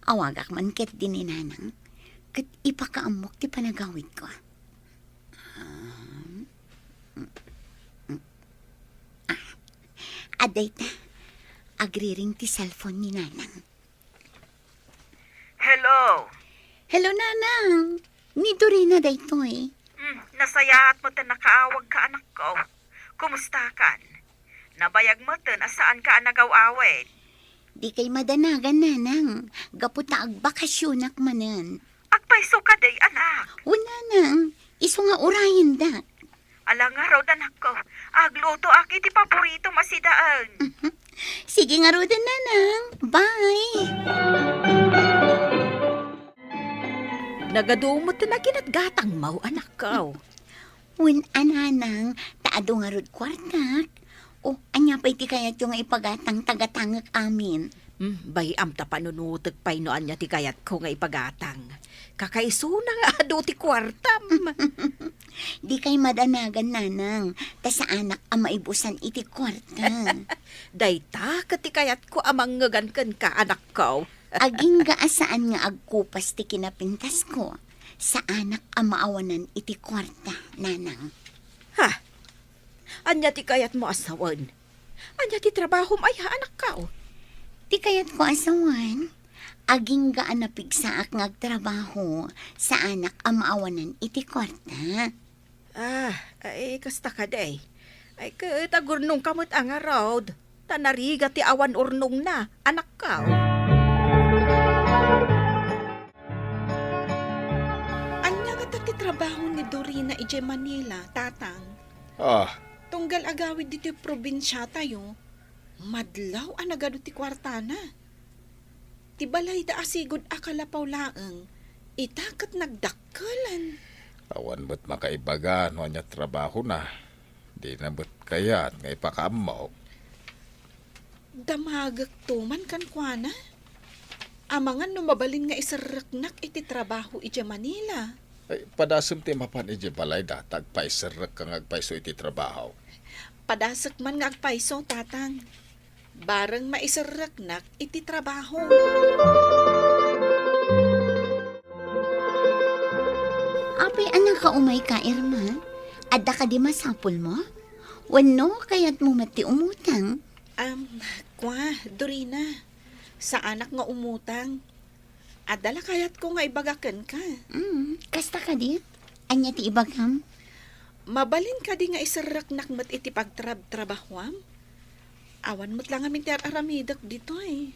Awagak man ket dininanang. Kat ipakaamok ti panagawid ko. Aday ta, agriring ti cellphone ni Nanang. Hello. Hello, Nanang. Ni Dorina daytoy. Nasayaat mo ten nakaawag ka anak ko. Kumusta kan? Nabayag mo ten asaan ka nagaw-awed? Di kay madanagan, Nanang. Gaputa agbakasyonak manen. Agpaiso ka day anak. Una nang, iso nga urayin da. Alang nga raw anak ko. Agluto aki ti paborito masidaan. Sige nga rodan, Nanang. Bye! Nagadumot na kinatgatang mau anak ko. Wen ananang, taado nga rod kwartak. O, anya pa iti kayat yung nga ipagatang tagatangak amin. Bayam ta panunutag pay noan niya ti kayat ko nga ipagatang. Kakaiso na nga ado ti kwartam. Di kay madanagan, Nanang. Ta sa anak ang maibusan iti kwarta. Dayta kati kayat ko amang ngagankan ka anak ko. Aging gaasaan nga agkupas ti kinapintas ko. Sa anak ang maawanan iti kwarta, Nanang. Ha? Anya ti kayat mo asawan? Anya ti trabaho maya anak ko? Ti kayat ko asawan. Aging gaan na pigsaak ngagtrabaho sa anak ang maawanan iti kwarta. Ay kasta ka day. Ay katagurnong kamot ang arod. Tanariga ti awan urnong na, anak ka. Anya nga ti trabaho ni Dorina ije Manila, tatang. Tunggal agawid dito probinsya tayo. Madlaw ang nagado ti kwartana. Ti balay da asigod akalapaw laeng. Itakat nagdakkelan. Awan ba't makaibaga no anya trabaho na. Di na ba't kayat nga ipakaamaw. Damagak tuman kan kuana. Amangan no mabalin nga isaraknak iti trabaho ije Manila. Ay, padasem ti mapan ije balay da, tagpaiserek kang agpaiso iti trabaho. Padasak man nga agpaiso, tatang. Barang maisaraknak iti trabaho. Apay anak ka umay ka, Irma. Adda ka di masapol mo? Wano kaya't mo mati umutang? Dorina. Sa anak nga umutang. Adala kayat ko nga ibagakan ka. Kasta ka di? Anya ti ibagam? Mabalin ka di nga isaraknak mat iti pagtrabahwam. Awan mo't lang amin ti aramidak dito eh.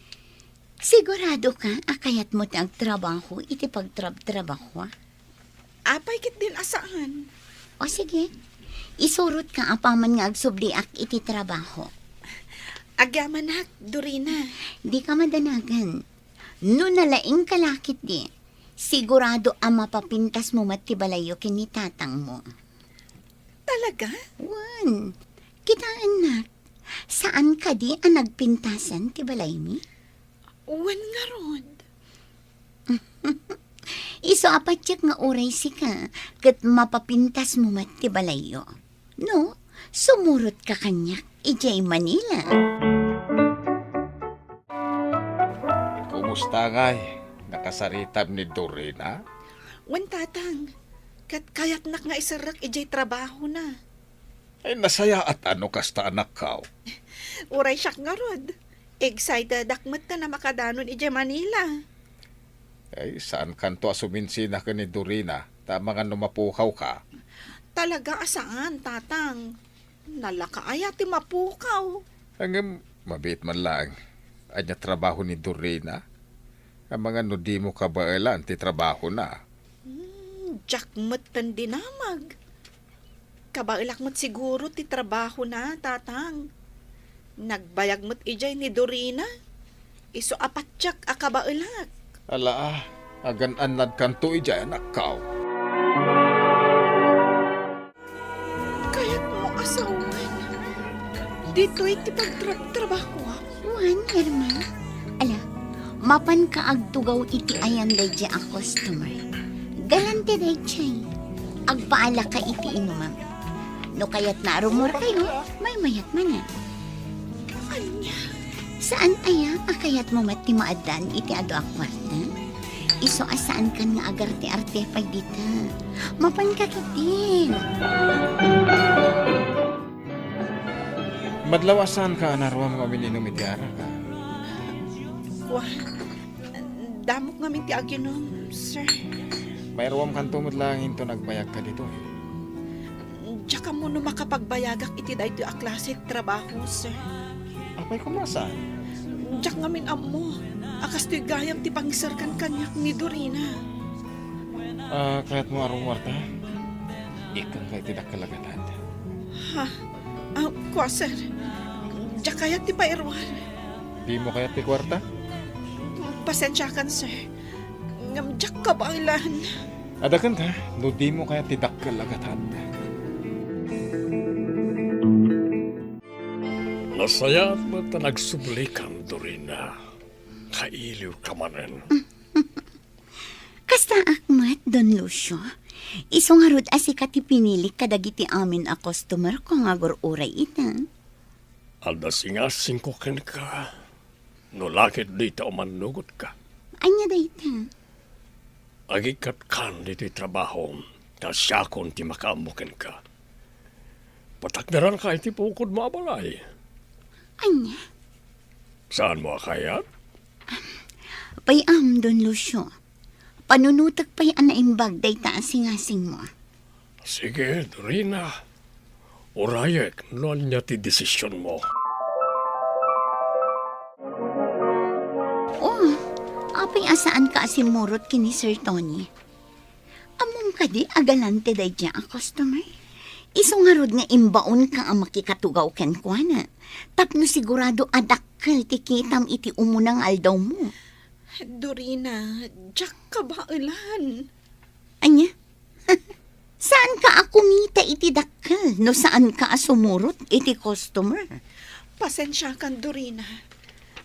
Sigurado ka, akayat mo ti agtrabaho iti pagtrabaho? Apay kit din asaan? O sige, isurot ka apaman nga agsubliak iti trabaho. Agyaman hak, Dorina. Di ka madanagan. No nalaing kalakit di, sigurado ang mapapintas mo matibalayo kini tatang mo. Talaga? Wan, kita anak, saan ka di ang nagpintasan tibalay mi? Wan nga rod. Iso apatyak nga oray si ka, kat mapapintas mo matibalayo. No, sumurot ka kanyak, ijay Manila. Kumusta ngay? Nakasaritab ni Dorina? Wan tatang, kat kayat nak nga isarak ijay trabaho na. Ay nasaya at ano kasta anak ka? Uray siyak nga rod. Excited akmat ka na makadanon ijay Manila. Ay, saan kanto asuminsina ka ni Dorina? Tama nga numapukaw ka. Talaga asaan, tatang? Nalakaaya ti mapukaw. Hanggang mabit man lang. Anya trabaho ni Dorina? Ang mga no di mo kabailan, ti trabaho na. Jack mo't tan dinamag. Kabailak mo't siguro ti trabaho na, tatang. Nagbayag mo't ijay ni Dorina. Iso apat jak akabailak. Ala, agan anad kanto ijay anak kao. Kaya't mo asawan. Dito'y ti pagtrabaho. Juan, Irma. Ala, mapan ka agtugaw iti ayan day a customer. Galante day chay. Agpaala ka iti inumam. No kayat na rumor kayo, may mayat man na. Anya? Saan aya akayat mo mati maadan iti ado akwarta? Iso asaan kan nga agarte-arte pay dita. Mapan ka kitin. Madlawasan ka, naruam nga mininom iti ara ka. Wah, damok nga ti aginom, sir. Mayroam kanto mo lang into nagbayag ka dito. Diya ka mo no makapagbayagak iti dahito a klase trabaho, sir. Apay kumasan? Diya nga min amo. Akas to'y gayam ti pangisarkan kanyak ni Dorina. Kaya't mo arong warta? Ikan kay tidak kalagatan. Ha? Kwa, sir. Diya kaya ti pairwan. Di mo kaya ti kwarta? Pasensya kan, sir. Ngam diya ka bailan. Adakan ka, no di mo kaya tidak kalagatan. Nasayat mo ta nagsublikan, Dorina. Kailiw ka manen. Kasta akmat, Don Lucio. Isong harod asika ti pinili kadagiti amin a customer ko nga uray ita. Alda singasing ko ken ka. No lakit dito manugot ka. Anya dayta? Agikat kan dito trabaho. Ta siya kon ti makaamuken ka. Patakdaran ka iti pukod mo abalay. Anya? Saan mo akayat? Payam, Don Lucio. Panunutag pa'y anaimbag day taasing-asing mo. Sige, Dorina. Urayek, noon niya ti desisyon mo. Oh, apay asaan ka asimurot kini Sir Tony? Amom ka di agalante day dya a customer. Isong harod nga imbaon ka ang makikatugaw ken kwa na. Tapno sigurado adakkel ti kitam iti umunang aldaw mo. Dorina, diya ka bailan. Anya? Saan ka akumita iti dakkel? No saan ka asumurot iti customer? Pasensya kan, Dorina.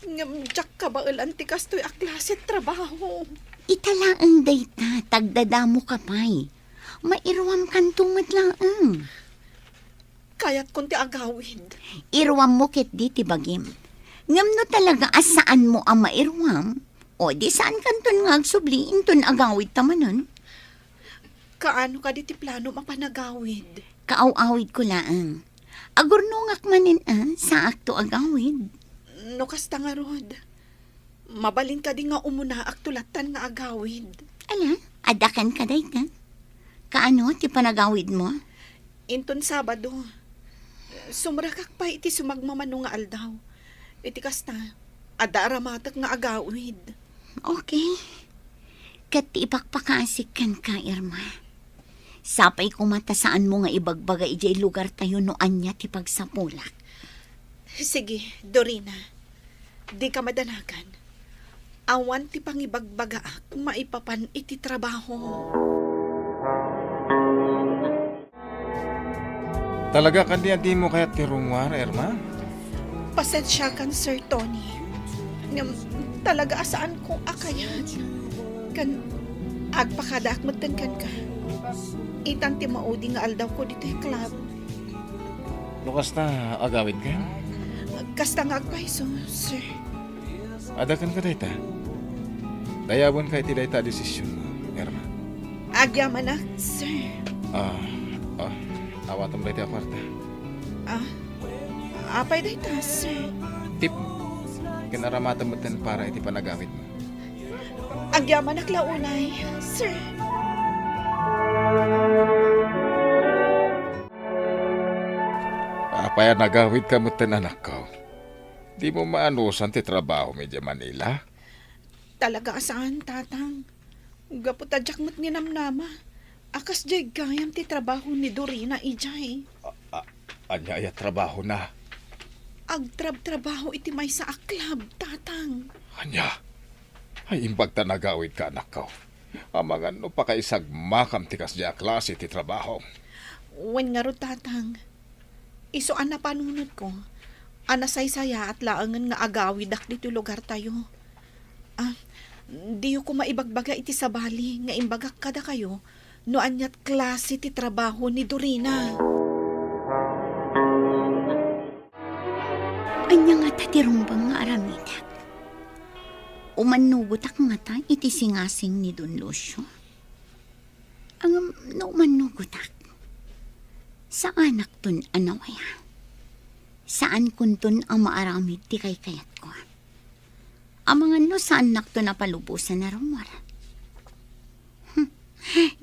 Ngam diya ka bailan ti kastoy a klase trabaho. Italaang dayta, tagdadamo ka pa'y. Mairwam kan tumad lang. Kaya't kunti agawid. Irwam mo kit di ti bagim. Ngam no talaga asaan mo ang mairwam? O di saan kanton nga agsubli inton agawid tamanon? Kaano ka di ti plano mapanagawid? Kaaw-awid ko laang. Agurnungak manin sa akto agawid. No kasta nga rod. Mabalin ka di nga umuna aktulatan nga agawid. Ala, adakan ka day ka? Kaano ti panagawid mo? Inton Sabado. Sumrakak pa iti sumagmamano nga aldaw. Iti kasta, adaramatak nga agawid. Okay. Kat ipakpakasik kan ka, Irma. Sapay kumata saan mo nga ibagbaga ijay lugar tayo noan niya ti pagsapulak. Sige, Dorina. Di ka madanagan. Awan ti pangibagbaga ak maipapan iti trabaho. Talaga kandiya di mo kaya ti rungwar, Irma? Pasensya kan, Sir Tony. Ngam, talaga asaan ko akayat. Kan, agpakadakmatan kan ka. Itan ti maudi nga aldaw ko dito yung club. Lukas na agawid ka? Kasta nga agpaiso, sir. Adakan ka dayta. Dayabon ka iti dayta desisyon mo, Irma. Agyaman na, sir. Awatom dayta kwarta. Apay dayta, sir. Tip, kinaramatan mo para iti panagawid mo. Agyaman naklaunay, sir. Apaya nagawid ka mo anak ko. Di mo maanusan ti trabaho medya Manila. Talaga saan, tatang? Gaputadyak mo't ni namnama. Akas jay gayam ti trabaho ni Dorina ijay. Anya ya trabaho na. Agtrab-trabaho iti may sa aklab, tatang. Anya, ay imbag ta nagawid ka anak ko. Amangan no pa kaisag makam tikas di klase ti trabaho. Wen nga ro, tatang. Iso ana panunod ko. Anasaysaya at laangan nga agawidak dito lugar tayo. Di ko maibagbaga iti sabali nga imbagak kada kayo no anyat klase ti trabaho ni Dorina. Anya nga tatirumbang nga aramidak. Umanugutak nga ta iti singasing ni Don Lucio. Ang no umanugutak. Sa anak tun anawaya. Saan kuntun ang maaramid ti kay kayat ko. Ang mga no saan nakto na palubusan na rumor.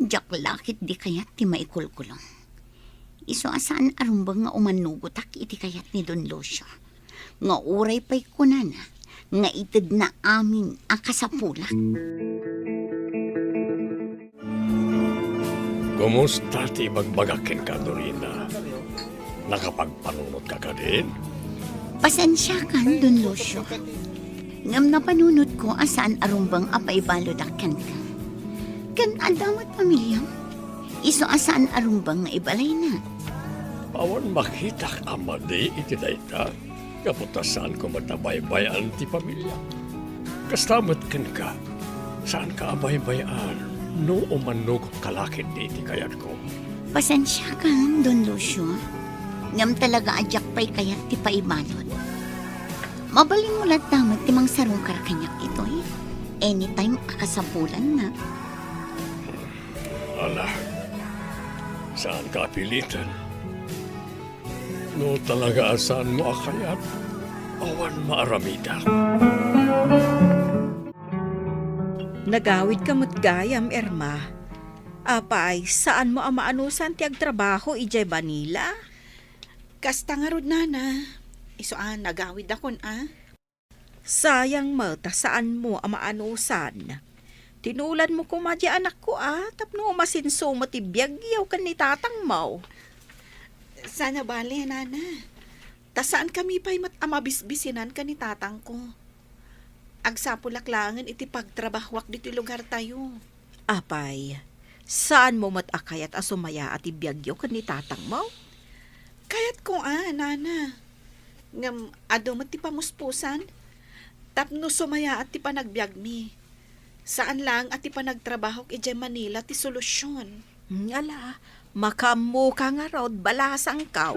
Jak lakit di kayat ti maikulkulong. Iso asaan arumbang nga umanugutak iti kayat ni Don Lucio. Nga uray pa'y kunana, nga itid na amin ang kasapulak. Kumusta ti magbagakin ka, Dorina? Nakapagpanunod ka din? Pasensya ka, Don Lucio. Ngam na panunod ko asaan arumbang apaibalodakan ka. Kan adamot pamilyang, iso asaan arumbang nga ibalay na. Awan makitak amadi iti dayta. Kaputasan ko matabaybayan ti pamilya. Kastamot ken ka. Saan ka abaybayan? No umanog kalakit di iti kayat ko. Pasensya ka, Don Lucio. Ngam talaga adyak pa'y kayat ti paibalot. Mabalin mo lahat damat ti mang sarong karakanyak ito eh. Anytime akasapulan na. Ala, saan ka pilitan? No talaga saan mo akayat? Awan maaramida. Nagawid ka mo't gayam, Erma. Apay, saan mo ang maanusan ti agtrabaho ijay Manila? Kasta nga rod, nana. Iso nagawid akon, Sayang mo, ta saan mo ang maanusan? Tinulan mo kumadya anak ko, tapno masinso mo ti biyagyaw kan ni tatang mo. Sana bale, nana. Tasaan kami pa'y amabisbisinan ka ni tatang ko. Agsapulaklangan iti pagtrabahwak dito lugar tayo. Apay, saan mo matakayat asumaya at ibiyagyo kan ni tatang mo? Kayat ko, nana. Ngam, ado mo ti pamuspusan. Tapno sumaya at ti panagbiag mi. Saan lang at ti panagtrabahok ije Manila ti solusyon. Ala, makamu ka nga rod, balasang kaw.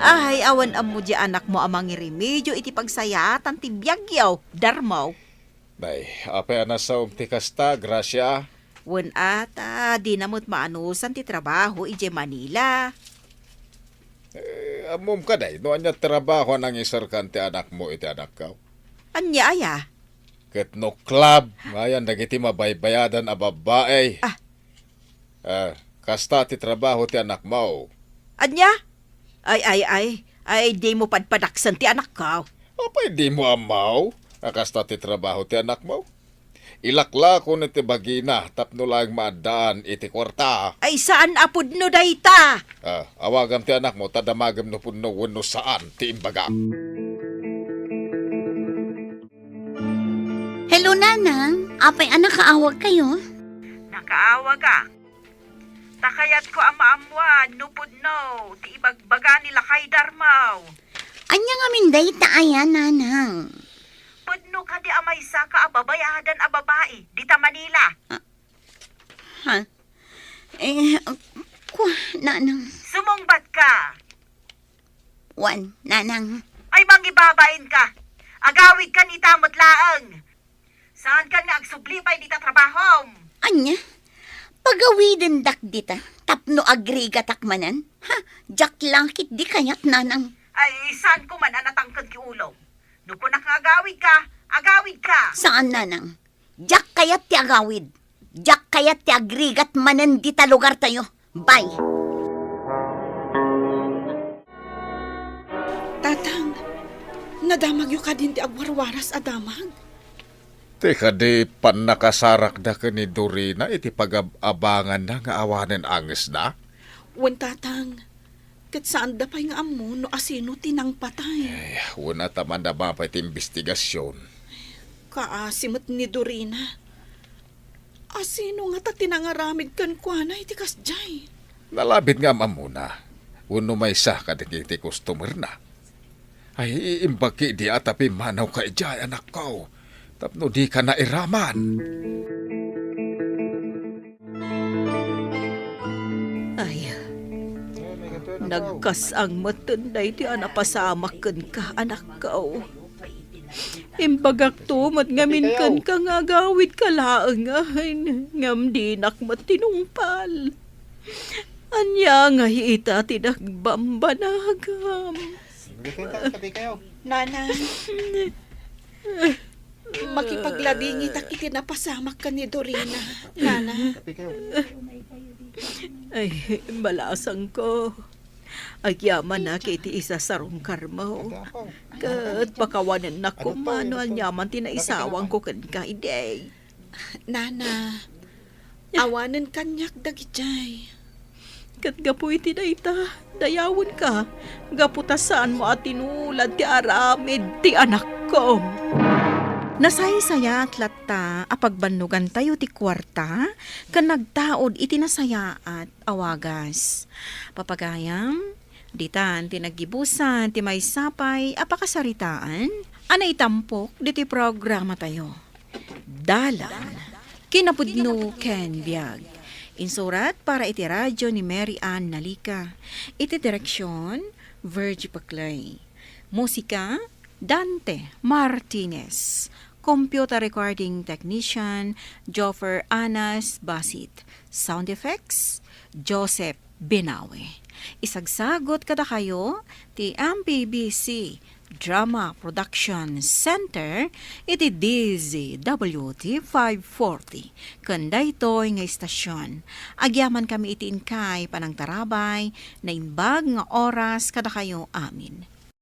Ay, awan amo di anak mo amang remedyo iti pagsayatan ti biyagyaw, darmaw. Bay, apay anasaw ti kasta, grasya. Wen ata, di namot maanusan ti trabaho ije Manila. Amom ka day, no anya trabaho nang isarkan ti anak mo iti anak ka. Anya aya? Ket no club, ngayon dagiti mabaybayadan a babae. Kasta ti trabaho ti anak mo. Anya? Ay, di mo padpadaksan ti anak ka. Apay di mo amaw, kasta ti trabaho ti anak mo. Ilakla ko na ti bagina, tapno lang maadaan iti kwarta. Ay, saan apod no dayta? Awagam ti anak mo, tadamagam no puno wano saan ti imbaga. Hello, nanang. Apay anak kaawag kayo? Nakaawag ka. Takayat ko ang maamwan, nupod no, ti ibagbaga nila kay Darmaw. Anya nga minday taayan, nanang. Pudno ka di amay sa ka ababayadan a babae, dita Manila. Nanang. Sumungbat ka. Nanang. Ay mangibabain ka. Agawid ka ni tamot laang. Saan ka nga agsublipay dita trabaho? Anya? Pagawidin dak dita, tapno agriga takmanan? Jak langkit di kayat, nanang. Ay, saan ko man anatangkad ki ulong? No kung nakagawid ka, Agawid ka! Saan nanang? Diyak kayat ti agawid. Diyak kayat ti agrigat manen di ta lugar tayo. Bye! Tatang, nadamag yu ka din ti agwarwaras adamag. Teka di pan nakasarak da ka ni Dorina iti pag-abangan na nga awanen anges na. Wen tatang, kat saan da pa'y nga amo no asino tinang patay. Ay, una taman na ba pa iti investigasyon. Kaasimot ni Dorina. Asino nga ta tinangaramid kan kwa na iti kasjay. Nalabit nga mamuna. Uno may sa kadikiti customer na. Ay, imbagi di atapi manaw ka ijay anak ko. Tapno di ka na iraman. Ay, nagkasang matunday ti anapasamak ken ka, anak ko. Imbagak tumat ngamin ken ka nga gawid ka laangahin, ngam dinak matinungpal. Anya nga hiita tinagbambanagam. Nana, makipaglabingi ta kiti napasamak ka ni Dorina. Nana, Ay, malasang ko. Agyaman na kiti isa sarong karmo. Kat pakawanan na ko mano ang yaman tinaisawang ko kan ka iday. Nana, awanan kanyak dagijay. Kat gapoy tinayta, dayawon ka. Gaputasaan mo at tinulad ti aramid ti anak ko. Nasay-saya at latta apagbannugan tayo ti kwarta kan nagtaod iti nasaya at awagas. Papagayam, ditan ti naggibusan ti may sapay apakasaritaan, anay tampok diti programa tayo. Dalan, kinapudno ken biag. Insurat para iti radyo ni Mary Ann Nalika. Iti direksyon, Virgie Paclay. Musika, Dante Martinez. Computer recording technician, Joffer Anas Basit. Sound effects, Joseph Binawe. Isagsagot kada kayo, ti MPBC Drama Production Center, iti DZWT 540. Kanda ito'y nga istasyon. Agyaman kami iti inkay panang tarabay, na imbag nga oras kada kayo amin.